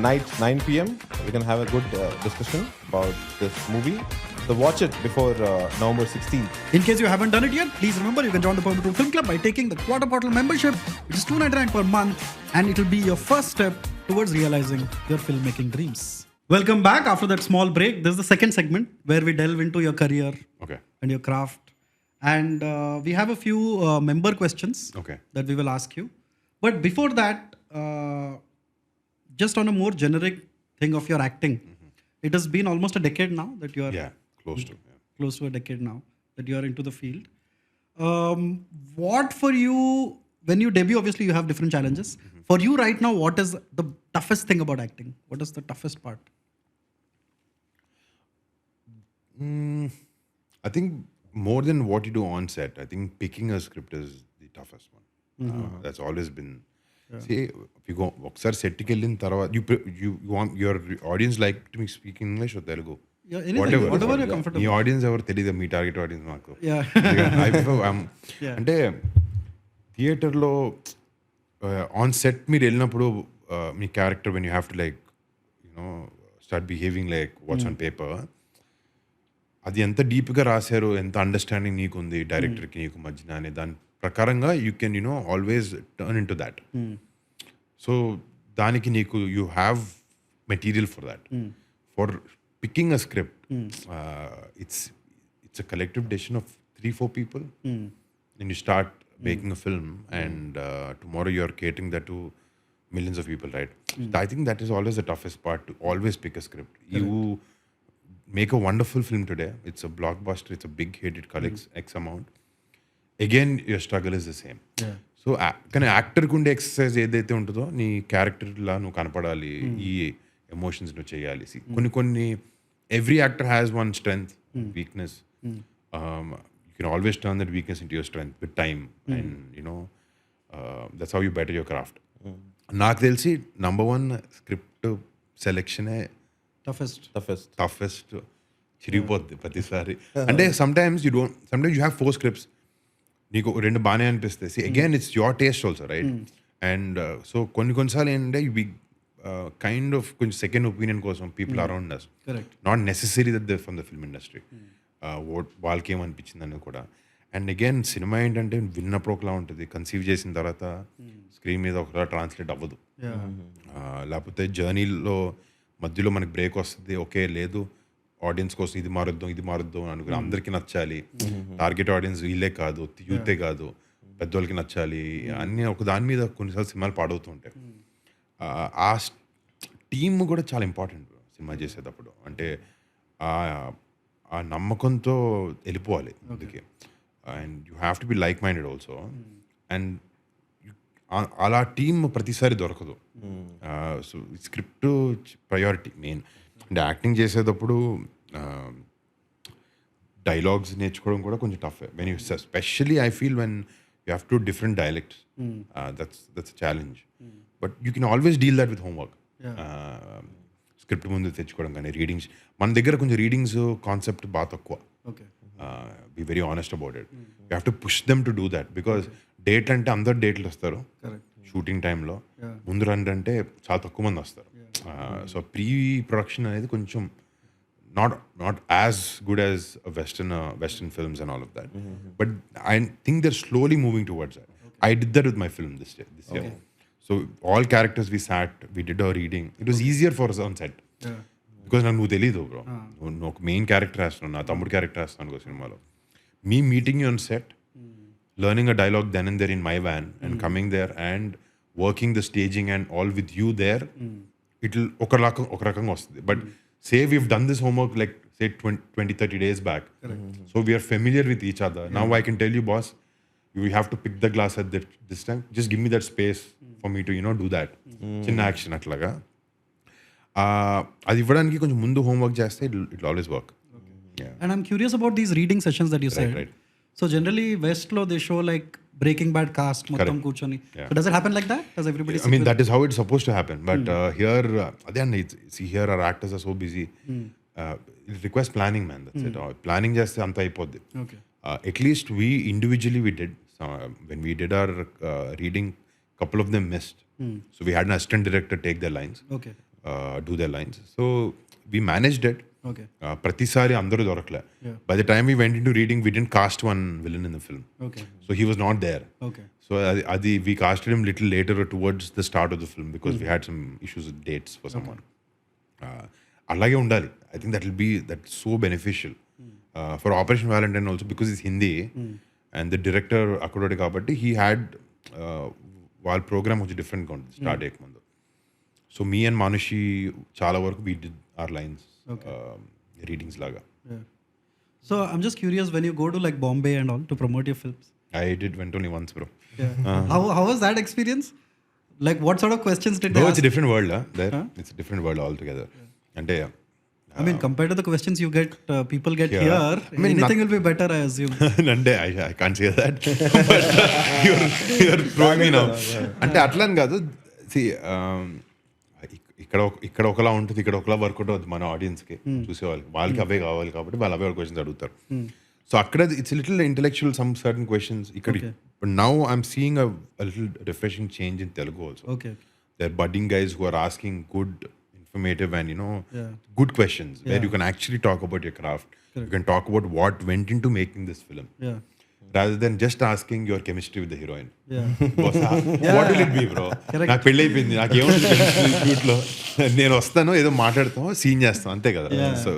night 9 p.m. We can have a good discussion about this movie. So watch it before November 16th. In case you haven't done it yet, please remember you can join the Permit Room Film Club by taking the quarter bottle membership, which is $2.99 per month, and it will be your first step towards realizing your filmmaking dreams. Welcome back after that small break. This is the second segment where we delve into your career Okay. and your craft. And we have a few member questions Okay. that we will ask you. But before that, just on a more generic thing of your acting, it has been almost a decade now that you are Yeah, close to. Yeah. close to a decade now that you are into the field. What for you, when you debut, obviously you have different challenges. For you right now, what is the toughest thing about acting? What is the toughest part? I think more than what you do on set, I think picking a script is the toughest one. That's always been. See, if you go, ఒకసారి సెట్కి వెళ్ళిన తర్వాత you want your audience like to me speak English or Telugu. Yeah, anything, whatever you're comfortable. మీ audience ఎవరు తెలియదు, మీ target audience మాకు. Yeah. అంటే థియేటర్లో ఆన్ సెట్ మీరు వెళ్ళినప్పుడు మీ character when you have to like start behaving like what's on paper, అది ఎంత డీప్గా రాశారు, ఎంత అండర్స్టాండింగ్ నీకు ఉంది డైరెక్టర్కి నీకు మధ్యన అనే దాని ప్రకారంగా you can always turn in to that. So దానికి నీకు you have material for that. For picking a script, it's a collective decision of 3-4 people. And you start making a film, and tomorrow you're catering that to millions of people, right? I think that is always the toughest part, to always pick a script. You make a wonderful film today, it's a blockbuster, it's a big hit, it collects X amount. Again, your struggle is the same. So కానీ యాక్టర్కి ఉండే exercise ఏదైతే ఉంటుందో, నీ క్యారెక్టర్లా నువ్వు కనపడాలి, ఈ emotions నువ్వు చేయాలి. కొన్ని every actor has one strength, weakness. You can always turn that weakness into your strength with time. And that's how you better your craft. నాకు తెలిసి number 1 స్క్రిప్ట్ సెలెక్షనే టఫెస్ట్. చిరిగిపోద్ది ప్రతిసారి. అంటే సమ్టైమ్స్ యూ హ్యావ్ 4 స్క్రిప్ట్స్, నీకు 2 బాగానే అనిపిస్తాయి. Again it's your taste also, right? And so కొన్నిసార్లు ఏంటంటే you kind of కొంచెం సెకండ్ ఒపీనియన్ కోసం people around us, not necessary that they from the film industry, వాళ్ళకి ఏమనిపించింది అనేది కూడా. అండ్ అగైన్ సినిమా ఏంటంటే విన్నప్పుడు ఒకలా ఉంటుంది, కన్సీవ్ చేసిన తర్వాత స్క్రీన్ మీద ఒకలా ట్రాన్స్లేట్ అవ్వదు. లేకపోతే జర్నీలో మధ్యలో మనకి బ్రేక్ వస్తుంది, ఓకే లేదు ఆడియన్స్ కోసం ఇది మారుద్దాం అని అనుకుని అందరికీ నచ్చాలి. టార్గెట్ ఆడియన్స్ వీళ్ళే కాదు, యూతే కాదు, పెద్దోళ్ళకి నచ్చాలి, అన్నీ ఒక దాని మీద కొన్నిసార్లు సినిమాలు పాడవుతూ ఉంటాయి. ఆ టీమ్ కూడా చాలా ఇంపార్టెంట్ సినిమా చేసేటప్పుడు. అంటే ఆ నమ్మకంతో వెళ్ళిపోవాలి అందుకే. And you have to be like minded also. And అలా టీమ్ ప్రతిసారి దొరకదు. So script priority main. అంటే యాక్టింగ్ చేసేటప్పుడు డైలాగ్స్ నేర్చుకోవడం కూడా కొంచెం tough when you especially I feel when you have to different dialects that's challenge but you can always deal that with homework script ముందు తెచ్చుకోవడం కానీ రీడింగ్స్ మన దగ్గర కొంచెం రీడింగ్స్ కాన్సెప్ట్ బాగా తక్కువ be very honest about it you have to push them to do that because date అంటే అందరు డేట్లు వస్తారు షూటింగ్ టైంలో ముందు రండి అంటే చాలా తక్కువ మంది వస్తారు సో ప్రీ ప్రొడక్షన్ అనేది కొంచెం not as good as Western films and all of that. But I think they're slowly moving towards that. I did that with my film this year. So all characters we sat, we did our reading. It was easier for us on set. Because నాకు తెలియదు bro నువ్వు ఒక main character వేస్తున్నాను నా తమ్ముడు character వేస్తున్నాను సినిమాలో me meeting you on set learning a dialogue then and there in my van and coming there and working the staging and all with you there, it'll ఒక రకంగా వస్తుంది. But say we've done this homework like say 20-30 days back. So we are familiar with each other. Now I can tell you, boss, you have to pick the glass at this time. Just give me that space for me to, do that. చిన్న action అట్లాగా అది ఇవ్వడానికి కొంచెం ముందు homework చేస్తే it always work. And I'm curious about these reading sessions that you said. Right. So generally West lo they show like Breaking Bad cast మొత్తం కూర్చొని. So does it happen like that? Does everybody I mean that is how it's supposed to happen, but here again see here our actors are so busy. It requires planning, man. That's it. Planning చేస్తే అంత అయిపోద్ది. Okay. At least we individually we did when we did our reading, couple of them missed. So we had an assistant director take their lines. Okay. Do their lines. So we managed it. Okay. ప్రతిసారి అందరూ దొరకలే. By the time we went into reading, we didn't cast one villain in the film. Okay. So he was not there. Okay. So we casted him little later towards the start of the film because we had some issues with dates for someone. అలాగే ఉండాలి. I think that's so beneficial. For Operation Valentine also because it's Hindi and the director అక్కడోడే కాబట్టి he had వాళ్ళ programme కొంచెం డిఫరెంట్గా ఉంటుంది start అయ్యకముందు. So me and Manushi చాలా వరకు we did our lines. Readings laga. So I'm just curious, when you go to like Bombay and all to promote your films, went only once, bro. How was that experience? Like what sort of questions did they ask? It's a different world there. It's a different world altogether. And I mean, compared to the questions you get, people get here, anything will be better, I assume. Nande, I can't say that. But you're throwing me now. అంటే అట్లా అని కాదు. See, ఇక్కడ ఒకలా ఉంటుంది, ఇక్కడ ఒకలా work out అవుతుంది మన ఆడియన్స్కి చూసేవాళ్ళకి. వాళ్ళకి అవే కావాలి కాబట్టి వాళ్ళు అవే క్వశ్చన్స్ అడుగుతారు. సో అక్కడ it's little intellectual some certain questions. ఇక్కడ now I'm seeing a little refreshing change in Telugu also. They are budding guys who are asking good informative and good questions where you can actually talk about your craft. You can talk about what went into making this film rather than just asking your chemistry with the heroine. What will it be, bro? నాకు పెళ్ళి అయిపోయింది, నాకు ఏముంటుంది షూట్లో, నేను వస్తాను ఏదో మాట్లాడతాం scene చేస్తాం అంతే కదా. So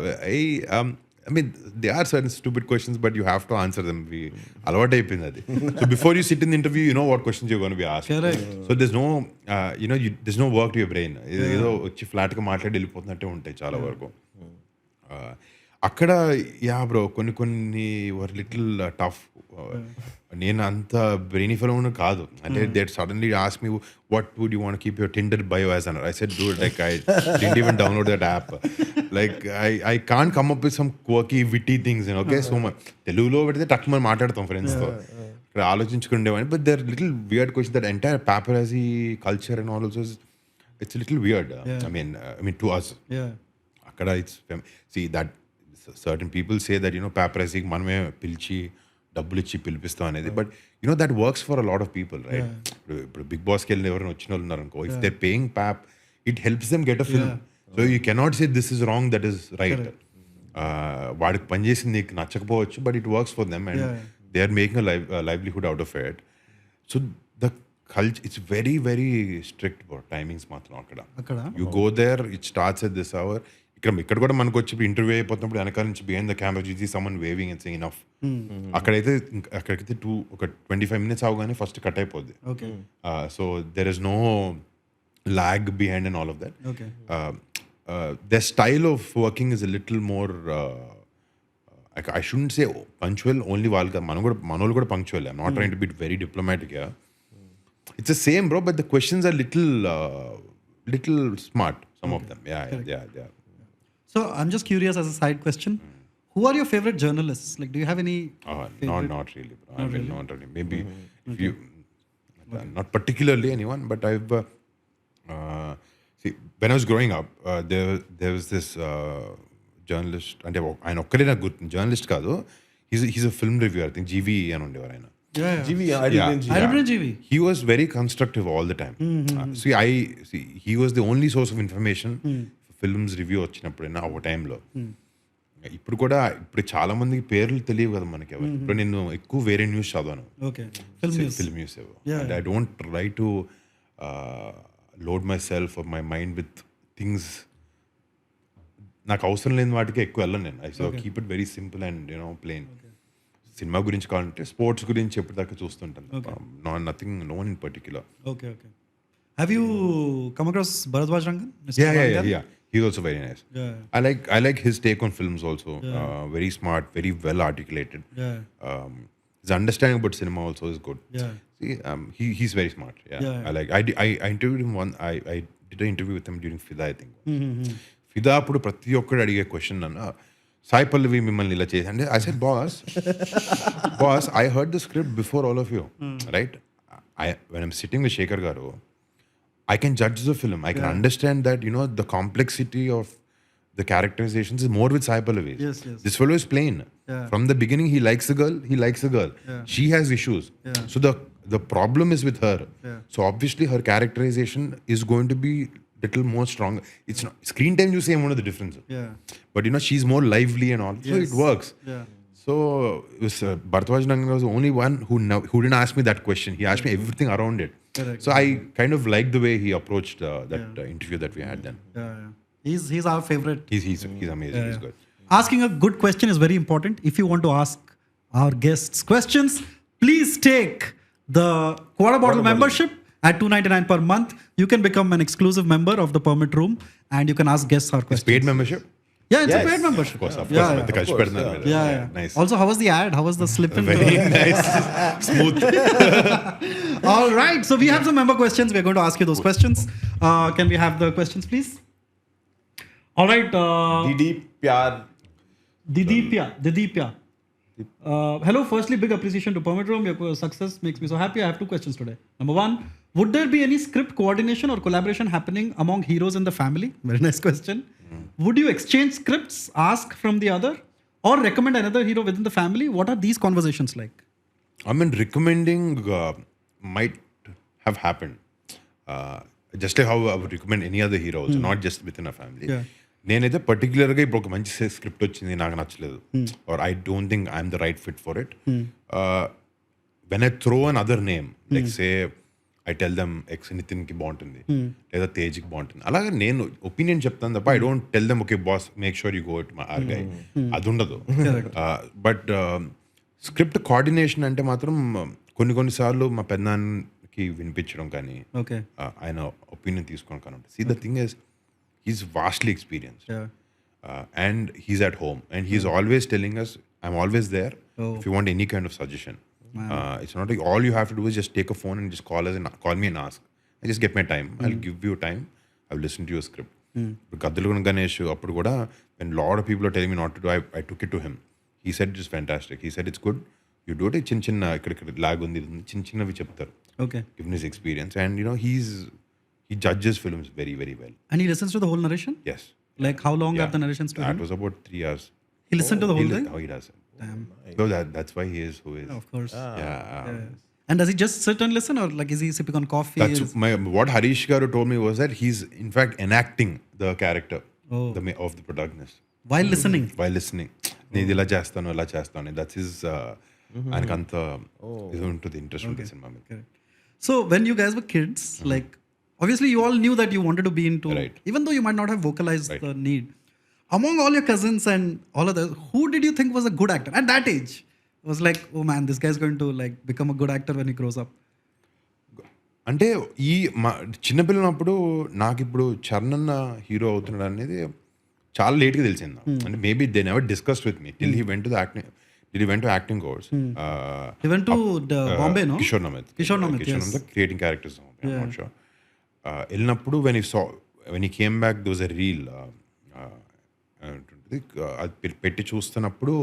I mean, there are certain stupid questions, but you have to answer them. అలవాటు అయిపోయింది అది. So before you sit in the interview, you know what questions you're going to be asked. So there's no, there's no work to your brain. ఏదో వచ్చి ఫ్లాట్గా మాట్లాడి వెళ్ళిపోతున్నట్టే ఉంటాయి చాలా వరకు. అక్కడ బ్రో కొన్ని వర్ లిటిల్ టఫ్. నేను అంత బ్రెయినీ ఫెలో కాదు. అంటే they suddenly ask me what would you want to keep your Tinder bio as? And I said, dude, like I didn't even download that app. Like I can't come up with some quirky witty things, okay? So much తెలుగులో పెడితే టక్ మనం మాట్లాడతాం ఫ్రెండ్స్తో, ఇక్కడ ఆలోచించుకుండేవాడిని. But there are little weird questions. That entire paparazzi culture and all also it's a little weird. I mean to us. అక్కడ it's see that certain people say that paparazzi మనమే పిలిచి డబ్బులు ఇచ్చి పిలిపిస్తాం అనేది. But that works for a lot of people, right? ఇప్పుడు big బాస్కి వెళ్ళిన ఎవరైనా వచ్చిన వాళ్ళు ఉన్నారనుకో, if they paying pap it helps them get a film. So you cannot say this is wrong, that is right. వాడికి పనిచేసింది నీకు నచ్చకపోవచ్చు, but it works for them and they are making a livelihood out of it. So the culture it's very very strict about timings మాత్రం. అక్కడ you go there, it starts at this hour. ఇక్కడ కూడా మనకు వచ్చి interview అయిపోతున్నప్పుడు వెనకాల నుంచి behind the camera you see someone waving and saying enough. అక్కడైతే 25 minutes అవగానే ఫస్ట్ కట్ అయిపోద్ది. So there is no lag behind and all of that. The style of working is a little more, I shouldn't say punctual only వాళ్ళకి, మనోళ్ళు కూడా punctual. I'm not trying to be very diplomatic. It's the same bro, but the questions are little smart, some of them. Yeah. So I'm just curious as a side question, who are your favorite journalists? Like, do you have any? Not really, bro. Not really. Maybe if you, not particularly anyone, but I've see, when I was growing up, there was this journalist, అంటే ఆయన ఒక్కడే నాకు గుర్తు, journalist కాదు, he's a film reviewer, I think GV అని ఉండేవారు ఆయన. GV, GV. He was very constructive all the time. He was the only source of information films review వచ్చినప్పుడైనా ఆ టైంలో. ఇప్పుడు కూడా ఇప్పుడు చాలా మందికి పేర్లు తెలియవు కదా మనకి ఎవరు. ఇప్పుడు నేను ఎక్కువ వేరే న్యూస్ చదవను, film news. I don't try to load myself or my mind with things నాకు అవసరం లేని వాటికి ఎక్కువ వెళ్ళను నేను. I keep it very simple and plain. Cinema గురించి కావాలంటే స్పోర్ట్స్ గురించి ఎప్పటిదాకా చూస్తుంటాను. No one in particular. Okay. Have you come across Bharadwaj Rangan? Yeah. He's also very nice. Yeah. I like his take on films also. Very smart, very well articulated. His understanding about cinema also is good. See, he's very smart. I interviewed him I did an interview with him during Fida, I think. Fida appudu prati okkadu adige question nanna, Sai Pallavi mimmalni ila chesandi. I said, boss, I heard the script before all of you, right? When I'm sitting with Shekhar garu, I can judge the film. I can understand that, the complexity of the characterizations is more with Sai Pallavi. Yes. This fellow is plain. From the beginning, he likes the girl. She has issues. So the problem is with her. So obviously her characterization is going to be little more strong. It's not screen time, you say one of the differences. But she's more lively and all. So it works. So it was Bharadwaj Rangan was the only one who didn't ask me that question. He asked me everything around it. Correct. So I kind of liked the way he approached that interview that we had then. He's our favorite. He's amazing. He's good. Asking a good question is very important. If you want to ask our guests questions, please take the quarter bottle membership at $299 per month. You can become an exclusive member of the Permit Room and you can ask guests our questions. It's paid membership? Yeah, it's a paid membership. Of course. Yeah. Nice. Also, how was the ad? How was the slip in? Very nice. Smooth. All right. So we have some member questions. We're going to ask you those questions. Can we have the questions, please? All right. Didipya. Hello. Firstly, big appreciation to Permit Room. Your success makes me so happy. I have 2 questions today. Number 1, would there be any script coordination or collaboration happening among heroes in the family? Very nice question. Would you exchange scripts, ask from the other, or recommend another hero within the family? What are these conversations like? I mean, recommending might have happened. Just like how I would recommend any other hero also, not just within a family. నేనైతే పర్టికులర్గా ఇప్పుడు ఒక మంచి script వచ్చింది, నాకు నచ్చలేదు, or I don't think I'm the right fit for it. When I throw another name, like say I tell them X నితిన్కి బాగుంటుంది లేదా తేజ్కి బాగుంటుంది, అలాగే నేను ఒపీనియన్ చెప్తాను తప్ప I don't tell them okay boss make sure you go it my or guy, అది ఉండదు. బట్ స్క్రిప్ట్ కోఆర్డినేషన్ అంటే మాత్రం కొన్నిసార్లు మా పెద్దనాన్నకి వినిపించడం కానీ ఆయన ఒపీనియన్ తీసుకోవడం కానీ ఉంటుంది. See the thing is he's vastly experienced, and he's at home, and he's always telling us, I'm always there if you want any kind of suggestion. It's not like all you have to do is just take a phone and just call me and ask. I just get my time. I'll give you time. I'll listen to your script. Gaddaluguna Ganesh appudu kuda, when a lot of people are telling me not to do, I took it to him. He said it's fantastic. He said it's good. You do it chinna ikkada lag undi chinnavi cheptaru. Given his experience, and he judges films very, very well. And he listens to the whole narration? Yes. Like how long are the narrations to him? That was about 3 hours. He listened to the whole thing? Oh, he does. Damn. So that's why he is who he is. Of course. Yeah. And does he just sit and listen, or like is he sipping on coffee? That's what Harish Garu told me was that he's in fact enacting the character of the protagonist. While listening? While listening. నేను ఇలా చేస్తాను ఇలా చేస్తాను. That's his ఆయనకంత ఇది ఉంటుంది interest ఉంటుంది cinema మీద. So when you guys were kids, like obviously you all knew that you wanted to be into, even though you might not have vocalized the need. Among all your cousins and all others, who did you think was a good actor at that age? It was like, oh man, this guy's going to like become a good actor when he grows up. అంటే ఈ చిన్నపిల్లనప్పుడు నాకు ఇప్పుడు చరణ్ అన్న hero అవుతున్నాడు అనేది చాలా లేట్గా తెలిసింది. అంటే maybe they never discussed with me till he went to the acting. Did he went to acting course? He went to Bombay, no? Kishore Namit, creating characters. I'm not sure. వెళ్ళినప్పుడు when he came back, there was a reel అది పెట్టి చూస్తున్నప్పుడు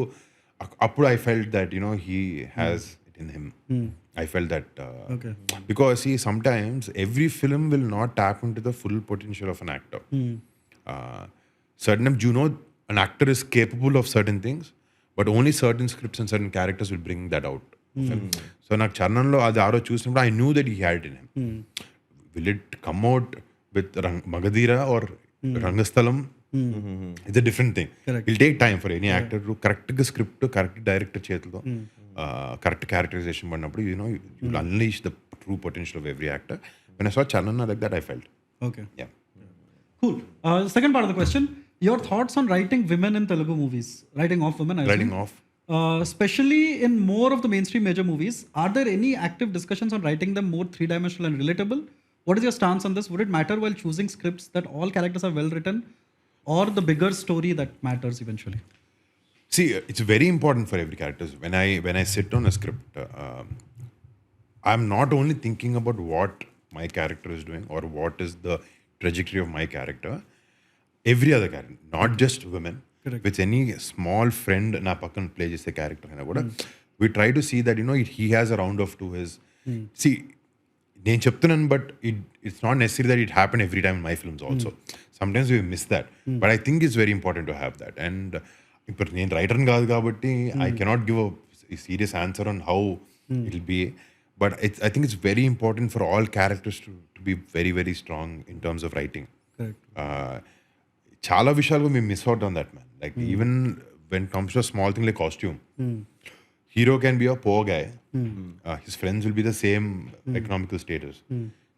అప్పుడు I felt that he has it in him. I felt that Okay. because see, sometimes every film will not tap into the full potential of an actor. Certain an actor is capable of certain things, but only certain scripts and certain characters will bring that out. So నాకు చరణంలో అది ఆరో చూసినప్పుడు I knew that he had it in him. Will it come out with Magadhira or Rangasthalam? It's a different thing. Correct. It'll take time for any actor to correct the script, correct director చేతిలో correct characterization పడినప్పుడు you'll unleash the true potential of every actor. When I saw Chanana like that, I felt. Okay. Yeah. Cool. Second part of the question. Your thoughts on writing women in Telugu movies? Writing off women, I Writing assume. off. Especially in more of the mainstream major movies, are there any active discussions on writing them more three-dimensional and relatable? What is your stance on this? Would it matter while choosing scripts that all characters are well written, or the bigger story that matters eventually? See, it's very important for every character. When I sit on a script, I'm not only thinking about what my character is doing or what is the trajectory of my character. Every other character, not just women. Correct. With any small friend na pakkan play just a character we try to see that he has a round off to his. See, నేను చెప్తున్నాను but it's not necessary that it happen every time in my films also. Sometimes we miss that, but I think it's very important to have that. And ఇప్పుడు నేను రైటర్ని కాదు కాబట్టి I cannot give a serious answer on how it'll be, but I think it's very important for all characters to be very very strong in terms of writing. Correct. చాలా విషయాలు మేము miss out on that man. Like even when comes to small thing like costume, hero can be a poor guy. His friends will be the same economical status.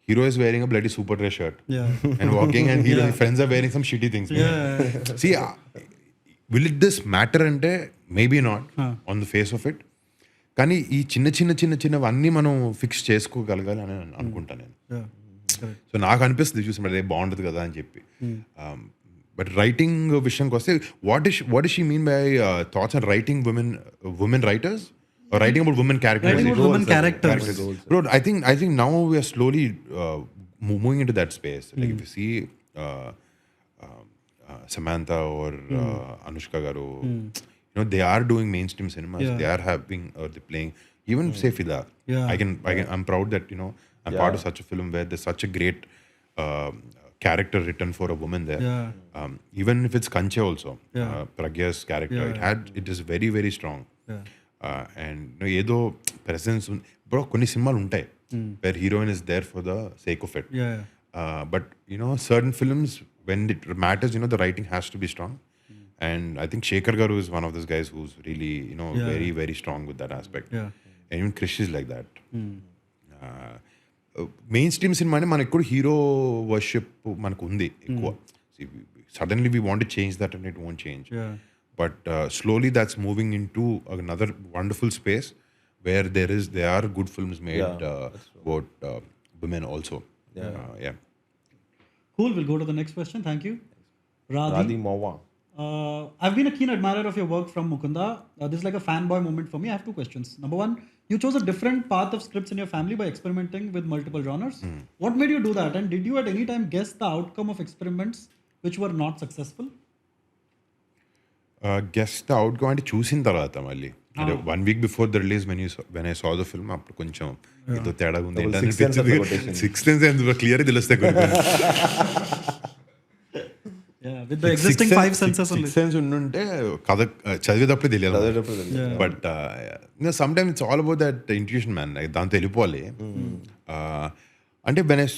Hero is wearing a bloody super dress shirt and walking, and his friends are wearing some shitty things. See, will it this matter? Ante maybe not on the face of it. కానీ ఈ చిన్నవన్నీ మనం fix చేసుకోగలగాలి అని అనుకుంటాను నేను. So నాకు అనిపిస్తుంది చూసి అదే బాగుంటుంది కదా అని చెప్పి. బట్ రైటింగ్ విషయానికి వస్తే what is she mean by thoughts on writing women writers or writing about women characters? Writing about women characters. Bro, I think now we are slowly moving into that space. Like if you see Samantha or Anushka garu, they are doing mainstream cinemas. They are having or they're playing even say Fida. I'm proud that I'm part of such a film where there's such a great character written for a woman there. Even if it's Kanche also, Pragya's character, it is very very strong. And ఏదో presence bro కొన్ని సినిమాలు ఉంటాయి where heroine is there for the sake of it. But certain films when it matters, the writing has to be strong. And I think Shekhar Garu is one of those guys who's really very very strong with that aspect. And even Krish is like that. Mainstream సినిమానే మనకు కూడా hero worship మనకు ఉంది ఎక్కువ. Suddenly we want to change that and it won't change, but slowly that's moving in to another wonderful space where they are good films made about women also. Cool, we'll go to the next question. Thank you. Radhi Mawa. I've been a keen admirer of your work from Mukunda. This is like a fanboy moment for me. I have two questions. Number one, you chose a different path of scripts in your family by experimenting with multiple genres. What made you do that? And did you at any time guess the outcome of experiments which were not successful? Guess the outcome అంటే చూసిన తర్వాత మళ్ళీ అంటే 1 week before the release when I saw the film అప్పుడు కొంచెం ఏదో తేడాగా ఉంది ఏంటని సిక్స్త్ సెన్స్ ఎందుకు క్లియర్ తెలుస్తాయి కొన్ని. With the existing 5 senses only. 6 sense ఉండుంటే కథ చదివేటప్పుడు తెలియాలి. But sometimes it's all about that intuition man. దాంతో వెళ్ళిపోవాలి. అంటే when I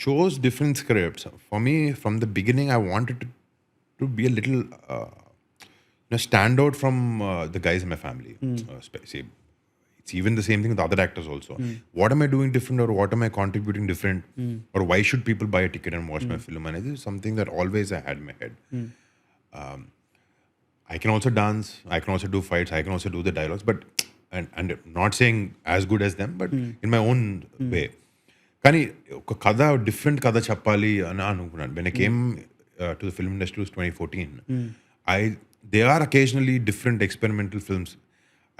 chose different scripts, for me from the beginning I wanted to be a little stand out from the guys in my family. See, it's even the same thing with other actors also. What am I doing different, or what am I contributing different, or why should people buy a ticket and watch my film? And it is something that always I had in my head. I can also dance, I can also do fights, I can also do the dialogues, but and not saying as good as them, but in my own way. కానీ ఒక కథ different కథ చెప్పాలి అని అనుకున్నాను. When I came to the film industry was 2014. They are occasionally different experimental films.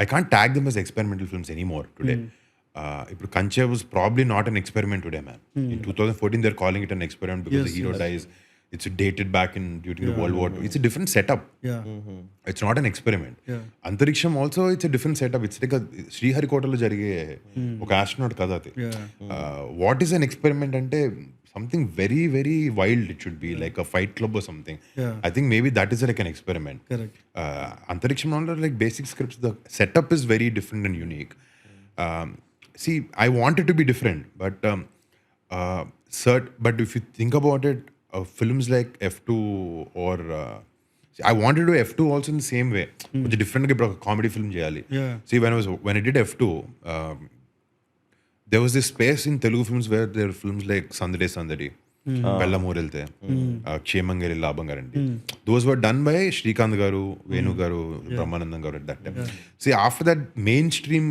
I can't tag them as experimental films anymore today. ఇప్పుడు Kanche was probably not an experiment today, man. In 2014 they're calling it an experiment because the hero dies. It's dated back in during the World War II. It's a different setup. Yeah. It's not an experiment. Yeah. Antariksham also, it's a different setup. It's like a Sriharikotalo jarige oka astronaut kada adi. Yeah. What is an experiment ante something very very wild it should be, like a fight club or something. Yeah. I think maybe that is like an experiment. Correct. Antariksham under like basic scripts, the setup is very different and unique. See, I want it to be different, but but if you think about it, films like F2 or see, I wanted to do F2 also in the same way. Which different comedy film cheyali. Yeah. See, when I did F2, there was this space in Telugu films where there are films like Sandade Sandadi, Bella Morelte, Kshemangali Labangaranti. Those were done by Shrikant Garu, Venu Garu, Brahmanandam Garu at that time. See, after that, mainstream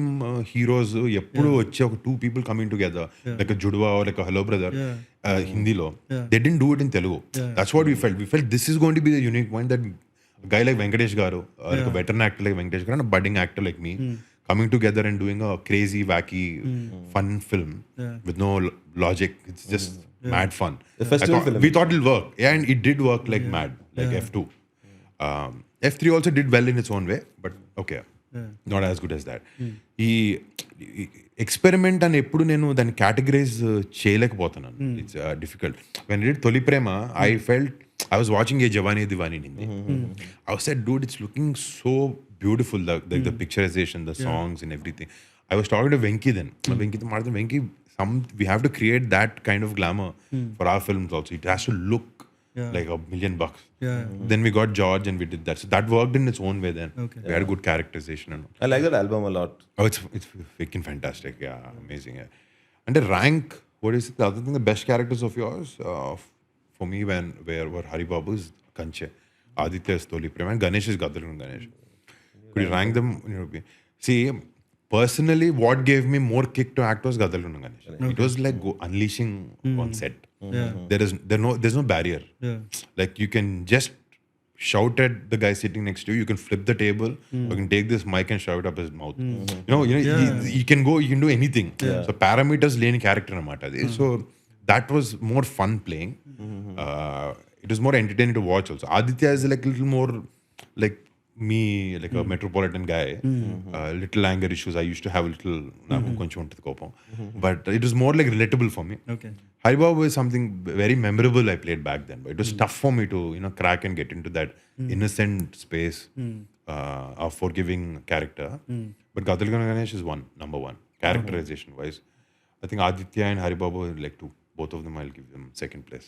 heroes, eppudu vache two people coming together, like a Judwa or like a Hello Brother, Hindi lo, they didn't do it in Telugu. That's what we felt. We felt this is going to be the unique point, that a guy like Venkatesh Garu, like a veteran actor like Venkatesh Garu, and a budding actor like me, coming together and doing a crazy, wacky, fun film with no logic. It's just mad fun. We thought it'll work. Yeah, and it did work like mad, like F2. F3 also did well in its own way, but okay. Not as good as that. ఈ experiment అని ఎప్పుడు నేను దాన్ని categorise చేయలేకపోతున్నాను. It's difficult. When it Tholi Prema, I felt I was watching a Jawani Diwani in Hindi. I said, dude, it's looking so beautiful, the picturization, the songs and everything. I was talking to Venki then. Venki, we have to create that kind of glamour for our films also. It has to look like $1 million. Then we got George and we did that. So that worked in its own way then. We had good characterization and all. I like that album a lot. Oh, it's freaking fantastic. Yeah, amazing. Yeah. And the rank, what is it? The other thing, the best characters of yours, for me, were Hari Babu's Kanche, Aditya's Toli Prema, and Ganesh is Gadalun Ganesh. Could you rank them? See, personally, what gave me more kick to act was Gadalun Ganesh. It was like unleashing on set. There's no barrier. Like you can just shout at the guy sitting next to you. You can flip the table. You can take this mic and shove it up his mouth. You can do anything. So parameters lane character namata. So that was more fun playing. It was more entertaining to watch also. Aditya is like a little more like me, like a metropolitan guy. Little anger issues. I used to have a little but it was more like relatable for me. Okay. Haribabu is something very memorable I played back then, but it was tough for me to crack and get into that innocent space of forgiving character. But Gadalgan Ganesh is number one characterization wise. I think Aditya and Haribabu are like two. Both of them, I'll give them second place.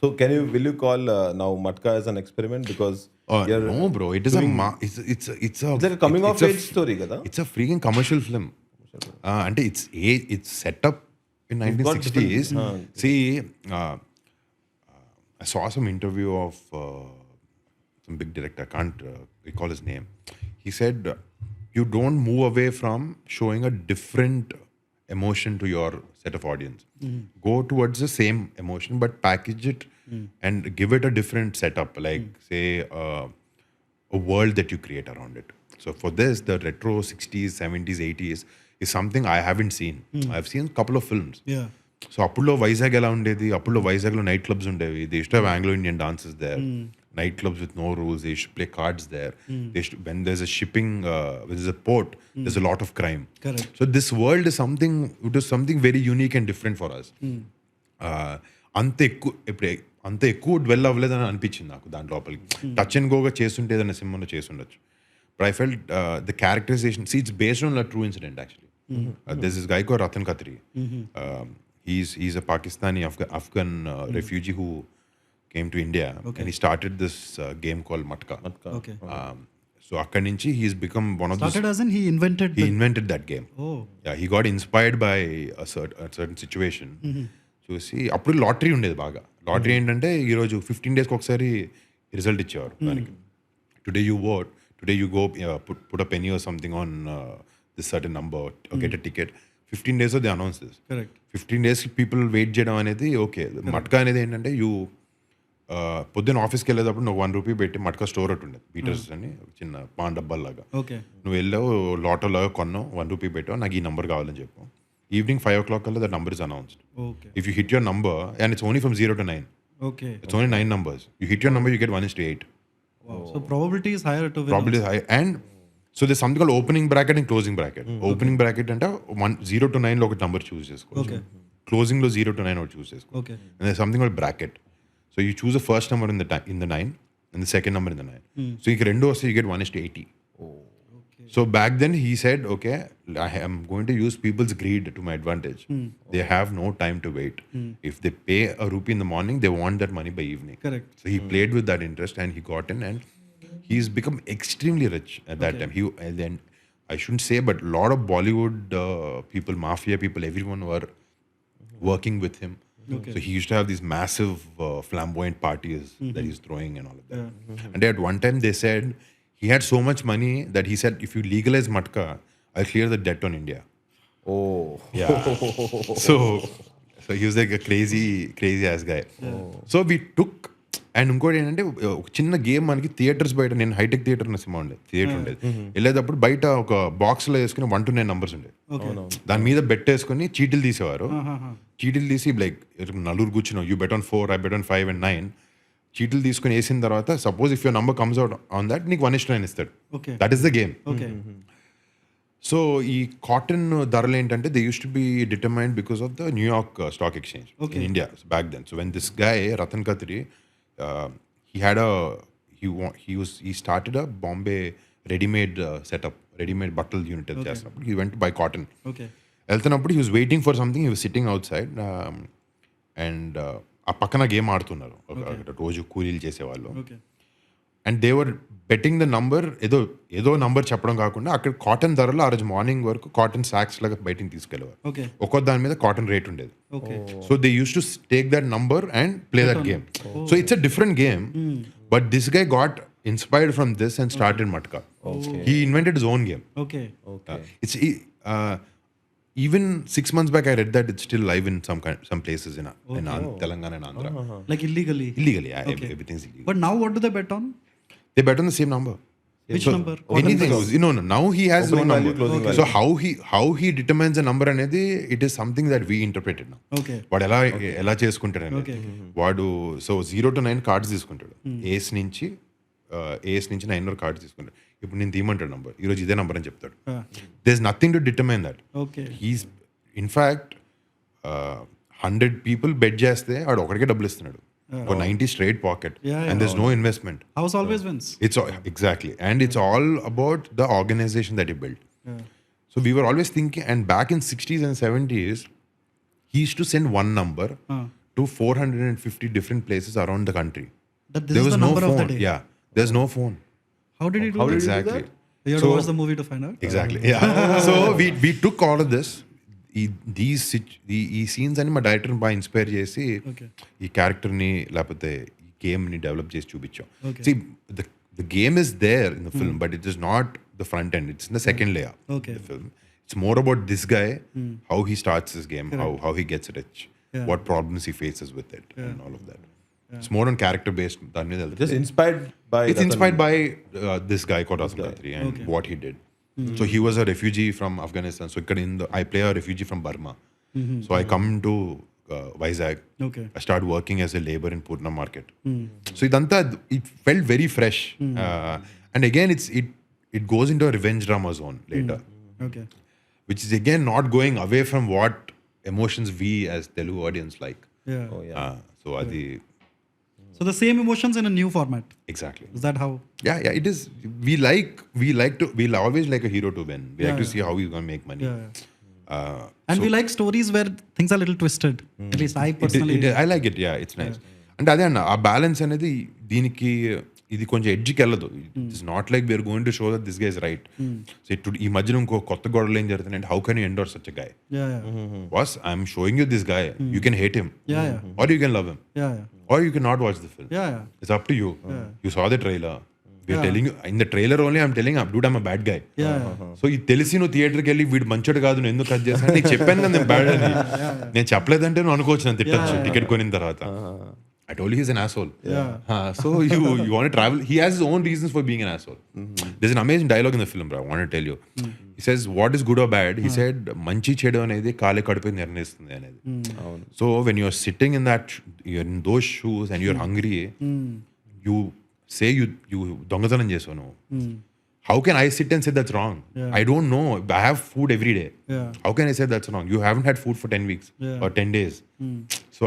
So will you call now Matka as an experiment? Because no, bro, it is it's like a coming of age story, kada? It's a freaking commercial film. And it's set up in 1960s. See, I saw some interview of some big director. I can't recall his name. He said, you don't move away from showing a different emotion to your set of audience. Go towards the same emotion but package it and give it a different setup, like say a world that you create around it. So for this, the retro 60s, 70s, 80s is something I haven't seen. I've seen a couple of films. So appulo Vizag ela undedi, appulo Vizag lo night clubs undevi. They used to have Anglo-Indian dances there. Night clubs with no rules. They used to play cards there. When there's a shipping, when there's a port, there's a lot of crime. Correct. So this world is something very unique and different for us. అంత ఎక్కువ dwell అవ్వలేదని అనిపించింది నాకు దాని లోపలికి. Touch and గోగా చేస్తుంటే ఏదైనా సినిమాలో చేస్తుండొచ్చు. But I felt the characterization, see, it's based on a true incident actually. There's this guy called Ratan Khatri. He's a Pakistani Afghan refugee who came to India, and he started this game called Matka. Okay. So akkadi nunchi he's become one of Started as in he invented that game. Oh. Yeah, he got inspired by a certain situation. చూసి అప్పుడు lottery ఉండేది బాగా. Lottery ఏంటంటే ఈరోజు 15 days ఒకసారి result ఇచ్చేవారు దానికి. Today you vote, today you go put a penny or something on this certain number or get a ticket. 15 days they announce this. Correct. 15 days people wait చేయడం అనేది okay. Matka అనేది ఏంటంటే పొద్దున్న ఆఫీస్కి వెళ్ళేటప్పుడు నువ్వు ₹1 పెట్టి మట్కా స్టోర్ ఒకటి ఉండేది, బీటర్స్ అని చిన్న పాన్ డబ్బాల్లాగా. నువ్వు వెళ్ళావు, లాటోలాగా కొన్నావు, ₹1 పెట్టావు, నాకు ఈ నంబర్ కావాలని చెప్పు. Evening 5 o'clock, that number is announced. If you hit your number, and it's only from 0 to 9. Okay. It's only 9 numbers. You hit your number, you get 1:8. Wow. So probability is higher to win. Probably also. high. And so there's something called opening bracket and closing bracket. Opening bracket అంటే 0 to 9 లో ఒక number choose చేసుకోవచ్చు. Okay. Closing లో 0 to 9 ఒకటి choose చేసుకోవచ్చు. Okay. And there's something called bracket. So you choose the first number in the 9 and the second number in the 9. So you రెండు వస్తే you get 1:80. So back then he said, okay, I am going to use people's greed to my advantage. They have no time to wait. If they pay a rupee in the morning, they want that money by evening. Correct. So he played with that interest and he got in, and he's become extremely rich at that time. And then I shouldn't say, but a lot of Bollywood people, mafia people, everyone were working with him. Okay. So he used to have these massive flamboyant parties that he's throwing and all of that. And at one time they said he had so much money that he said, if you legalize Matka, I'll clear the debt on India. Oh. Yeah. so he was like a crazy ass guy. So we took, and ఇంకోటి ఏంటంటే ఒక చిన్న game మనకి theatres బయట, నేను hitech theatre అనే cinema ఉండేది, theatre ఉండేది, వెళ్ళేటప్పుడు బయట ఒక బాక్స్లో వేసుకుని 1 to 9 numbers ఉండేది. దాని మీద బెట్ వేసుకుని చీటీలు తీసేవారు. చీటీలు తీసి లైక్ నలుగురు కూర్చున్నావు, you bet on 4, I bet on 5 and 9. చీటీలు తీసుకుని వేసిన తర్వాత suppose if your number comes out on that, నీకు 1:9 ఇస్తాడు. That is the game. So ఈ కాటన్ ధరలు ఏంటంటే they use to be determined because of the New York stock exchange in India back then. So when this guy Ratan Khatri, he started a Bombay ready-made setup, ready-made bottle unit చేస్తున్నప్పుడు he went to buy cotton. వెళ్తున్నప్పుడు he was waiting for something, he was sitting outside and ఆ పక్కన game ఆడుతున్నారు రోజు కూలీలు చేసేవాళ్ళు. And they were betting the number, ఏదో number చెప్పడం కాకుండా అక్కడ కాటన్ ధరలు ఆ రోజు మార్నింగ్ వరకు కాటన్ సాక్స్ లాగా బయటికి తీసుకెళ్ళేవారు. ఒక్కో దాని మీద కాటన్ రేట్ ఉండేది. So they use to take that number and play that game. So it's a different game, but this guy got inspired from this and started Matka. He invented his own game. It's even 6 months back I read that it's still live in some places in Telangana and Andhra. Like illegally, yeah. Everything's illegal. But now what do they bet on? They bet on the same number. Which number? Anything. No. Now he has his own number. So how he determines a number anedi, it is something that we interpreted now. వాడు ఎలా చేసుకుంటాడు అనేది వాడు. So 0 to 9 cards తీసుకుంటాడు. ఏస్ నుంచి 9 వరకు cards తీసుకుంటాడు. ఇప్పుడు నేను తీయమంటాడు నంబర్, ఈరోజు ఇదే నంబర్ అని చెప్తాడు. There is nothing to determine that. He's in fact 100 people bet చేస్తే వాడు ఒకడికే డబ్బులు ఇస్తున్నాడు. 90 straight pocket. And there's no investment. House always wins. It's exactly. And it's all about the organization that he built. So we were always thinking, and back in 60s and 70s, he used to send one number to 450 different places around the country. There was no phone. Yeah. There's no phone. How did he do that? Exactly. You have to watch the movie to find out. Exactly. Yeah. So we took all of this. ఈ scenes అని మా డైరెక్టర్ని బాగా inspire చేసి ఈ క్యారెక్టర్ని లేకపోతే ఈ గేమ్ని డెవలప్ చేసి చూపించాం. See, the game is there in the film, but it is not the front end. It's in the second layer of the film. It's more about this guy, how he starts his game, how he gets rich, what problems he faces with it, and all of that. It's more on character based. Just inspired by. It's inspired by this guy called Ratan Khatri and what he did. So he was a refugee from Afghanistan. So I play a refugee from Burma. So I come to Vizag. I start working as a labor in Purna market. So it felt very fresh. And again, it goes into a revenge drama zone later. Which is again not going away from what emotions we as Telugu audience like. So the same emotions in a new format. Exactly. Is that how? Yeah. It is. We'll always like a hero to win. We like to see how he's going to make money. And we like stories where things are a little twisted. At least I personally. I like it. Yeah, it's nice. And అదే అన్న ఆ balance అనేది దీనికి ఇది కొంచెం ఎడ్జ్కి వెళ్ళదు. It's not like we're going to show that this guy is right. So ఈ మధ్యన ఇంకో కొత్త గొడవలు ఏం జరుగుతున్నాయి, how can you endorse such a guy? Boss, I'm showing you this guy, you can hate him or you can love him or you can not watch the film. It's up to you. You saw the trailer. We're telling you in the trailer only. I'm telling you, dude, I'm a bad guy. So ఈ తెలిసి నువ్వు థియేటర్కి వెళ్ళి వీడు మంచోడు కాదు, నేను ఎందుకు కట్ చేశాను, నీకు చెప్పాను కదా నేను బ్యాడ్ అని. నేను చెప్పలేదంటే నువ్వు అనుకోవచ్చు నన్ను తిట్టచ్చు టికెట్ కొనిన తర్వాత. I told you he's an asshole. So you want to travel. He has his own reasons for being an asshole. There's an amazing dialogue in the film, bro. I want to tell you. He says, what is good or bad? He said, manchi chedu anedi kaale kadupe nirnayistundi anedi. So when you're sitting in you're in those shoes and you're hungry, you say you dongatanam chesavu. How can I sit and say that's wrong? I don't know. I have food every day. How can I say that's wrong? You haven't had food for 10 weeks or 10 days. So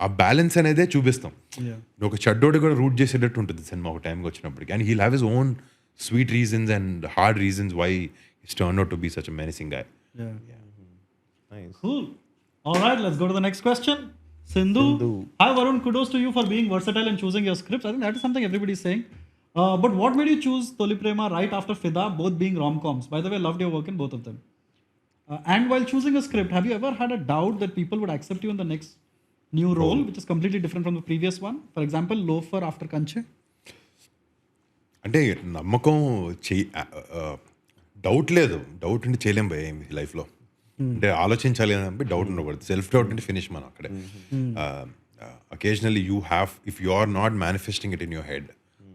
ఆ balance అనేదే చూపిస్తాం. ఒక చెడ్డోడు కూడా route చేసేటట్టు ఉంటుంది cinema ఒక టైంకి వచ్చినప్పటికి. And he'll have his own sweet reasons and hard reasons why his turn out to be such a menacing guy. Nice. Cool. All right, let's go to the next question. Sindhu. Hi Varun, kudos to you for being versatile and choosing your scripts. I think that is something everybody is saying. But what made you choose Toli Prema right after Fida, both being rom-coms? By the way, loved your work in both of them. And while choosing a script, have you ever had a doubt that people would accept you in the next new role, which is completely different from the previous one? For example, Loafer after Kanche? అంటే నమ్మకం doubt లేదు. Doubt అంటే చేయలేం భయ లైఫ్లో. అంటే ఆలోచించాలి అని డౌట్ ఉండకూడదు. సెల్ఫ్ డౌట్ అంటే ఫినిష్ మనం అక్కడే. Occasionally you have, if you are not manifesting it in your head,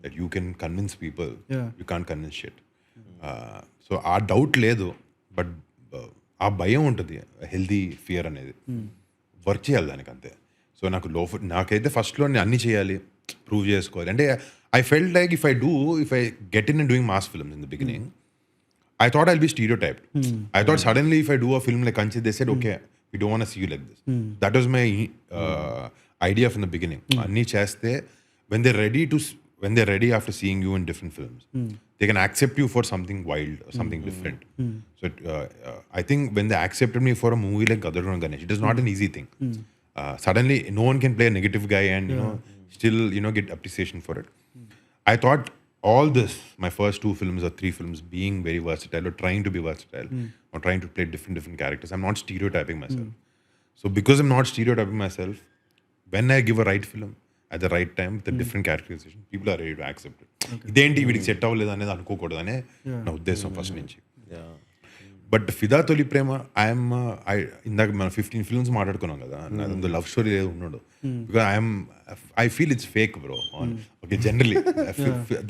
that you can convince people, you can't convince shit. So ఆ డౌట్ లేదు, బట్ ఆ భయం ఉంటుంది, హెల్దీ ఫియర్ అనేది. వర్క్ చేయాలి దానికి అంతే. సో నాకైతే ఫస్ట్లో నేను అన్నీ చేయాలి, ప్రూవ్ చేసుకోవాలి. అంటే I felt like if I get in and doing mass films in the beginning, I thought I'll be stereotyped. I thought suddenly if I do a film like Kanchi, they said, okay, we don't want to see you like this. That was my idea from the beginning. Anni chaste, when they're ready after seeing you in different films, they can accept you for something wild or something different. So I think when they accepted me for a movie like Gadarun Ganesh, it is not an easy thing. Suddenly, no one can play a negative guy and still get appreciation for it. I thought all this, my first 2 films or 3 films, being very versatile or trying to be versatile or trying to play different characters, I'm not stereotyping myself. So because I'm not stereotyping myself, when I give a right film at the right time with a different characterization, people are ready to accept it. ఇదేంటి వీడికి set అవ్వలేదు అనేది అనుకోకూడదు అనే నా ఉద్దేశం first నుంచి. But ఫిదా తొలి ప్రేమ ఇందాక మనం 15 ఫిల్మ్స్ మాట్లాడుకున్నాం కదా, అందులో లవ్ స్టోరీ లేదు ఉన్నాడు. Because I feel it's fake, bro. Okay, generally,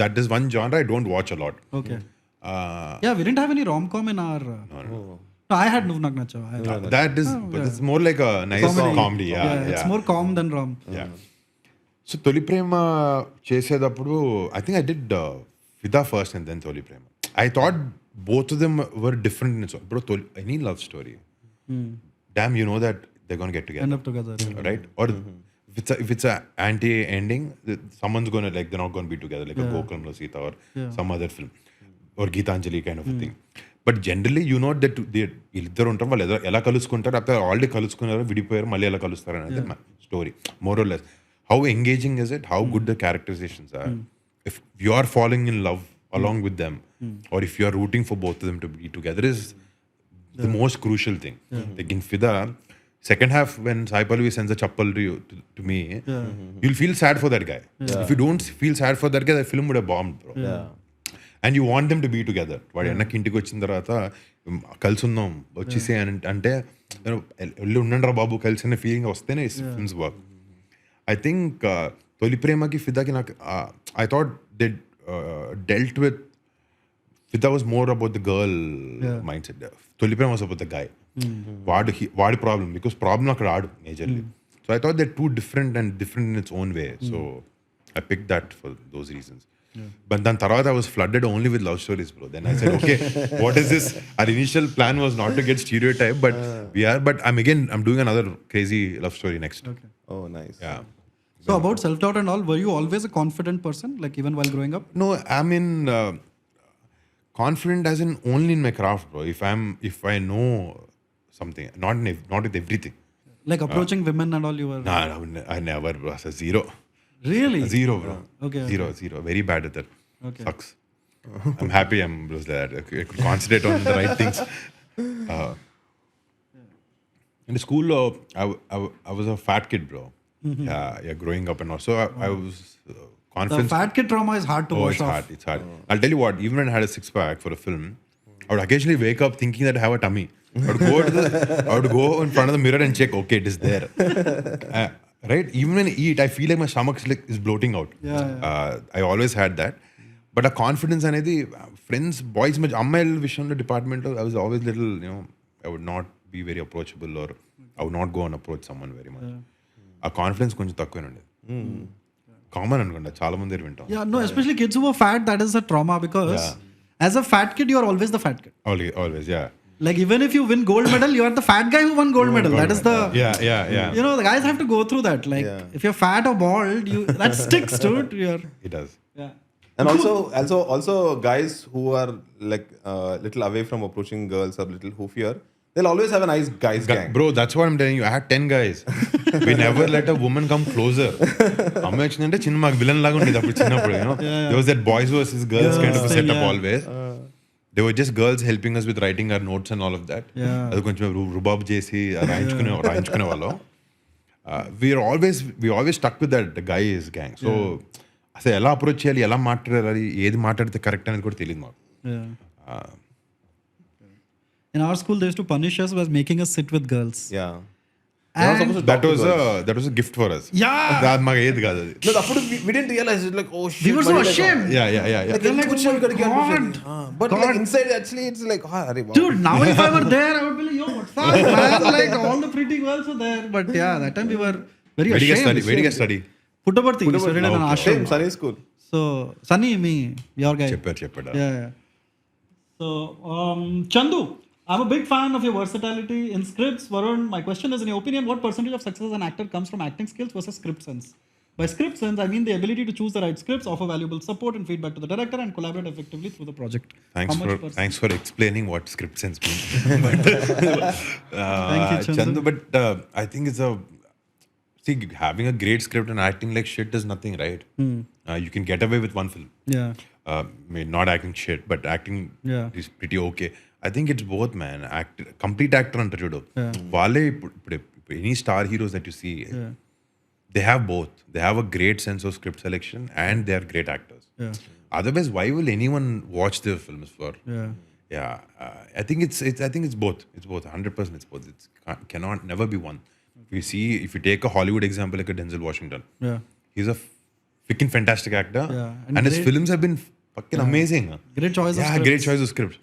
that is one genre I don't watch a lot. Okay. We didn't have any rom-com in our... No, I had Nuv Nak Nacha. That is, but it's more like a nice comedy. Yeah. It's more calm than rom. Yeah. So Toli Prema చేసేటప్పుడు I think I did Fida first and then Toli Prema. I thought both of them were different in its own. Bro, any love story, damn, you know that they're going to get together. End up together. Right? Or if it's a anti-ending, someone's going to, like, they're not going to be together, like a Gokulam Sita or some other film, or Geetanjali kind of a thing. But generally, you know that ఇద్దరు ఉంటారు, వాళ్ళు ఎలా కలుసుకుంటారు, అప్పుడు already కలుసుకున్నారు, విడిపోయారు, మళ్ళీ ఎలా కలుస్తారు అనేది story. More or less how engaging is it, how good the characterisations are, if you are following in love along with them, or if you are rooting for both of them to be together, is the most crucial thing. Like in Fida, second half, when Sai Pallavi sends a chappal to me, you'll feel sad for that guy. If you don't feel sad for that guy, the film would have bombed, bro. And you want them to be together. వాడు వెనక్కి ఇంటికి వచ్చిన తర్వాత కలిసి ఉందాం వచ్చేసి అంటే వెళ్ళి ఉండండి రా బాబు కలిసి అనే ఫీలింగ్ వస్తేనే ఫిల్మ్స్ వర్క్. ఐ థింక్ తొలి ప్రేమకి ఫిదాకి నాకు I thought they dealt with Fida was more about the girl mindset. Toli Prema was about the guy. Vaadi problem, because problem akkada aadu majorly. So I thought they're two different and different in its own way. So I picked that for those reasons. But then tarvata I was flooded only with love stories, bro. Then I said, okay, what is this? Our initial plan was not to get stereotyped, but but I'm doing another crazy love story next. Okay. Oh, nice. Yeah. So about self-doubt and all, were you always a confident person, like even while growing up? No, I mean, confident as in only in my craft, bro. If I know something, not with everything. Like approaching women and all, you were... No, I never was a zero. Really? A zero, bro. Okay. Zero. Very bad at that. Okay. Sucks. I'm happy I'm just that. I could concentrate on the right things. In school, I was a fat kid, bro. Yeah, growing up and all. So I was confident. The fat kid trauma is hard to wash off. It's hard. I'll tell you what, even when I had a 6-pack for a film, I would occasionally wake up thinking that I have a tummy. I would go in front of the mirror and check, okay, it is there. Right? Even when I eat, I feel like my stomach is bloating out. Yeah. I always had that. But ఆ confidence అనేది friends boys మధ్య అమ్మాయిల విషయంలో డిపార్ట్మెంట్లో I was always little I would not be very approachable or I would not go and approach someone very much. ఆ confidence కొంచెం తక్కువే ఉండేది. కామన్ అనుకోండి చాలా మంది వింటాం. Yeah, no, especially kids who are fat, that is a trauma because as a fat kid, you are always the fat kid. Always, yeah. Like even if you win gold medal, you are the fat guy who won gold medal. That is the Yeah. You know, the guys have to go through that. Like if you're fat or bald, that sticks, dude. It does. Yeah. And also guys who are like little away from approaching girls or little hoofier, they'll always have a nice guys gang. Bro, that's what I'm telling you. I had 10 guys. We never let a woman come closer. అమ్మాయి వచ్చిందంటే చిన్న మాకు villain లాగా ఉండేది అప్పుడు చిన్నప్పుడు. There was that boys versus girls kind of a setup always. They were just girls helping us with writing our notes and all of that. అది కొంచెం రుబాబ్ చేసి రాయించుకునే వాళ్ళం. We always stuck with that guys gang. So అసలు ఎలా approach చేయాలి, ఎలా మాట్లాడాలి, ఏది మాట్లాడితే కరెక్ట్ అనేది కూడా తెలియదు మాకు. In our school, they used to punish us by making us sit with girls. Yeah. And That was a gift for us. Yeah. అది మాకు ఏది కాదు అది. No, we didn't realize it. Like, oh shit. We were so ashamed. Yeah. Like, They're like, oh my God. But like inside, actually, it's like, wow. Dude, now if I were there, I would be like, yo, what's up, man? Like all the pretty girls were there. But yeah, that time we were very Where ashamed. did you get study? Puttaparthi. We studied in an ashram. Same, Sunny school. So, Sunny, me, your guy. చెప్పాడు. Yeah. So, Chandu, I'm a big fan of your versatility in scripts. Varun, my question is, in your opinion, what percentage of success as an actor comes from acting skills versus script sense? By script sense, I mean the ability to choose the right scripts, offer valuable support and feedback to the director, and collaborate effectively through the project. Thanks for explaining what script sense means. Thank you, Chandu. But I think it's having a great script and acting like shit is nothing, right? You can get away with one film. Yeah. Not acting shit, but acting is pretty okay. I think it's both, man. Complete actor అంటారు చూడు. వాళ్ళే ఇప్పుడు any star heroes that you see, they have both. They have a great sense of script selection and they are great actors. Otherwise, why will anyone watch their films for? I think it's both. It's both. 100% it's both. It cannot never be one. If you take a Hollywood example like a Denzel Washington, he's a freaking fantastic actor, and his films have been fucking amazing. Great choice of scripts. Great choice of scripts.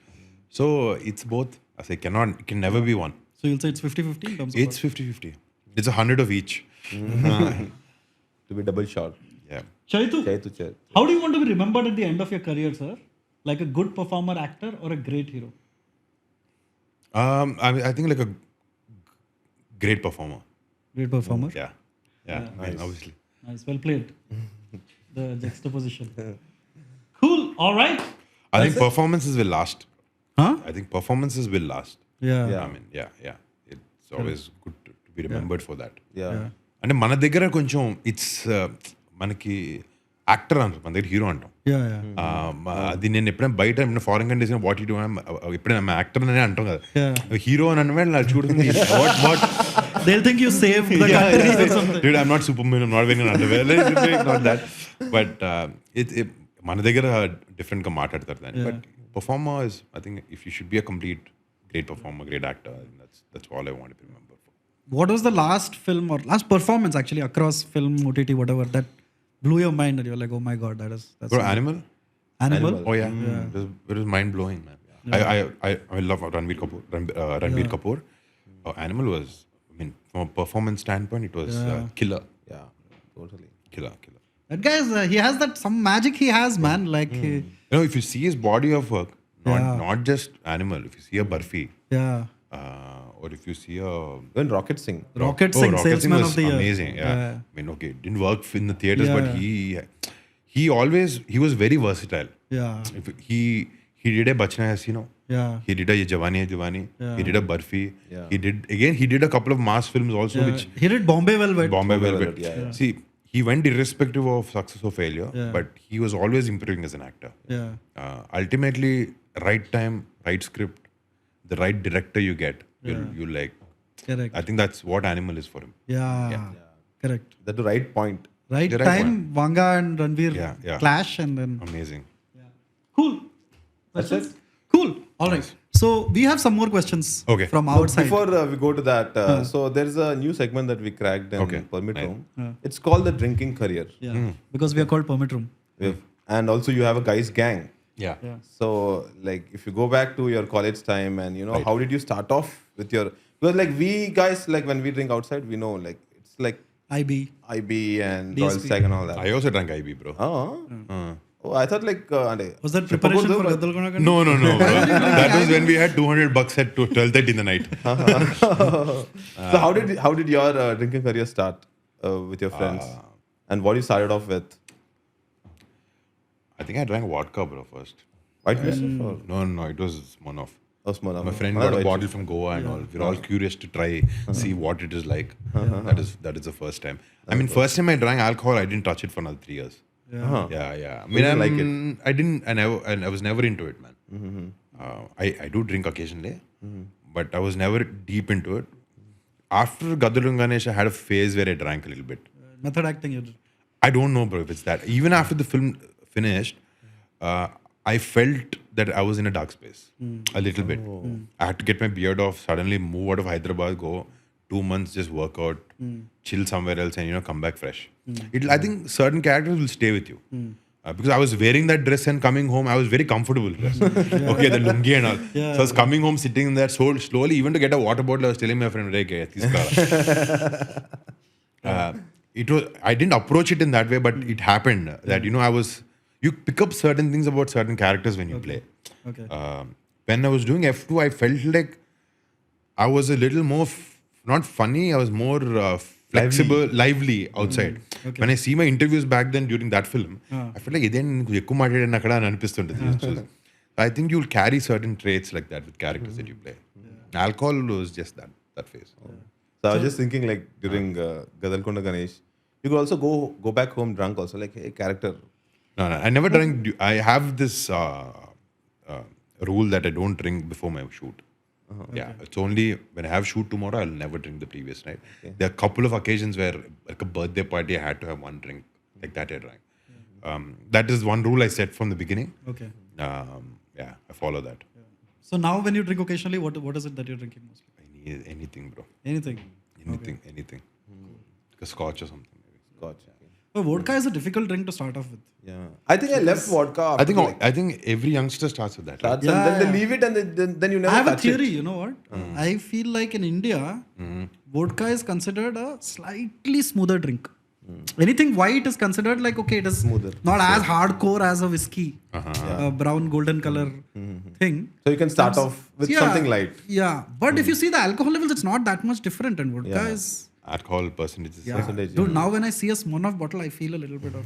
So it's both. I say it can never be one. So you'll say it's 50-50 in terms of It's 50-50. It's 100 of each. To be double shot. Yeah. Chaitu, Chaitu. how do you want to be remembered at the end of your career, sir? Like a good performer, actor, or a great hero? I think like a great performer. Great performer. Yeah. Nice. Obviously. Nice, well played. The juxtaposition. Cool. All right. I think performances will last. Huh? I think performances will last. Yeah. I mean, it's always good to be remembered for that. Yeah. అంటే మన దగ్గర కొంచెం it's మనకి actor అంటారు, మన దగ్గర hero అంటాం. అది నేను ఎప్పుడైనా బయట ఫారెన్ కంట్రీస్ వాట్ యూ ఎప్పుడైనా యాక్టర్ అనే అంటాం కదా, హీరో అని అంటే నాకు చూడుతుంది they'll think you saved the country or something. Dude, I'm not Superman, I'm not wearing an underwear, not that. But మన దగ్గర డిఫరెంట్ గా మాట్లాడతారు దాన్ని. But performer is, I think if you should be a complete great performer, great actor, I think that's all I want to be remembered for. What was the last film or last performance actually across film, OTT, whatever, that blew your mind and you're like, oh my god, that's Bro, Animal? Oh yeah. It was mind blowing, man. I love Ranbir Kapoor. Animal was, I mean, from a performance standpoint, it was killer. Yeah, totally. Killer. That guy is, he has that some magic he has, man. Like, if you see his body of work, not just Animal, if you see a Barfi, or if you see a When Rocket Singh, salesman was of the year. amazing. I mean, okay, it didn't work in the theaters, but he was very versatile. He did a Bachna Hasino. He did a Ye Jawani Hai Diwani. He did a Barfi. He did a couple of mass films also, which He did Bombay Velvet. See, he went irrespective of success or failure, but he was always improving as an actor. Ultimately, right time, right script, the right director you get, you like. Correct. I think that's what Animal is for him. Correct. That's the right point. Right The right time, point. Vanga and Ranveer clash and then... Amazing. Cool. That's it? Cool. All right. So we have some more questions from our side. Before we go to that, so there is a new segment that we cracked in Permit Room. It's called the drinking career. Because we are called Permit Room. and also you have a guys gang. Yeah. So, like, if you go back to your college time and, how did you start off with your... Because, like, we guys, like, when we drink outside, we know, like, it's like IB. and DSP. Royal Stag and all that. I also drank IB, bro. Oh, I thought, like... Was that preparation for Gadalgona? No, bro. That was when we had $200 at 12:30 in the night. So how did your drinking career start with your friends? And what you started off with? I think I drank vodka, bro, first. White Mist? Or No, it was Smirnoff. Smirnoff? My friend got a bottle from Goa and all. We're all curious to try, see what it is like. That is the first time. I mean, first time I drank alcohol, I didn't touch it for another 3 years. Yeah. I mean, didn't like it? I didn't, and I was never into it, man. I do drink occasionally, but I was never deep into it. After Gadalung Ganesh, I had a phase where I drank a little bit. Method acting you did. I don't know, bro, if it's that. Even after the film finished, I felt that I was in a dark space a little bit. I had to get my beard off, suddenly move out of Hyderabad, go 2 months, just work out, chill somewhere else, and come back fresh. I think certain characters will stay with you. Because I was wearing that dress and coming home, I was very comfortable dress. Okay, the lungi and all. So I was coming home, sitting in there so slowly, even to get a water bottle, I was telling my friend, I didn't approach it in that way, but it happened that, you pick up certain things about certain characters when you play. Okay. When I was doing F2, I felt like I was a little more, not funny, I was more flexible, lively outside. When I see my interviews back then during that film, I felt like, I think you'll carry certain traits like that with characters that you play. Alcohol was just that phase. So I was just thinking, like, during Gadalkonda Ganesh, you could also go back home drunk also, like, hey, character. No, I never drank. I have this rule that I don't drink before my shoot. Yeah, it's only when I have shoot tomorrow, I'll never drink the previous night. Okay. There are a couple of occasions where, like a birthday party, I had to have one drink. Like that I drank. That is one rule I set from the beginning. Okay. Yeah, I follow that. Yeah. So now when you drink occasionally, what is it that you're drinking mostly? Anything, bro. Anything? Anything. Like a scotch or something. Maybe. Scotch. But vodka is a difficult drink to start off with. Yeah, I think I left vodka. I think every youngster starts with that. Right? And then they leave it, and then you never. I have a touch theory. it. You know what? I feel like in India, vodka is considered a slightly smoother drink. Anything white is considered like, okay, it is smoother, not as hardcore as a whiskey, brown golden color thing. So you can start off with something light. Yeah, but if you see the alcohol levels, it's not that much different, and vodka is. Alcohol percentages. Dude, now when I see a Smirnoff bottle, I feel a little bit of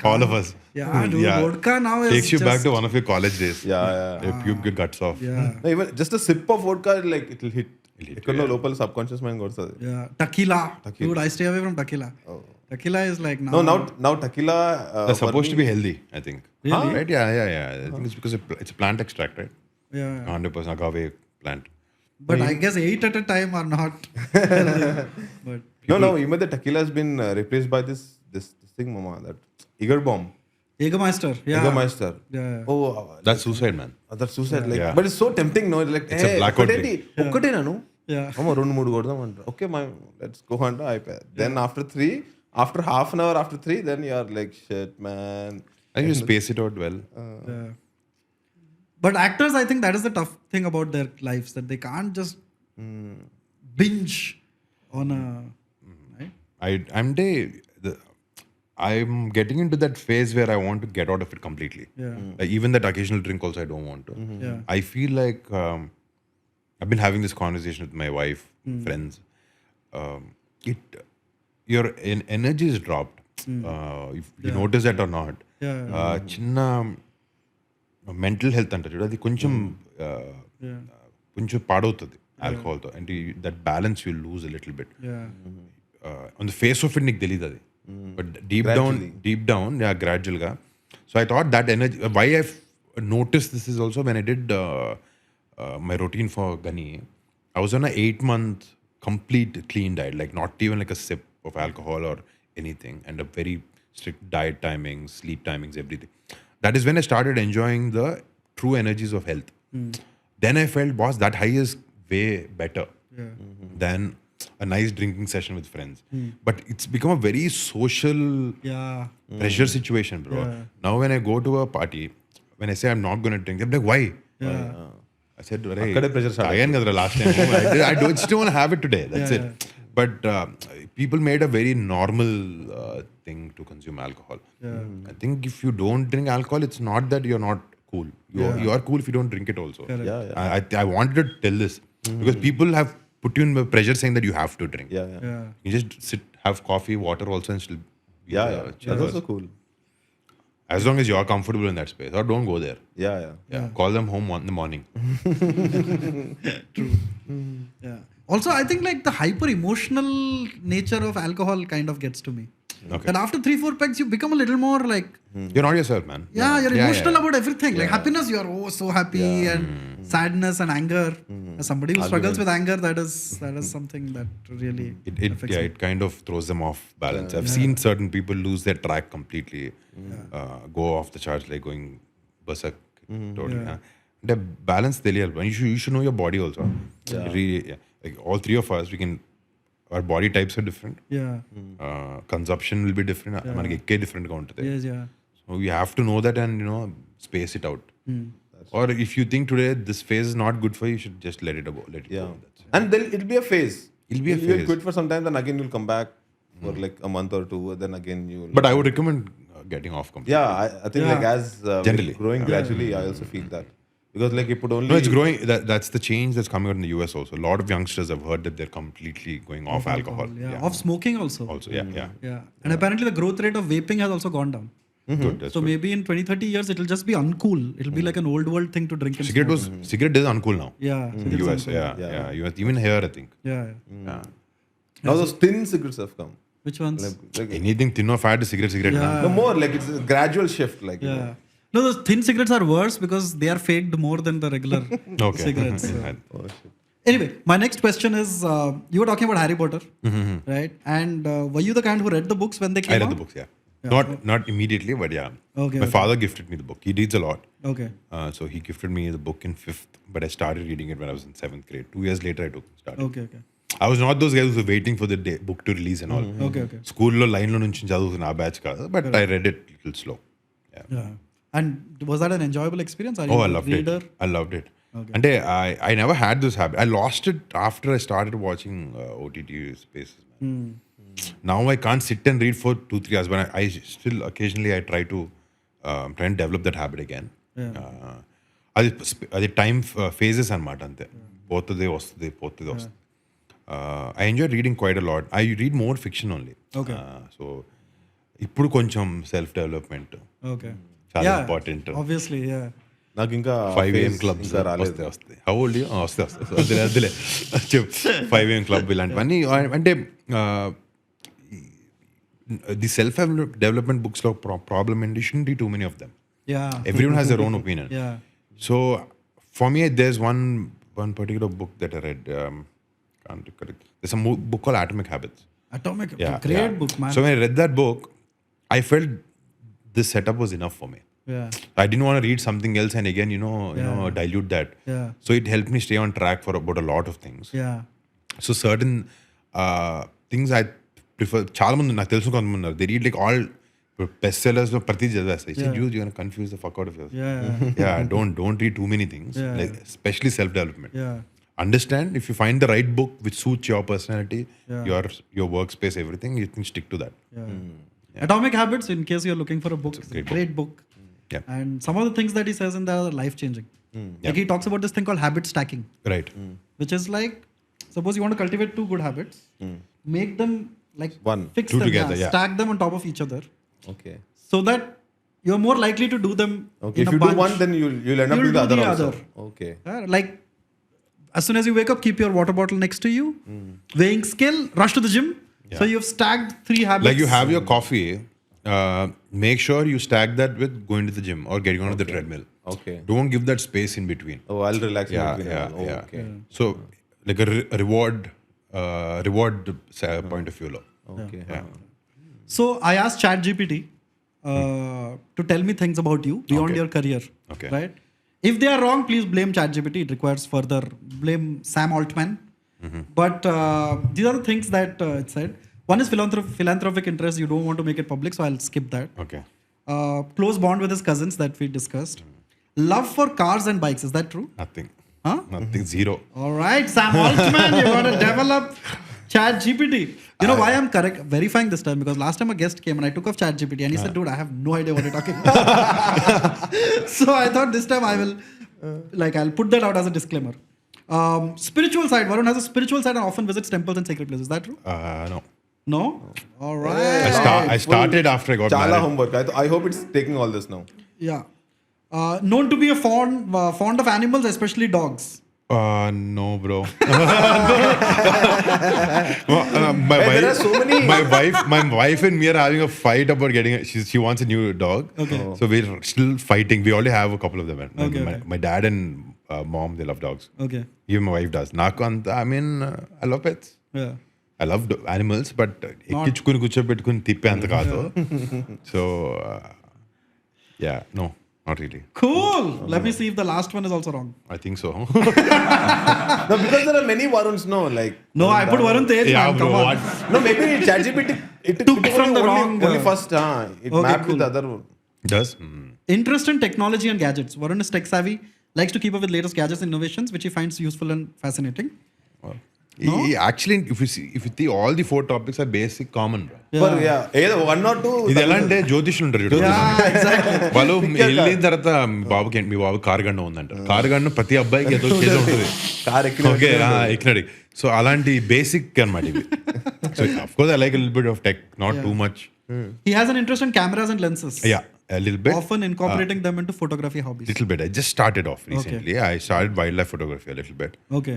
all of us. Yeah, dude, vodka now is takes you back to one of your college days. Yeah. You puke your guts off. Yeah. No, even just a sip of vodka, like it'll hit. Local subconscious mind goes. Yeah, tequila. Dude, I stay away from tequila. Tequila is like now. No, now tequila. They're supposed to be healthy, I think. Really? Right? Yeah. I think it's because it's a plant extract, right? Yeah. 100% agave plant. But I guess 8 at a time are not healthy. But No, even the tequila has been replaced by this thing, mama, that Eager Bomb. Jägermeister. Yeah. Jägermeister. Yeah. Oh, That's suicide, man. that's suicide. Like, Yeah. but it's so tempting, no? Like, It's a blackout drink. ఒక్కటే నన్ను Yeah. అమ్మ 2-3 కొడదాం అంటారు. Okay, let's go అంట అయిపోయా. Then after half an hour after 3, then you are like, shit, man. I think you space it out well. Yeah. But actors, I think that is the tough thing about their lives, that they can't just binge on a. Right? I'm getting into that phase where I want to get out of it completely. Yeah. Like even that occasional drink also I don't want to. Yeah. I feel like I've been having this conversation with my wife, friends. Your energy is dropped. If you notice that or not. Yeah. చిన్న mental health అంటారు చూడు అది కొంచెం పాడవుతుంది ఆల్కహాల్తో అంటే that balance you lose a little bit on the face of it నీకు తెలియదు అది బట్ డీప్ డౌన్ గ్రాడ్యువల్గా so I thought that energy why I notice this is also when I did my routine for Ghani I was on a 8-month complete clean diet, like not even like a sip of alcohol or anything, and a very strict diet timings, sleep timings, everything. That is when I started enjoying the true energies of health. Then I felt, boss, that high is way better than a nice drinking session with friends. But it's become a very social Yeah. pressure situation, bro. Yeah. Now when I go to a party, when I say I'm not going to drink, they're like, why? I said, akkade pressure start again, last time. I just don't want to have it today. That's it. But people made a very normal thing to consume alcohol. I think if you don't drink alcohol, it's not that you're not cool. You are cool if you don't drink it also. I wanted to tell this because people have put you in the pressure saying that you have to drink. You just sit, have coffee, water also, and still. That's also cool. As long as you're comfortable in that space, or don't go there. Call them home in the morning. True. Yeah. Also, I think like the hyper emotional nature of alcohol kind of gets to me. And after 3-4 pegs, you become a little more like. You're not yourself, man. You're emotional about everything. Like happiness, you're so happy, and sadness and anger. As somebody who struggles with anger, that is something that really affects me. It kind of throws them off balance. I've seen certain people lose their track completely, go off the charts, like going berserk. Totally. The balance, you should know your body also. Really, like all three of us, our body types are different. Consumption will be different. Different. So you have to know that and space it out. Or if you think today this phase is not good for you, you should just let it go. That's it. And then it'll be a phase. You'll quit for some time, then again you'll come back for like a month or two. Then again you'll. But I would recommend getting off completely. I think like as generally growing gradually, I also feel that. Because like it would only. No, it's growing. That's the change that's coming out in the US also. A lot of youngsters have heard that they're completely going off alcohol. Off smoking also. Yeah. And apparently the growth rate of vaping has also gone down. Good, so maybe in 20-30 years it'll just be uncool. It'll be like an old world thing to drink. And cigarette is uncool now. In the US. US, even here I think. Yeah. Now those thin cigarettes have come. Which ones? Like anything thin or fat is cigarette. No more like it's a gradual shift. Like No, those thin cigarettes are worse because they are faked more than the regular cigarettes. Anyway, my next question is: you were talking about Harry Potter, right? And were you the kind who read the books when they came out? I read the books, Not immediately, but my father gifted me the book. He reads a lot. So he gifted me the book in 5th, but I started reading it when I was in 7th grade. 2 years later, I started. I was not those guys who were waiting for the book to release and all. School lo line lo nunchi chaduvusina aa batch kaadu, but I read it a little slow. And was that an enjoyable experience? I loved it. I loved it. And I never had this habit. I lost it after I started watching OTT spaces. Now I can't sit and read for 2-3 hours, but I still occasionally I try to develop that habit again. అది time phases అనమాట అంతే. పోతుంది వస్తుంది. I enjoy reading quite a lot. I read more fiction only. So ఇప్పుడు కొంచెం self development చాలా important. Obviously, నాకు ఇంకా 5 AM క్లబ్స్ వస్తాయి. How old you? వస్తాయి. అదిలే 5 AM క్లబ్ ఇలాంటివన్నీ అంటే the self-development books lo problem and you shouldn't read too many of them. Everyone has their own opinion. So for me, there's one particular book that I read. Can't correct. There's a book called Atomic Habits. Great book, man. So when I read that book, I felt this setup was enough for me. I didn't want to read something else and again, dilute that. So it helped me stay on track for about a lot of things. So certain things I prefer. చాలా మంది నాకు తెలుసు కొంతమంది ఉన్నారు. They read like all best sellers లో ప్రతి చదివేస్తాయి. You're gonna confuse the fuck out of yourself. Don't read too many things. Like especially self development. Understand if you find the right book which suits your personality, your workspace, everything, you can stick to that. Atomic Habits, in case you're looking for a book, it's a great book. And some of the things that he says in there are life changing. Like he talks about this thing called habit stacking. Right. Which is like, suppose you want to cultivate 2 good habits, make them like fix them, together, stack them on top of each other. So that you're more likely to do them. If you do one, then you'll end up doing the other also. Like as soon as you wake up, keep your water bottle next to you. Weighing scale, rush to the gym. So you've stacked 3 habits. Like you have your coffee, make sure you stack that with going to the gym or getting on the treadmill. Don't give that space in between. I'll relax in between. So like a reward point of view. So I asked ChatGPT to tell me things about you beyond your career. Right? If they are wrong, please blame ChatGPT. It requires further blame Sam Altman. But these are the things that it said. One is philanthropic interest. You don't want to make it public, so I'll skip that. Okay. Close bond with his cousins that we discussed. Love for cars and bikes. Is that true? Nothing. Huh? Nothing. Zero. All right, Sam Altman, you got to develop ChatGPT. You know why I'm verifying this time? Because last time a guest came and I took off ChatGPT and he said, dude, I have no idea what you're talking about. So I thought this time I will, I'll put that out as a disclaimer. Spiritual side. Varun has a spiritual side and often visits temples and sacred places. Is that true? No. No? All right. I started after I got Chala married. homework. I hope it's taking all this now. Yeah. Known to be a fond of animals, especially dogs. No, bro. There are so many. My wife and me are having a fight about getting. She wants a new dog. Okay. So we're still fighting. We already have a couple of them. Okay, My dad and mom, they love dogs. Okay. Even my wife does. I love pets. Yeah. I love animals, but ఎక్కించుకుని కూర్చోబెట్టుకుని తిప్పే అంత కాదు. So yeah, no, not really. Cool. Let me see if the last one is also wrong. I think so. No, because there are many Varuns, no, like. No, I put Varun Tej. Yeah, man, bro. come on. What? No, maybe ChatGPT it Took from the wrong, only first. It Okay, mapped cool. with the other. Does? Interest in technology and gadgets. Varun is tech savvy, likes to keep up with latest gadgets and innovations, which he finds useful and fascinating. Actually, if you see all the 4 topics are basic, common, bro. But yeah, either one or two. ఇది ఎలా అంటే జ్యోతిష్యులు ఉంటారు చూడు. వాళ్ళు వెళ్ళిన తర్వాత మీ బాబు car గండం ఉందంట. కారు గండం ప్రతి అబ్బాయికి ఏదో చేసి ఉంటుంది. ఓకే, ఎక్కినాడు. సో అలాంటి బేసిక్ అన్నమాట ఇవి. So of course I like little bit of tech, not too much. He has an interest in cameras and lenses. Yeah, a little bit. Often incorporating them into photography hobbies. Little bit. I just started off recently. I started wildlife photography a little bit. Okay.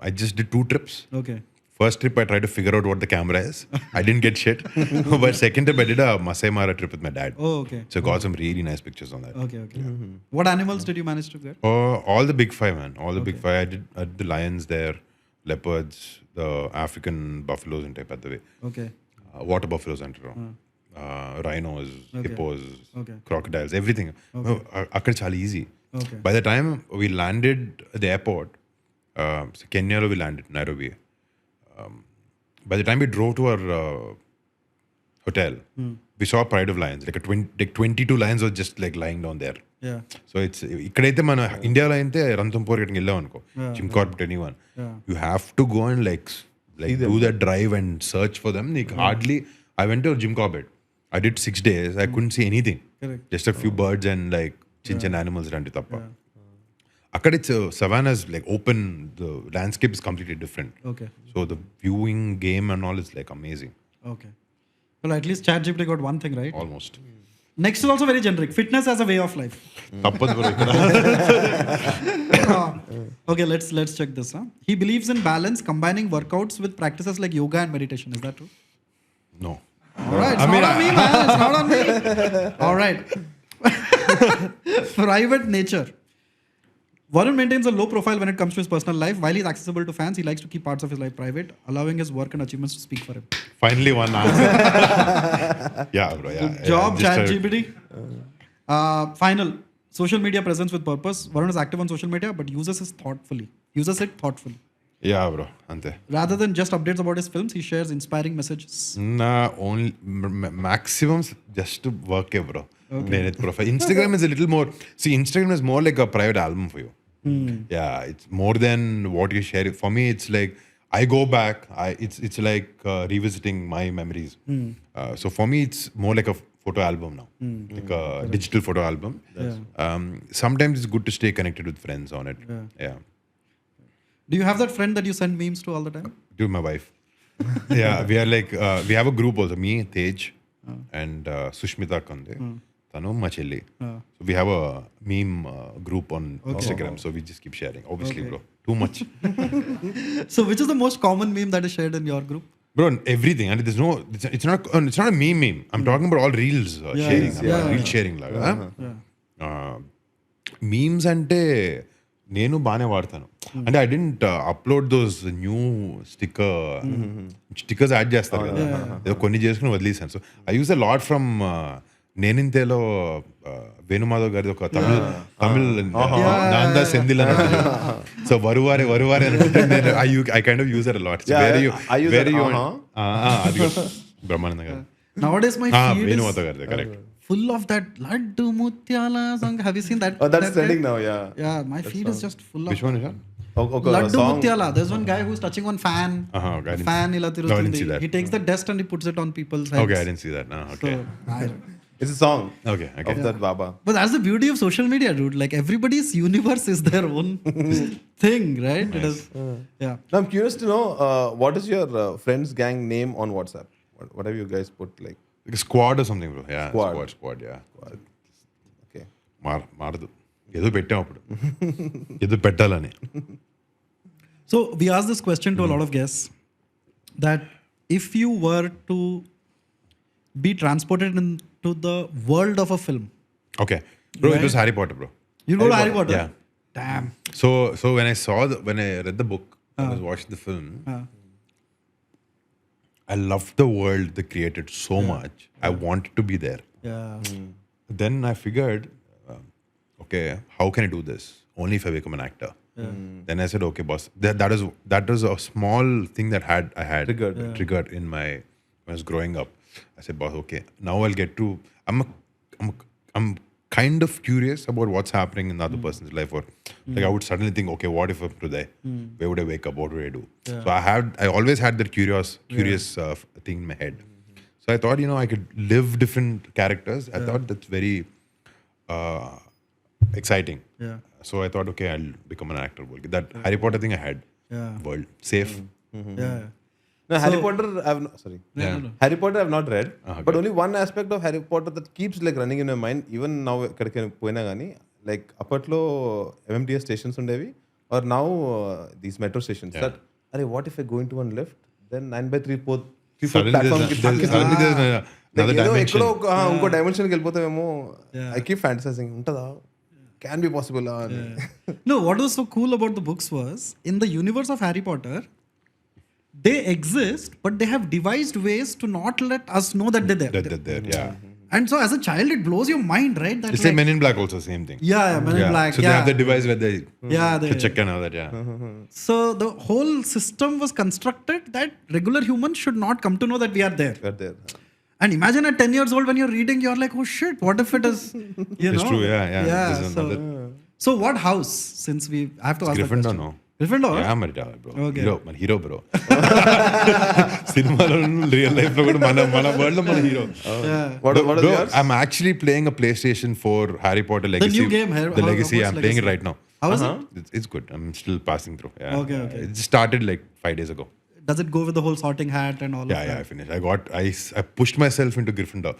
I just did 2 trips. Okay. First trip, I tried to figure out what the camera is. I didn't get shit. But second trip, I did a Masai Mara trip with my dad. Oh, okay. So got some really nice pictures on that. Okay. What animals did you manage to get? All the big 5, man. All the big 5. I did the lions there, leopards, the African buffaloes and type at the way. Okay. Water buffaloes and rhinos, hippos, Okay. crocodiles, everything. Akkada chala easy. Okay. By the time we landed at the airport, so Kenya we landed, Nairobi. By the time we drove to our hotel, we saw a pride of lions. Like 22 lions were just like lying down there. Yeah. So it's ikkadaithe mana India lo ainte Ranthambore getting ellam anko, Chimcorp anyone. Yeah. You have to go and like do that drive and search for them. Hardly. I went to Jim Corbett. I did 6 days. I couldn't see anything. Correct. Just a few birds and like chin animals ranti tappa. Akkada it's savannah is like open. The landscape is completely different. Okay. So the viewing game and all is like amazing. Okay. Well, at least ChatGPT got one thing right. Almost. Next is also very generic. Fitness as a way of life. Tappadu bro ikkada. Okay, let's check this. He believes in balance, combining workouts with practices like yoga and meditation. Is that true? No. All right. It's not on me, man. It's not on me. All right. Private nature. Varun maintains a low profile when it comes to his personal life. While he's accessible to fans, he likes to keep parts of his life private, allowing his work and achievements to speak for him. Finally one answer. Yeah, bro. Yeah. Good job, ChatGPT. Final. Social media presence with purpose. Varun is active on social media, but uses it thoughtfully. Yeah, bro. Ante. Rather than just updates about his films, he shares inspiring messages. Only maximum just to work, bro. Okay. Profile. Instagram is a little more. See, Instagram is more like a private album for you. Yeah, it's more than what you share. For me, it's like I go back. It's like revisiting my memories. So for me, it's more like a photo album now, like a digital photo album. Sometimes it's good to stay connected with friends on it. Yeah. Do you have that friend that you send memes to all the time? Dude, my wife. Yeah, we are like we have a group also. Me, Tej, and Sushmita Kande. Tanu ma chelli. So we have a meme group on Instagram. So we just keep sharing. Obviously, bro, too much. So which is the most common meme that is shared in your group? Bro, everything. And there's no. It's not a meme. I'm talking about all reels sharing. Reel sharing laga. Memes ante నేను బాగానే వాడతాను. అంటే I didn't upload those new stickers add చేస్తారు కదా, ఏదో కొన్ని చేసుకుని వదిలేసాను. So I use a lot from నేనింతేలో వేణుమాధవ్ గారి ఒక తమిళ్ నాందా సెంధిల్ అని సో వరువారే అని I kind of use it a lot very అది Brahmananda garu Nowadays my feed Venumadhav is గారి correct full of that Laddu Mutyala song. Have you seen that? Oh, that's that trending guy? now, yeah. Yeah, my feed is just full of which one is Laddu Mutyala. There's one guy who's touching one fan. Okay, The fan ila I didn't tirutundi. see that. He takes the dust and he puts it on people's heads. Okay I didn't see that okay So, It's a song okay of that Baba. but that's the beauty of social media, dude. Like everybody's universe is their own thing, right? It is. Yeah. Now I'm curious to know what is your friends gang name on WhatsApp? What have you guys put like? Squad something bro yeah Squad. Squad yeah Okay. మారదు ఏదో పెట్టాం అప్పుడు ఏదో పెట్టాలని So we asked this question to a lot of guests that if you were to be transported into the world of a film, okay bro it was Harry Potter bro you go to Harry Potter. Yeah. Damn. So when I read the book, I was watching the film. I loved the world they created so much. I wanted to be there. Yeah. Then I figured, okay, how can I do this? Only if I become an actor. Then I said, okay, boss. That was a small thing that I had triggered in my when I was growing up. I said, boss, okay, now I'll get to. I'm kind of curious about what's happening in the other person's life, or like I would suddenly think, okay, what if I'm today? Where would I wake up? What would I do? So I always had that curious thing in my head. So I thought, I could live different characters. I thought that's very exciting. Yeah. So I thought, okay, I'll become an actor. That Harry Potter thing I had. Yeah. World safe. Yeah. No, Harry Potter. Harry Potter I've not read, but only one aspect of Harry Potter that keeps like running in my mind. Even now, ekkadiki poina gaani, like apatlo MMTS stations undevi, or now these metro stations. That, what if I go into one lift, then 9/3 platform ki Suddenly there's another dimension. ఇంకో dimension కి వెళ్ళిపోతామేమో. I keep fantasizing. ఉంటదా? Can be possible. No, what was so cool about the books was in the universe of Harry Potter, they exist, but they have devised ways to not let us know that they're there. That there, yeah. And so as a child, it blows your mind, right? That It's like Men in Black also, same thing. Yeah, Men in Black. So they have the device where they they check and all that, yeah. So the whole system was constructed that regular humans should not come to know that we are there. We're there. And imagine at 10 years old when you're reading, you're like, oh shit, what if it is, It's true, yeah. There's So, another- so what house, since I have to ask that Gryffindor, question. no? Gryffindor? Yeah, Marita, bro. Okay. Hero, bro. Cinema real life lo kuda mana world lo mana hero. What is Bro, yours? I'm actually playing a PlayStation 4 Harry Potter Legacy. new game, The Legacy, what's I'm playing it Legacy? right now. How is it? It's good. I'm still passing through. Yeah. Okay. It just started like 5 days ago. Does it go with the whole sorting hat and all of Yeah, that? I finished. I pushed myself into Gryffindor.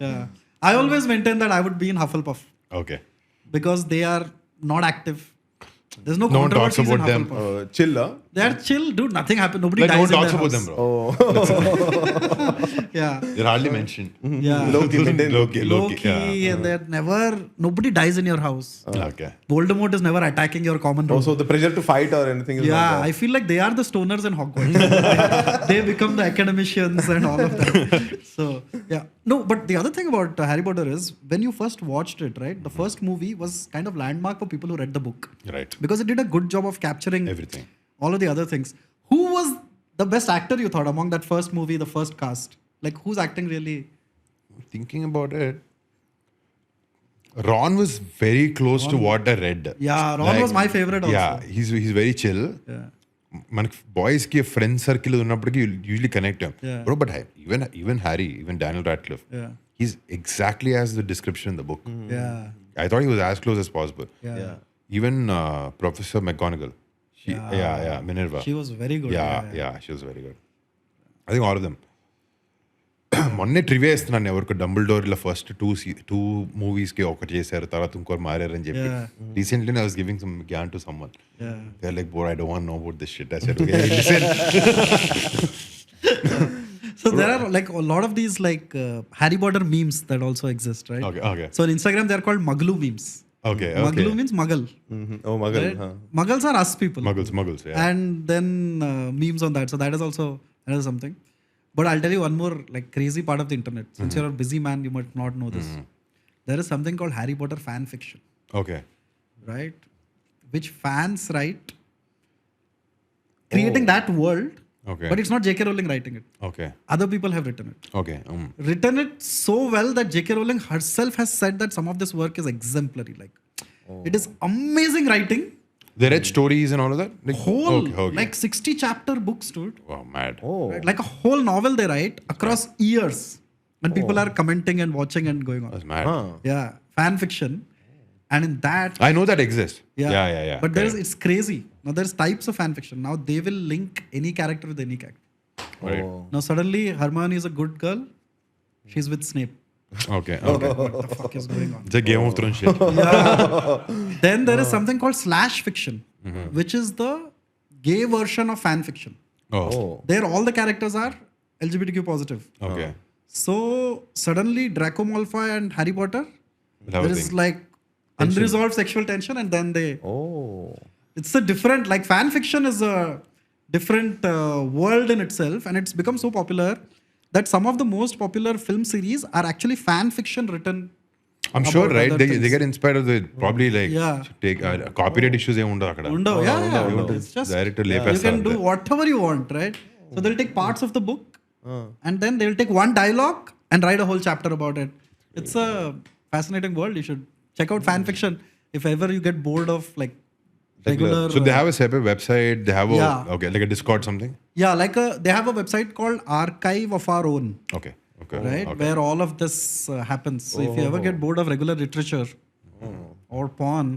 Yeah. I always maintain that I would be in Hufflepuff Okay. because they are not active. There's no No one talks controversies in about them. Hufflepuff. Chill, They are chill, dude. Nothing happened. Nobody Like, no dies one in talks their about house. them, bro. Yeah. They're hardly mentioned. Yeah. Low-key, maintain Low-key, Low-key, yeah. and they're never. Nobody dies in your house. Okay. Voldemort is never attacking your common room. Also, the pressure to fight or anything is not Yeah, there. I feel like they are the stoners in Hogwarts. They become the academicians and all of that. So, yeah. No, but the other thing about Harry Potter is when you first watched it, right? The first movie was kind of landmark for people who read the book. Right. Because it did a good job of capturing Everything. all of the other things. Who was the best actor you thought among that first movie, the first cast? Like, who's acting really? Thinking about it, Ron was very close to what I read. Yeah, Ron was my favorite also. Yeah, he's very chill. Yeah. మనకి boys కి friend circle ఉన్నప్పటికీ usually connect Yeah. Bro but even Harry even Daniel Radcliffe Yeah. He's exactly as the description in the book Yeah. I thought he was as close as possible. Yeah. Even Professor McGonagall, Minerva, She was very good. she was very good. I think all of them. మొన్నే trivia ఇస్తున్నాను ఎవరికి Dumbledore ఇలా first two movies కి ఒకటి చేశారు తర్వాత ఇంకోటి మారారని చెప్పి recently I was giving some gyan to someone they are like bore I don't want know about this shit I said okay listen. So there are like a lot of these like Harry Potter memes that also exist, right? Okay. So on Instagram they are called Muggle memes. Okay. Muggle means Muggle. Oh, Magal. Right? Muggles are us people. Muggles, yeah. And then memes on that. So that is something. But I'll tell you one more like crazy part of the internet. Since you're a busy man, you might not know this. There is something called Harry Potter fan fiction, Okay. right? Which fans write, creating that world, Okay. but it's not J.K. Rowling writing it. Okay. Other people have written it. Okay. Written it so well that J.K. Rowling herself has said that some of this work is exemplary. Like, it is amazing writing. They read stories and all of that? Whole, Okay. like 60 chapter books, dude. Wow, mad. Right? Like a whole novel they write across years. And people are commenting and watching and going on. That's mad. Yeah, fan fiction. And in that, I know that exists. yeah. Yeah. But Correct. it's crazy. Now there's types of fan fiction. Now they will link any character with any character. Right. Now suddenly Hermione is a good girl. She's with Snape. Okay. What the fuck is going on? It's a Game of Thrones shit. Then there is something called slash fiction, which is the gay version of fan fiction. Oh. There all the characters are LGBTQ positive. Okay. So suddenly Draco Malfoy and Harry Potter, We'll have a there is thing. like unresolved sexual tension, and then they. Oh. It's a different, like fan fiction is a different world in itself, and it's become so popular that some of the most popular film series are actually fan fiction written. I'm sure, about right? other They things. get inspired of the probably like Yeah. take copyright issues ఏమి ఉండదు అక్కడ. Undo, yeah. It's just Direct you లేపేస్తారు can do అంతే. whatever you want, right? So they'll take parts of the book, and then they'll take one dialogue and write a whole chapter about it. It's a fascinating world. You should check out fan fiction if ever you get bored of like regular. So they have a separate website. They have a Yeah. okay, like a Discord something. Yeah, like they have a website called Archive of Our Own, Okay. right? Where all of this happens. So if you ever get bored of regular literature or porn,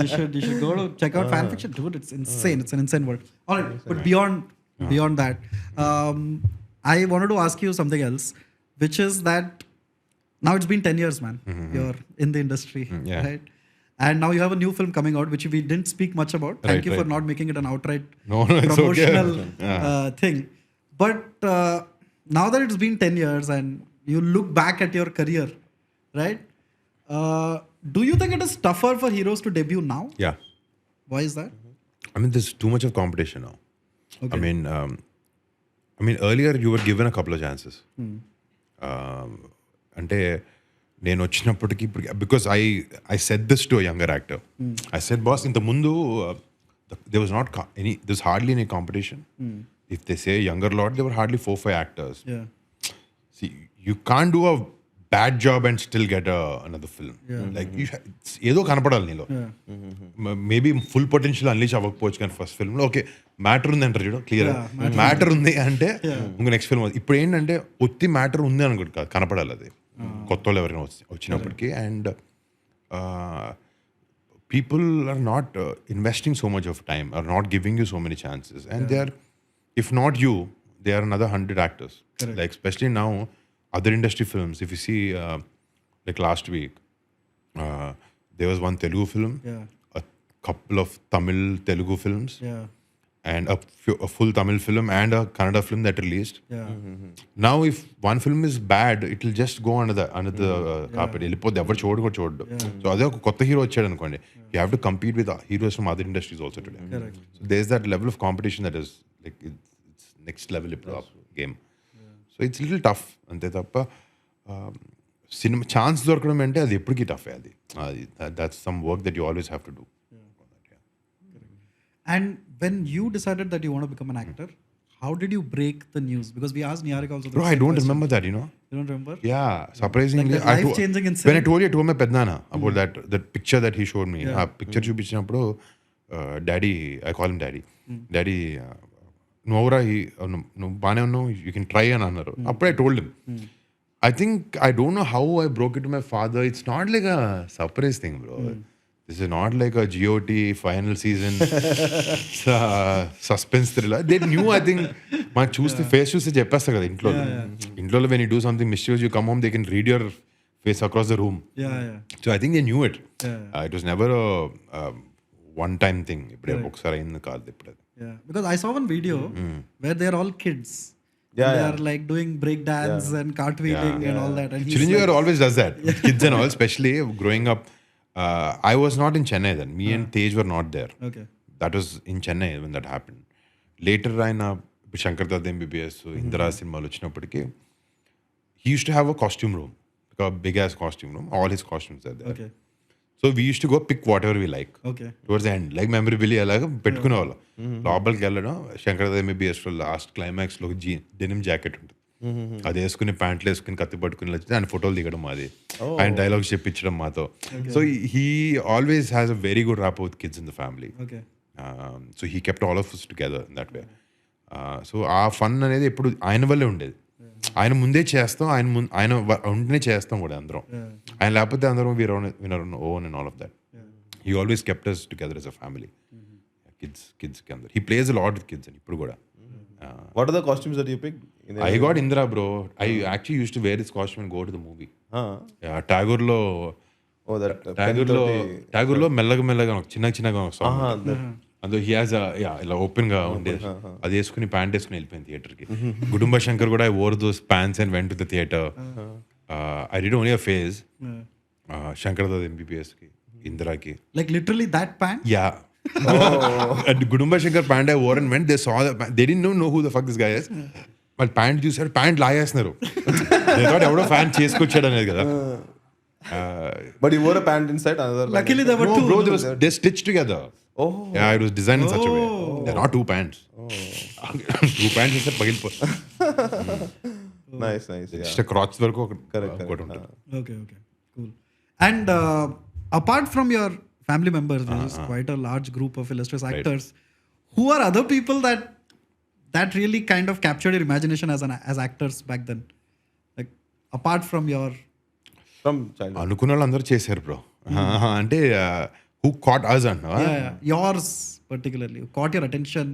you should go to check out fan fiction, dude. It's insane. It's an insane world. All right, but beyond that, I wanted to ask you something else, which is that now it's been 10 years, man. You're in the industry, Yeah. right? And now you have a new film coming out, which we didn't speak much about. Thank Right, you for right. not making it an outright No, it's promotional okay. thing. But now that it's been 10 years and you look back at your career, right? Do you think it is tougher for heroes to debut now? Yeah. Why is that? I mean, there's too much of competition now. Okay. I mean, earlier you were given a couple of chances. అంటే నేను వచ్చినప్పటికీ because I set this to younger actor I set boss ఇంత ముందు they was not any this hardly any competition if they say younger lot they were hardly 4-5 actors Yeah. See, you can't do a bad job and still get another film. Like ఏదో కనపడాలి నీలో maybe full potential అన్లీచ్ అవ్వకపోవచ్చు కానీ first film లో okay matter ఉంది అంటారు చూడ clear matter ఉంది అంటే ఇంకో నెక్స్ట్ ఫిల్మ్ ఇప్పుడు ఏంటంటే ఒత్తి మ్యాటర్ ఉంది అనుకోండి కాదు కనపడాలి అది కొత్త వాళ్ళు ఎవరైనా వచ్చినప్పటికీ and people are not investing so much of time or not giving you so many chances and they are if not you, there are another 100 actors. Correct. Like especially now, other industry films. If you see, like last week, there was one Telugu film, Yeah. a couple of Tamil Telugu films, Yeah. and a full Tamil film and a Kannada film that released. Yeah. Now, if one film is bad, it will just go under the carpet. వెళ్ళిపోద్ది ఎవరు చూడడు so అదే ఒక కొత్త hero వచ్చాడు అనుకోండి you have to compete with heroes from other industries also today Correct. So there is that level of competition that is like it's next level ఇప్పుడు game so it's little tough అంతే తప్ప cinema chance దొరకడం అంటే అది ఎప్పటికీ tough అది that's some work that you always have to do And when you decided that you want to become an actor, how did you break the news? Because we asked Niharika also. the Bro, I same don't question. remember that, you know. You don't remember? Yeah, surprisingly, Like that life-changing incident? when I told you, I told my pednana about that picture that he showed me. Yeah. Picture చూపించినప్పుడు daddy I call him daddy daddy నువ్వురా నువ్వు బాగానే ఉన్నావు you can try అని అన్నారు అప్పుడు I told him I think I don't know how I broke it to my father it's not like a surprise thing bro this is not like a GOT final season suspense thriller they knew I think మనకు చూస్తే face చూస్తే చెప్పేస్తారు కదా ఇంట్లో when you do something misuse you come home they can read your face across the room Yeah, yeah. So I think they knew it Yeah. It was never one time thing ఇప్పుడే ఒకసారి అయింది కాదు ఇప్పుడు Yeah, because I saw one video where they're all kids. Yeah, They yeah. are like doing break dance and cartwheeling and all that. And he's Chiranjeevi like, always does that with kids and all, especially growing up. I was not in Chennai then. Me and Tej were not there. okay. That was in Chennai when that happened. Later, Shankar Dada MBBS Indira సినిమాలు వచ్చినప్పటికీ he used to have a costume room, like a big ass costume room. All his costumes are there. Okay. So we used to go pick whatever we like. Okay. Towards the end, like memorabilia అలాగా పెట్టుకునే వాళ్ళం. లోపలికి వెళ్ళడం Shankar Dada MBBS last climax లో denim jacket ఉంటుంది. అది వేసుకుని ప్యాంట్లు వేసుకుని కత్తి పట్టుకుని వచ్చి ఆయన ఫోటోలు దిగడం మాది, ఆయన డైలాగ్స్ చెప్పించడం మాతో. So he always has a very good rap with kids in the family. So he kept all of us together in that way. So ఆ ఫన్ అనేది ఎప్పుడు ఆయన వల్లే ఉండేది. ఆయన ముందే చేస్తాం, ఆయన ఉంటేనే చేస్తాం కూడా అందరం. ఆయన లేకపోతే అందరం winner own and all of that. He always kept us together as a family. Kids కి అందరు. He plays a lot with kids. ఇప్పుడు కూడా. What are the costumes that you picked? I got Indra, bro. I actually used to wear this costume and go to the movie. Yeah, Tagore లో మెల్లగా చిన్నగా song. అందులో he has ఇలా open గా ఉండేది. అది వేసుకుని ప్యాంట్ వేసుకుని వెళ్ళిపోయింది థియేటర్ కి. గుడుంబ శంకర్ కూడా I wore those pants and went to the theatre. I did only a phase. Shankar Dada MBBS కి, ఇందిరాకి. Like literally that pant? Yeah. At Gudumba Shankar pant I wore and went, they saw the pant. They didn't know who the fuck this guy is. But pant చూసారు, pant లాగేస్తున్నారు. They thought ఎవడో fan చేసుకొచ్చాడు అనేది కదా. But you wore a pant inside another. Luckily there were two. Bro, they stitched together. Oh. Yeah, it was designed in such a way. They're not two pants. Two pants is పగిలిపో. Nice. Just a crotch వరకు ఒకటి ఉంటుంది. Okay, cool. And apart from your family members, there is quite a large group of illustrious actors. Right. Who are other people that really kind of captured your imagination as actors back then? Like apart from childhood. అనుకున్న వాళ్ళు అందరూ చేశారు bro. అంటే who caught us అన్న. Yours particularly, who caught your attention?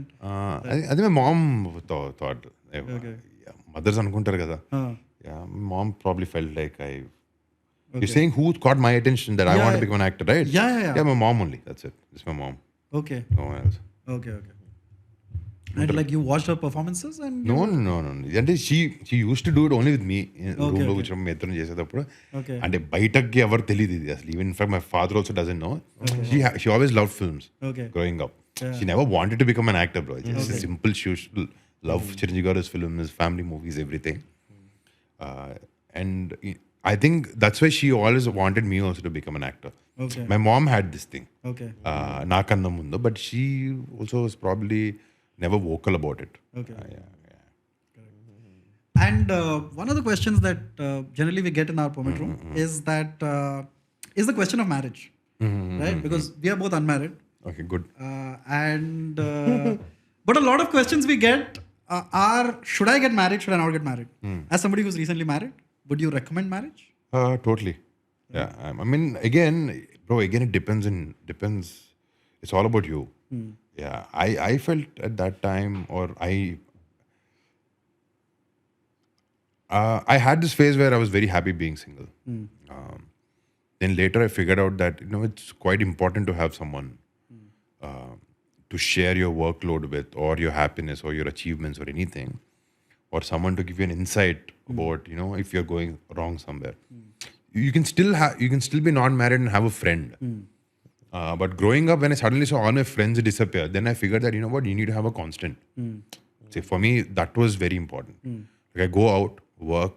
అదే my mom thought. Mothers అనుకుంటారు కదా. Yeah, my mom probably felt like You're saying who caught my attention that I want to become an actor, right? Yeah. Yeah, my mom only. That's it. It's my mom. Okay. No one else. Okay. And like you watched her performances and No. And she used to do it only with me. Room lo kucham metron chesetappudu. Okay. And బయటకి ఎవరు తెలియదు ఇది అసలు. Even in fact my father also doesn't know. She always loved films. Okay. Growing up. Yeah. She never wanted to become an actor, bro. Just a simple love Chiranjeevi garu's films, family movies, everything. And I think that's why she always wanted me also to become an actor. Okay. My mom had this thing. Okay. Nakanna mundu, but she also was probably never vocal about it. Okay. Yeah. And one of the questions that generally we get in our permit room is the question of marriage, right? Because we are both unmarried. Okay, good. But a lot of questions we get are, should I get married? Should I not get married? As somebody who's recently married, would you recommend marriage? Totally. Yeah. I mean, again, it depends. It's all about you. Yeah. I felt at that time, or I had this phase where I was very happy being single. Then later I figured out that, it's quite important to have someone to share your workload with, or your happiness, or your achievements, or anything. Or someone to give you an insight about, if you're going wrong somewhere. You can still be not married and have a friend. But growing up, when I suddenly saw all my friends disappear, then I figured that, you need to have a constant. See, for me, that was very important. Like I go out, work,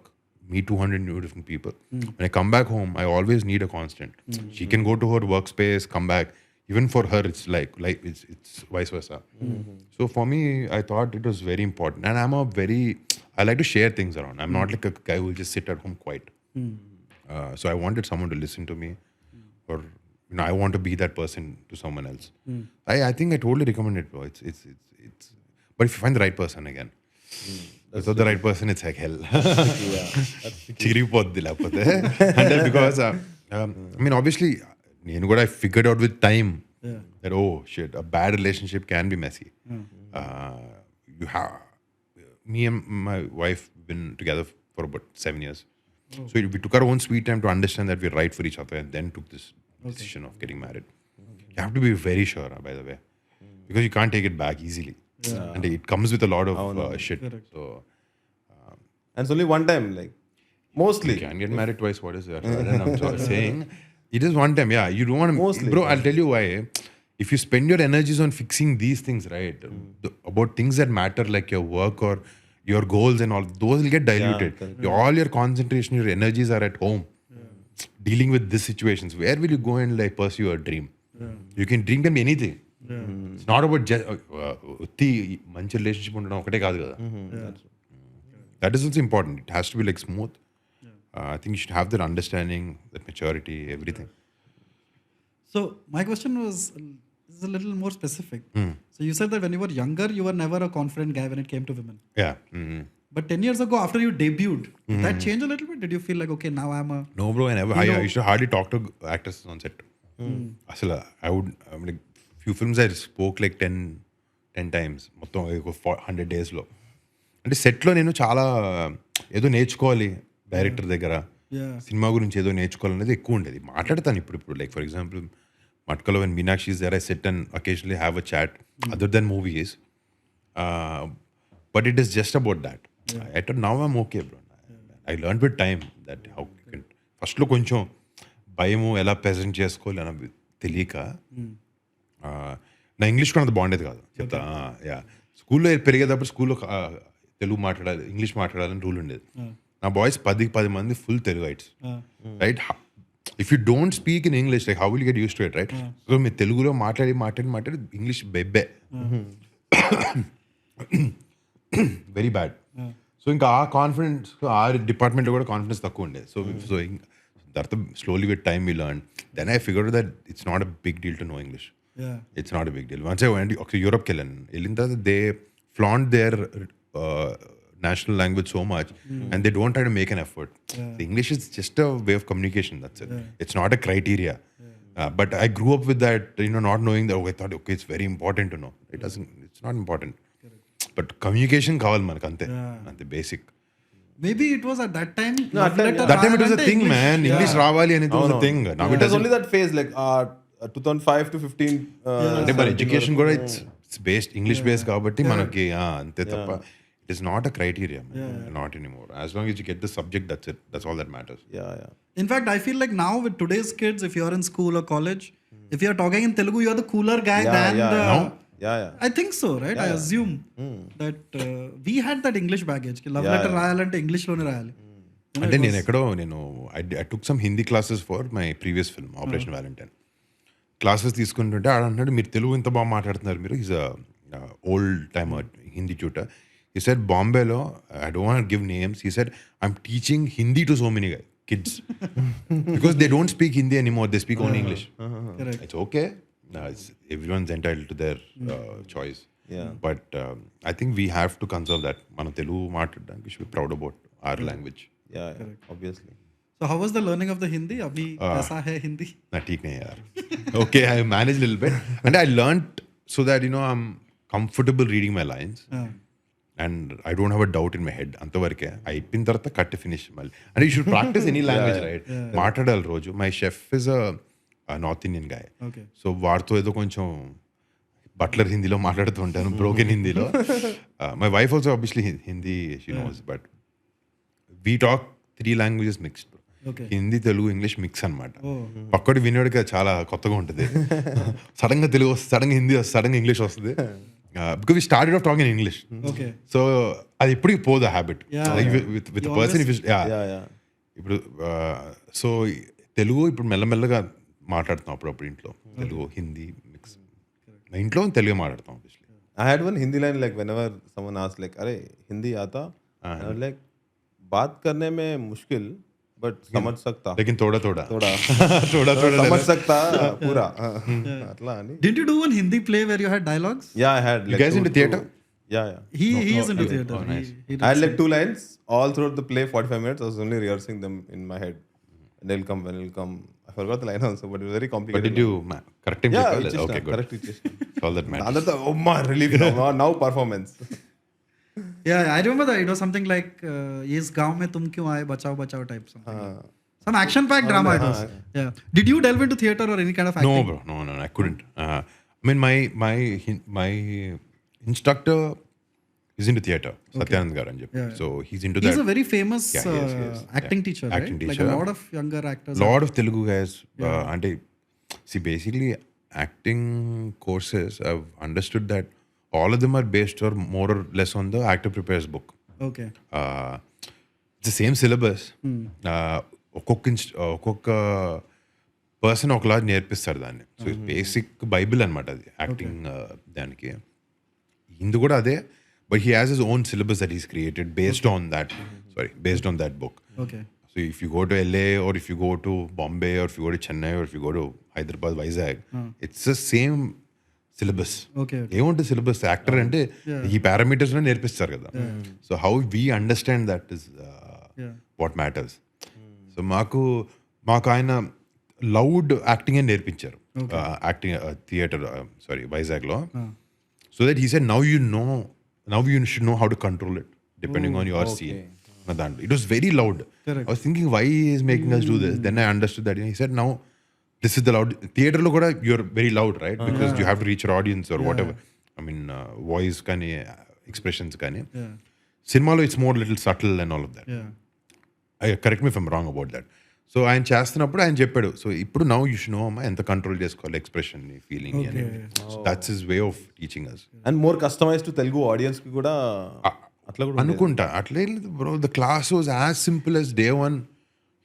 meet 200 new different people. When I come back home, I always need a constant. She can go to her workspace, come back. Even for her, it's like it's vice versa. So for me, I thought it was very important. And I like to share things around. I'm not like a guy who will just sit at home quiet. So I wanted someone to listen to me, or I want to be that person to someone else. I think I totally recommend it, bro. It's but if you find the right person again, without the right person, it's like hell. Chiripoddi lapothe. And because obviously, I figured out with time that a bad relationship can be messy. Me and my wife been together for about 7 years. So we took our own sweet time to understand that we're right for each other, and then took this decision of getting married. You have to be very sure, by the way, because you can't take it back easily. And it comes with a lot of shit. Correct. So And it's only one time, like mostly. You can get married twice. What is that? I'm saying it is one time. Yeah, you don't want to. Mostly. Bro, I'll tell you why. if you spend your energies on fixing these things, right, about things that matter like your work or your goals and all, those will get diluted. All your concentration, your energies are at home, dealing with these situations. Where will you go and like pursue your dream? You can dream can be anything. It's not about just మంచి relationship ఉండడం ఒకటే కాదు కదా. That is also important. It has to be like smooth. I think you should have that understanding, that maturity, everything. So my question was is a little more specific. So you said that when you were younger, you were never a confident guy when it came to women. Yeah. But 10 years ago, after you debuted, did that change a little bit? Did you feel like, okay, now I'm a... No, bro. I used to hardly talk to actors on set. Asala, like few films I spoke like 10 times. మొత్తం 100 daysలో. అంటే సెట్లో నేను చాలా ఏదో నేర్చుకోవాలి director దగ్గర, cinema గురించి ఏదో నేర్చుకోవాలనేది ఎక్కువ ఉండేది. మాట్లాడతాను ఇప్పుడు లైక్ ఫర్ ఎగ్జాంపుల్ మట్కలో when Meenakshi is there, I sit and occasionally have a chat other than movies. But it is just about that. Now I'm okay, bro. I learned with time that how you can... ఫస్ట్లో కొంచెం భయము ఎలా present చేసుకోవాలి అని తెలియక నా English కూడా అంత బాగుండేది కాదు చెప్తా. స్కూల్లో పెరిగేటప్పుడు స్కూల్లో తెలుగు మాట్లాడాలి, ఇంగ్లీష్ మాట్లాడాలని రూల్ ఉండేది. నా బాయ్స్ 10 మంది full Telugites, right? If you don't speak in English, like how will get use to it, right? So మీరు తెలుగులో మాట్లాడి ఇంగ్లీష్ బెబ్బే, వెరీ బ్యాడ్. సో ఇంకా ఆ కాన్ఫిడెన్స్, ఆ డిపార్ట్మెంట్లో కూడా కాన్ఫిడెన్స్ తక్కువ ఉండేది. సో తర్వాత slowly with time we learn. Then I figured that it's not a big deal to know English. It's not a big deal. Once I went ఒక యూరోప్కి వెళ్ళిన తర్వాత they flaunt their national language so much, and they don't try to make an effort. The English is just a way of communication, that's it. It's not a criteria. But I grew up with that, not knowing that. I thought, okay, it's very important to know. It's not important. But communication kaval manaku ante basic. Maybe it was at that time. That time it was a thing, man. English ravali and it was a thing. Now it doesn't. Only that phase, like 2005 to 15. But education kuda it's based English based kabatti manaki ante tappa. It is not a criteria, man. Not anymore. As long as you get the subject, that's it. That's all that matters. Yeah. In fact, I feel like now with today's kids, if you're in school or college, if you're talking in Telugu, you're the cooler guy than the... No? Yeah. I think so, right? I assume that we had that English baggage. Love letter రాయాలంటే English లోనే రాయాలి. అంటే I took some Hindi classes for my previous film, Operation Valentine. Classes తీసుకుంటుంటే ఆడ అన్నాడు, మీరు తెలుగు ఇంత బాగా మాట్లాడుతున్నారు మీరు. He's a old timer Hindi tutor. He said, Bombay lo, I don't want to give names. He said, I'm teaching Hindi to so many kids because they don't speak Hindi anymore. They speak only English. Correct. It's okay. Everyone's entitled to their choice. But I think we have to conserve that. Mana Telugu maatladdaniki we should be proud about our language. Yeah, obviously. So how was the learning of the Hindi? Abhi kaisa hai Hindi? Na theek nahi yaar. Okay, I managed a little bit. And I learned so that, I'm comfortable reading my lines. And I don't have a doubt in my head. అంతవరకే అయిపోయిన తర్వాత cut finish మళ్ళీ. అంటే you should practice any language, right? మాట్లాడాలి రోజు. My chef is a north Indian guy. So వాడితో ఏదో కొంచెం బట్లర్ హిందీలో మాట్లాడుతూ ఉంటాను, బ్రోకెన్ హిందీలో. My wife also obviously Hindi she knows, but we talk 3 languages mixed. Hindi, Telugu, English mix అనమాట. పక్కటి వినేవాడికి చాలా కొత్తగా ఉంటుంది. సడన్గా తెలుగు వస్తుంది, సడన్గా హిందీ వస్తుంది, సడన్గా ఇంగ్లీష్ వస్తుంది. Because we started off talking in English. Okay. So అది ఎప్పుడు పోదు హ్యాబిట్. With the person, ఇప్పుడు సో తెలుగు ఇప్పుడు మెల్లమెల్లగా మాట్లాడుతాం అప్పుడప్పుడు ఇంట్లో. తెలుగు, హిందీ మిక్స్. ఇంట్లో తెలుగు మాట్లాడతాం obviously. I had one Hindi line, like whenever someone asked like, "Arey, Hindi aata?" I was like, बात करने में मुश्किल but समझ सकता. लेकिन थोड़ा समझ सकता पूरा. అట్లా అని. Did you do one Hindi play where you had dialogues? Yeah, I had. You guys into theatre? Yeah. He is into theatre. Oh, nice. He I had like 2 lines all throughout the play, 45 minutes. I was only rehearsing them in my head. And they'll come. I forgot the line also, but it was very complicated. But did you correct him? Yeah, okay, good. correct it. All that matters. Another relief now performance. Yeah, I remember that. It was something like इस गांव में तुम क्यों आए, बचाओ बचाओ type something. Some action-packed drama it was. Yeah. Did you delve into theatre or any kind of acting? No, bro. No. I couldn't. I mean, my instructor is into theatre. Satyanand garu ani cheppi. So he's into that. He's a very famous acting teacher, right? Acting teacher. Like a lot of younger actors. Lot of Telugu guys. Ante, see, basically, acting courses, I've understood that all of them are based or more or less on the actor prepares book. Okay. It's the same syllabus. ఒక్కొక్క person ఒకలా నేర్పిస్తారు దాన్ని. So basic Bible అనమాట అది acting దానికి. ఇందు కూడా అదే, but he has his own syllabus that is created based on that book. Okay. So if you go to LA or if you go to Bombay or if you go to Chennai or if you go to Hyderabad, Vizag, it's the same syllabus. Okay. ఏముంటుంది syllabus? Actor అంటే ఈ parameters నేర్పిస్తారు కదా. So how we understand that is what matters. So మాకు ఆయన loud acting అని నేర్పించారు, acting theatre వైజాగ్లో. So that he said now you should know how to control it depending on your scene. It was very loud. Correct. I was thinking, why he is making us do this? Then I understood that. He said, now this is the loud. Theater lo kuda you're very loud, right? Because you have to reach your audience or whatever. I mean, voice kani, expressions kani. Cinema lo it's more little subtle and all of that. Correct me if I'm wrong about that. So ఆయన చేస్తున్నప్పుడు ఆయన చెప్పాడు, so ఇప్పుడు now you should no అమ్మా ఎంత control చేసుకోవాలి expression feeling అని. That's his way of teaching us. And more customise to Telugu audience కి కూడా అట్లా కూడా అనుకుంటా. అట్లే bro, the class was as simple as day one.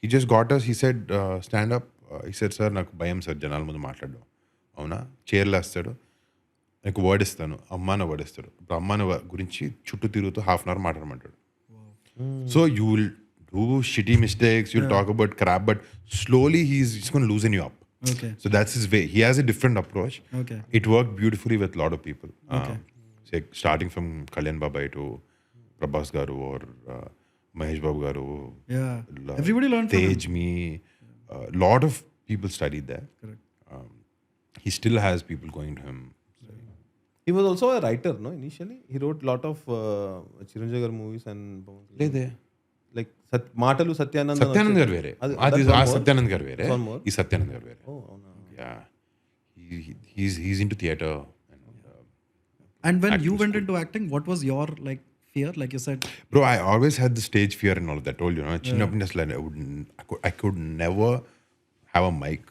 He just got us, he said stand up. He said sir నాకు భయం sir జనాల ముందు మాట్లాడడం. అవునా? చైర్లో వేస్తాడు, నాకు వర్డ్ ఇస్తాను, అమ్మాన వర్డ్ ఇస్తాడు. ఇప్పుడు అమ్మాన గురించి చుట్టూ తిరుగుతూ హాఫ్ అన్ అవర్ మాట్లాడమంటాడు. So you will do shitty mistakes, you'll talk about crap, but slowly he's going to loosen you up. Okay. So that's his way. He has a different approach. Okay. It worked beautifully with a lot of people. Say starting from Kalyan Babai to Prabhas Garu or Mahesh Babu Garu. Yeah. Everybody learned from Tej, me. A lot of people studied there. Correct. He still has people going to him. He was also a writer, no? Initially, he wrote a lot of Chiranjeevi garu movies and like మాటలు సత్యానంద్ గారు వేరే, సత్యానంద్ గారు వేరే, ఈ సత్యానంద్ గారు వేరే. Yeah, he's into theater. And when you went into acting, what was your like fear? Like you said, bro, I always had the stage fear and all of that. Told you, చిన్నప్పటి నుంచి I could never have a mic.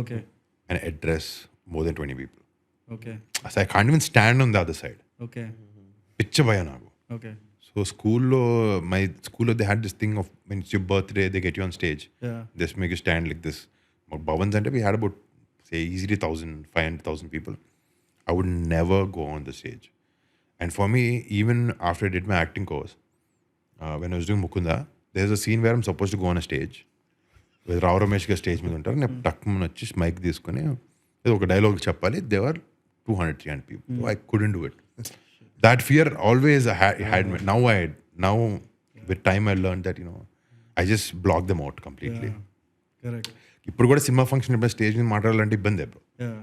Okay. And address more than 20 people. Okay. So I can't even stand on the other side. Okay. పిచ్చ భయం నాకు. Okay. So my school, they had this thing of when it's your birthday, they get you on stage. Yeah. They just make you stand like this. Bhavan Center, we had about, say, easily 500,000 people. I would never go on the stage. And for me, even after I did my acting course, when I was doing Mukunda, there's a scene where I'm supposed to go on a stage. With Rao Ramesh ga stage మీద ఉంటారు. నేను టక్మని వచ్చి mic తీసుకుని ఒక dialogue చెప్పాలి. There were 200-300 people. So I couldn't do it. That fear always had me. Now with time I learned that, I just block them out completely. Yeah. Correct. ఇప్పుడు కూడా cinema function ఇప్పుడు stage మీద మాట్లాడాలంటే ఇబ్బంది. Yeah.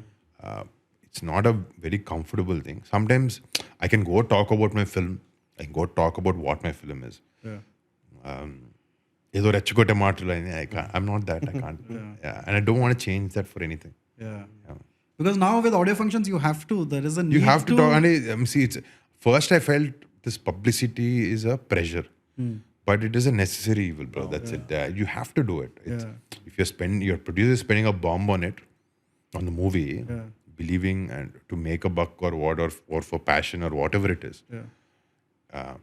It's not a very comfortable thing. Sometimes I can go talk about my film. I can go talk about what my film is. Yeah. ఏదో రెచ్చగొట్టే మాటలు I'm not that. I can't. Yeah. And I don't want to change that for anything. Yeah. Because now with audio functions, you have to. There is a need you have to talk. And see, it's first I felt this publicity is a pressure, but it is a necessary evil, bro. That's it. You have to do it. If your producer is spending a bomb on it, on the movie, believing and to make a buck or what, or for passion or whatever it is.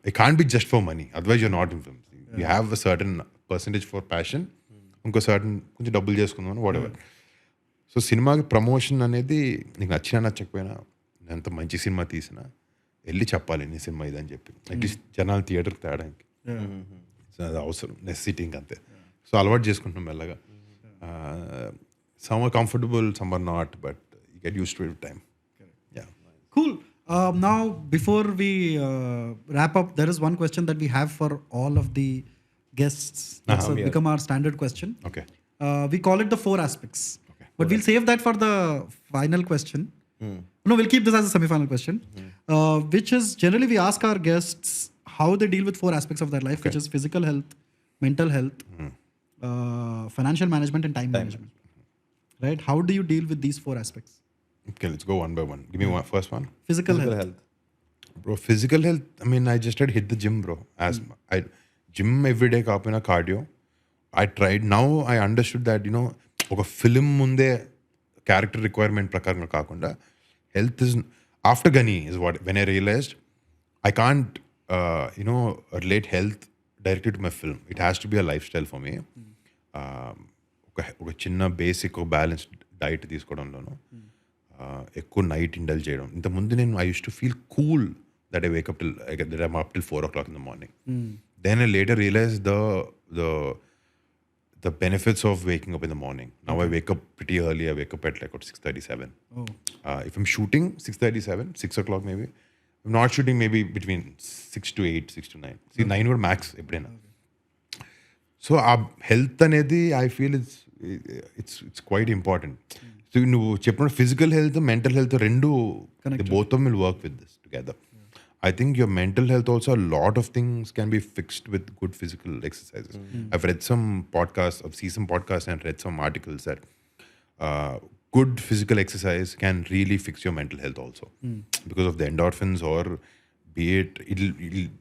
It can't be just for money. Otherwise, you're not in film. You have a certain percentage for passion. Unko certain కొంచెం డబ్బులు చేసుకుందాం whatever. So సినిమాకి promotion అనేది నీకు నచ్చినా నచ్చకపోయినా, ఎంత మంచి సినిమా తీసినా వెళ్ళి చెప్పాలి నీ సినిమా ఇదని చెప్పి, అట్లీస్ట్ జనాలు థియేటర్కి తేడానికి. అది అవసరం, నెసెసిటీ అంతే. సో అలవాటు చేసుకుంటున్నాం మెల్లగా. Some are comfortable, some are not, but you get used to it with time. Yeah. Cool. Now, before we wrap up, there is one question that we have for all of the guests. It's become our standard question. Okay. We call it the 4 aspects. But we'll save that for the final question. No, we'll keep this as a semi-final question, which is generally we ask our guests how they deal with 4 aspects of their life, which is physical health, mental health, financial management, and time management. Right? How do you deal with these 4 aspects? Okay, let's go one by one. Give me first one. Physical health. Bro, physical health, I mean, I just had hit the gym, bro. Gym every day, kapina cardio. I tried. Now I understood that, ఒక film ముందే character requirement ప్రకారంగా కాకుండా health is after Ghani is what when I realised I can't, relate health directly to my film. It has to be a lifestyle for me. ఒక చిన్న basic balanced diet తీసుకోవడంలోనూ ఎక్కువ night indulge చేయడం. ఇంతకుముందు నేను I use to feel cool that I wake up till that I'm up till 4 o'clock in the morning. Then I later realized the benefits of waking up in the morning. Now I wake up pretty early. I wake up at like 6:37. If I'm shooting 6:37, 6 o'clock maybe. I'm not shooting maybe between 6 to 8, 6 to 9. See, 9 were max ఎప్పుడైనా. So ఆ health అనేది I feel it's quite important. So నువ్వు చెప్పిన physical health mental health రెండు both will work with this together. I think your mental health also, a lot of things can be fixed with good physical exercises. I've read some podcasts, I've seen some podcasts and read some articles that good physical exercise can really fix your mental health also because of the endorphins, or be it, it'll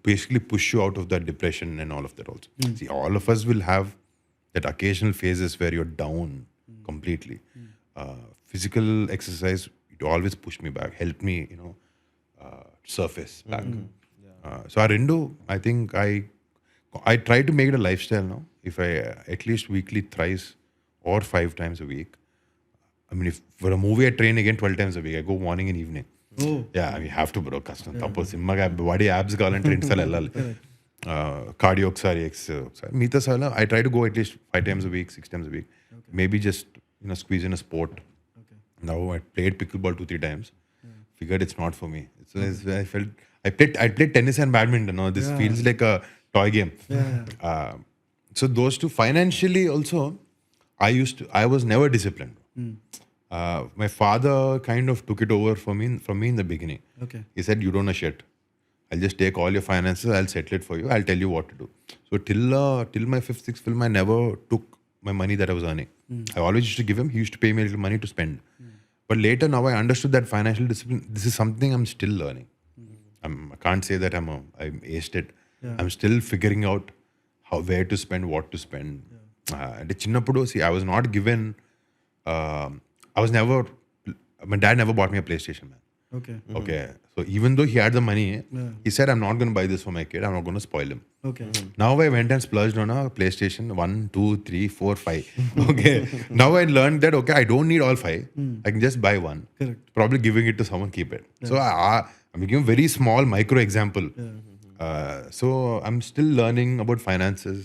basically push you out of that depression and all of that also. See, all of us will have that occasional phases where you're down completely. Physical exercise, it always pushed me back, helped me, surface back. So I rendu, I think I try to make it a lifestyle now. If I at least weekly thrice or 5 times a week. I mean, if for a movie I train again 12 times a week. I go morning and evening. Yeah, I mean, you have to, bro. Custom tapo simma ga body abs kavalante 2 saal ellali. Cardio oksari, exercise oksari. Meeta sala I try to go at least 5 times a week, 6 times a week. Maybe just squeeze in a sport. Now I played pickleball 2-3 times. Figured it's not for me. So I felt I played tennis and badminton. No, this feels like a toy game. So those two, financially also, I was never disciplined. My father kind of took it over from me in the beginning. He said, "You don't know shit. I'll just take all your finances. I'll settle it for you. I'll tell you what to do." So till my 5th, 6th film, I never took my money that I was earning. I always used to give him. He used to pay me a little money to spend. But later, now I understood that financial discipline, this is something I'm still learning. I can't say that I'm aced it. I'm still figuring out where to spend, what to spend. And chinnappudu, see, I was not given, my dad never bought me a PlayStation, man. Okay. So even though he had the money, he said, "I'm not going to buy this for my kid. I'm not going to spoil him." Now I went and splurged on a PlayStation 1, 2, 3, 4, 5. Okay. Now I learned that, okay, I don't need all 5. I can just buy one. Correct. Probably giving it to someone, keep it. So I'm giving a very small micro example. So I'm still learning about finances,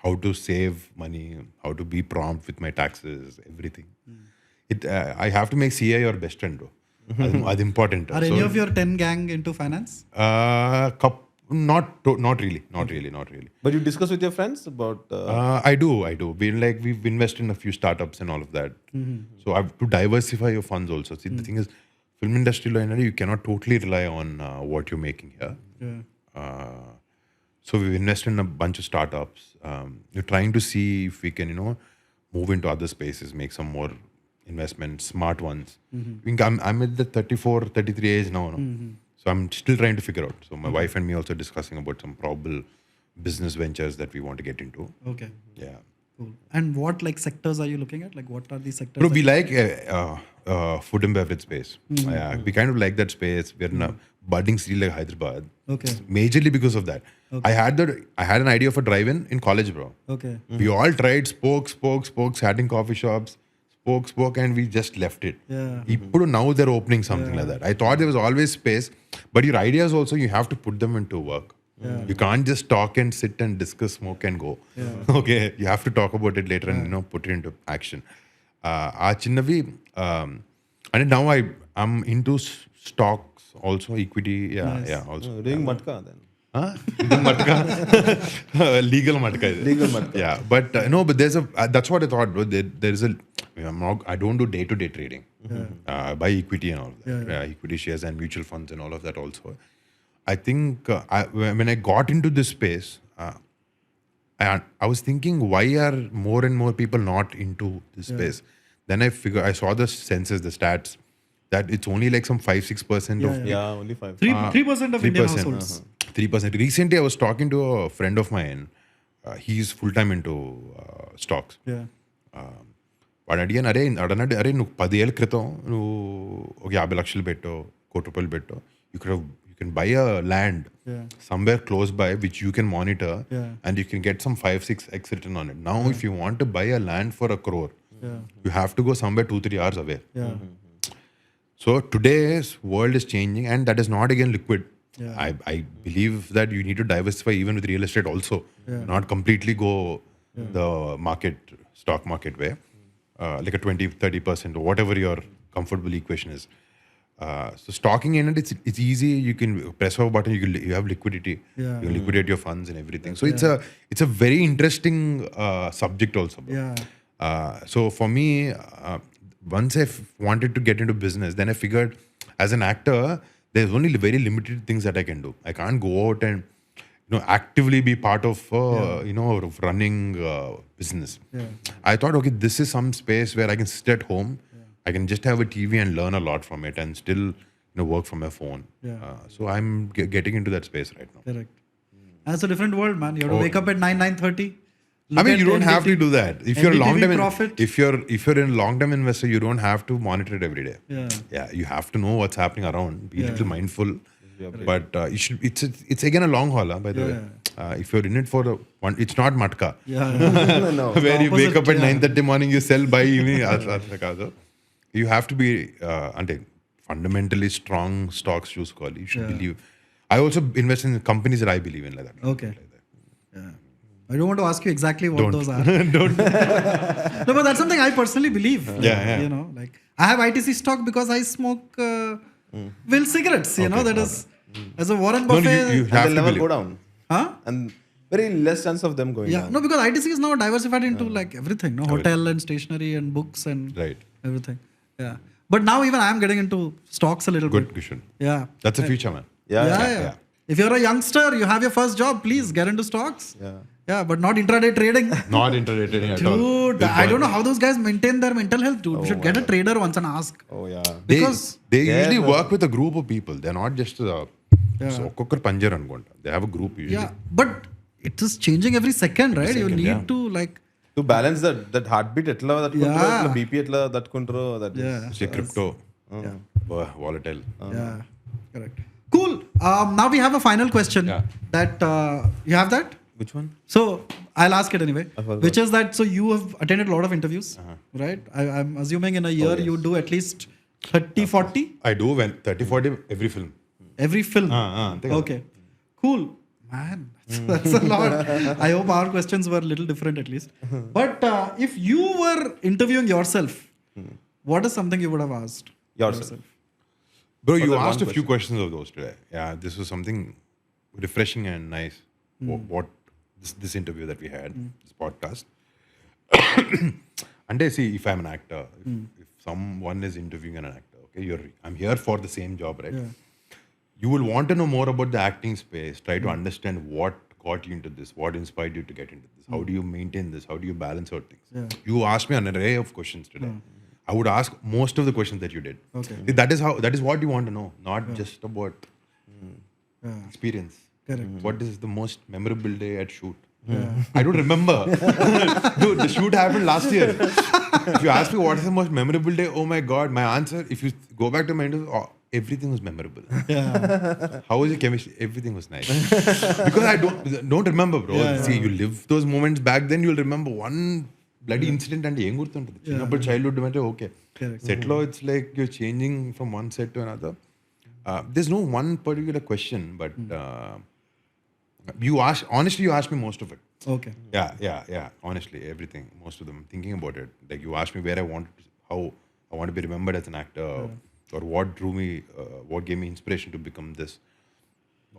how to save money, how to be prompt with my taxes, everything. I have to make CA your best friend, bro. That's important. Are any of your 10 gang into finance? Not really. But you discuss with your friends about... I do. We've invested in a few startups and all of that. So I have to diversify your funds also. See, the thing is, film industry, you cannot totally rely on what you're making here. So we've invested in a bunch of startups. We're trying to see if we can, move into other spaces, make some more investments, smart ones. I'm at the 34, 33 age now. So I'm still trying to figure out. So my wife and me also discussing about some probable business ventures that we want to get into. Okay. Yeah. Cool. And what sectors are you looking at? What are the sectors? Bro, we like food and beverage space. We kind of like that space. We're in a budding city like Hyderabad. Okay. Majorly because of that. I had an idea for drive-in in college, bro. Okay. We all tried spokes, had in coffee shops, spoke, and we just left it. Now they're opening something like that. I thought there was always space, but your ideas also, you have to put them into work. You can't just talk and sit and discuss, smoke and go. Okay, you have to talk about it later and put it into action. And now I'm into stocks also, equity. Also. Doing Matka then. Matka. Legal Matka. Yeah, but but there's that's what I thought, bro. There is I don't do day-to-day trading. I buy equity and all that. Equity shares and mutual funds and all of that also. I think when I got into this space, I was thinking, why are more and more people not into this space? Then I saw the census, the stats, that it's only like some 5-6% of... Yeah, only 5. 3% of Indian households. 3%. Recently, I was talking to a friend of mine. He's full-time into stocks. వాడు అడిగాను, అరే నువ్వు 10 ఏళ్ళ క్రితం నువ్వు ఒక 50 లక్షలు పెట్టో, ₹1 కోటి పెట్టో, you can buy a land somewhere close by which you can monitor and you can get some 5-6x return on it. Now if you want to buy a land for ₹1 crore, you have to go somewhere 2-3 hours away. So today's world is changing and that is not again liquid. I believe that you need to diversify even with real estate also, not completely go the stock market way, like a 20-30% or whatever your comfortable equation is. So stocking in it, it's easy. You can press a button, you have liquidity, you can liquidate your funds and everything. So it's a very interesting subject also. So for me, once I wanted to get into business, then I figured as an actor, there's only very limited things that I can do. I can't go out and actively be part of running business. I thought, okay, this is some space where I can sit at home, I can just have a TV and learn a lot from it and still work from my phone. So I'm getting into that space right now. Correct. That's a different world, man. You have to wake up at 9:30. I mean, you don't have to do that. If you're a long-term profit. if you're in long-term investor, you don't have to monitor it every day. You have to know what's happening around. Be a little mindful. But it's again a long haul, by the way. If you're in it for one, it's not Matka. No. Where you wake up at 9:30 morning, you sell by evening. You have to be fundamentally strong stocks choose call. You should believe. I also invest in companies that I believe in like that. Okay. I don't want to ask you exactly what those are. Don't. No, but that's something I personally believe. Yeah. Like I have ITC stock because I smoke will cigarettes. That is as a Warren Buffett. You have And they'll to never believe. go down. Huh? And very less chance of them going down. No, because ITC is now diversified into like everything. No, hotel and stationery and books and Right. everything. Yeah. But now even I am getting into stocks a little Good, bit. Kishan. Yeah. That's the future, man. Yeah. If you're a youngster, you have your first job, please get into stocks. Yeah, but not intraday trading. Not interested at all. Dude, I don't know how those guys maintain their mental health, dude. You should get a trader once and ask. Oh yeah. Because they usually work with a group of people. They're not just so ఒక్కొక్కరు పంజర్ అనుకుంటా. They have a group usually. but it is changing every second, right? You need to like To balance that heartbeat etla tattukuntaro, etla BP etla tattukuntaro, that is. Say crypto, volatile. Yeah, correct. Cool. Now we have a final question. That you have that? Which one? So I'll ask it anyway. forgot. Which is that so you have attended a lot of interviews, right? I'm assuming in a year you do at least 30-40 I do 30-40 every film. every film. అంతే కదా. Okay, cool, man. That's a lot. I hope our questions were a little different at least. But if you were interviewing yourself, what is something you would have asked Yourself. Bro, you that asked one a few questions of those today. Yeah, this was something refreshing and nice. What this interview that we had, this podcast. And see, if I'm an actor, if someone is interviewing an actor, okay, I'm here for the same job, right? You will want to know more about the acting space. Try to understand what got you into this, what inspired you to get into this. How do you maintain this? How do you balance out things? You asked me an array of questions today. I would ask most of the questions that you did. Okay. See, that is what you want to know, not just about experience. Correct. What is the most memorable day at shoot? I don't remember. Dude, the shoot happened last year. If you ask me what is the most memorable day, oh my God, my answer, if you go back to my interview, everything was memorable. How was your chemistry? Everything was nice. Because I don't remember, bro. See, you live those moments back then, you'll remember one bloody incident and ఏం గుర్తుంటుంది చిన్నప్పుడు childhood అంటే okay సెట్లో it's like you're changing from one set to another there's no one particular question but you asked me most of it. Okay. Yeah honestly everything, most of them. Thinking about it, like you asked me where I wanted to, how I want to be remembered as an actor, or what drew me, what gave me inspiration to become this,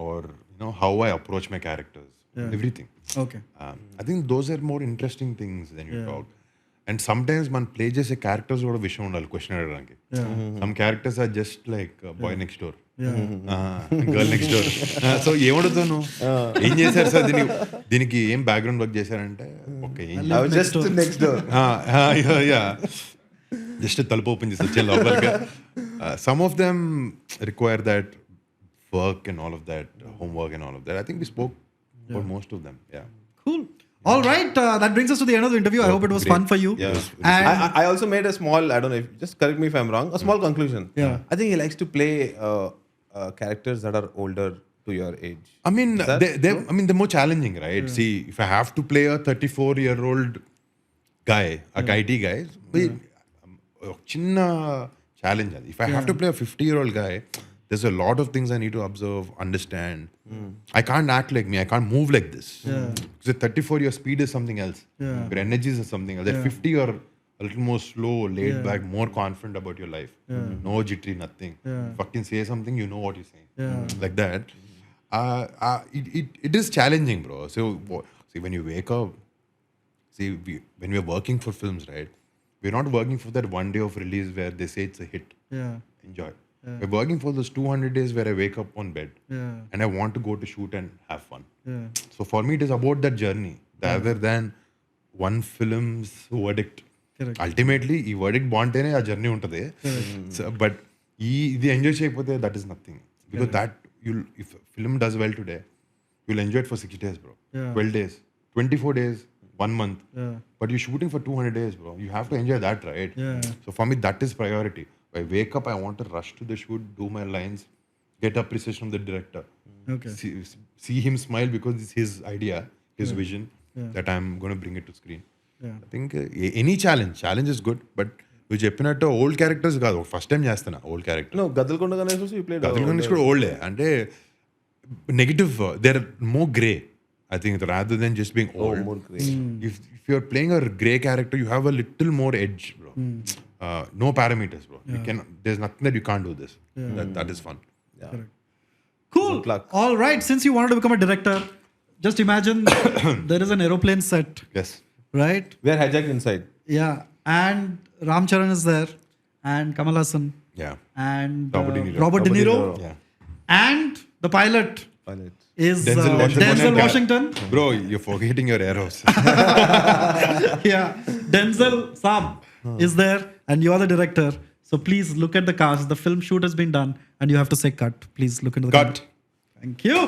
or how I approach my characters, everything. Okay. I think those are more interesting things than you talk. And sometimes man play చేసే characters కూడా విషయం ఉండాలి question అడగడానికి. Some characters are just like boy next door, girl next door. So ఏమడుగుతాను, ఏం చేశారు sir దీనికి ఏం బ్యాక్గ్రౌండ్ వర్క్ చేశారంటే okay Just next door. Just తలుపు ఓపెన్ చేసి వచ్చే లోపలికి. Some of them require that work and all of that, homework and all of that. I think we spoke about most of them. Yeah. Cool. All right, that brings us to the end of the interview. I hope it was fun for you. Yeah. And I also made a small, I don't know, just correct me if I'm wrong, a small conclusion. Yeah. I think he likes to play characters that are older to your age. I mean, Is that they're more challenging, right? See, if I have to play a 34-year-old guy, a IT guy, chinna challenge. If I have to play a 50-year-old guy, there's a lot of things I need to observe, understand. I can't act like me. I can't move like this. Because at 34, your speed is something else. Your energies is something else. At 50, you're a little more slow, laid back, more confident about your life. No jittery, nothing. Fucking say something, you know what you're saying. Like that. It is challenging, bro. So, see, when you wake up, when we're working for films, right? We're not working for that one day of release where they say it's a hit. Enjoy. We're working for those 200 days where I wake up on bed and I want to go to shoot and have fun. So for me, it is about that journey rather than one film's verdict. Correct. Ultimately, ఈ verdict బాగుంటేనే ఆ journey ఉంటుంది. But ఇది enjoy చేయకపోతే that is nothing. Because that, if a film does well today, you'll enjoy it for 60 days, bro. 12 days, 24 days, 1 month. But you're shooting for 200 days, bro. You have to enjoy that, right? So for me, that is priority. I wake up, I want to rush to the shoot, do my lines, get appreciation from the director. Okay. See him smile because it's his idea, his vision that I'm going to bring it to screen. I think any challenge is good, but నువ్వు చెప్పినట్టు old characters కాదు, first time చేస్తున్నా old character. Gaddalakonda Ganesh you played Gaddalakonda కూడా ఓల్డే, అంటే negative, there are more grey. I think rather than just being old, more gray. If you're playing a grey character, you have a little more edge, bro. No parameters, bro. There's nothing that you can't do this. That is fun. Yeah. Cool. Good luck. All right. Since you wanted to become a director, just imagine there is an aeroplane set, Yes. right? We are hijacked inside. Yeah. And Ram Charan is there, and Kamal Hassan, Yeah. and Robert De Niro. Yeah. And the pilot Pilot. is Denzel Denzel Washington. Washington. Bro, you're forgetting your arrows. Yeah. Denzel Sam is there, and you are the director. So please look at the cast. The film shoot has been done, and you have to say cut. Please look into the Cut. Thank you.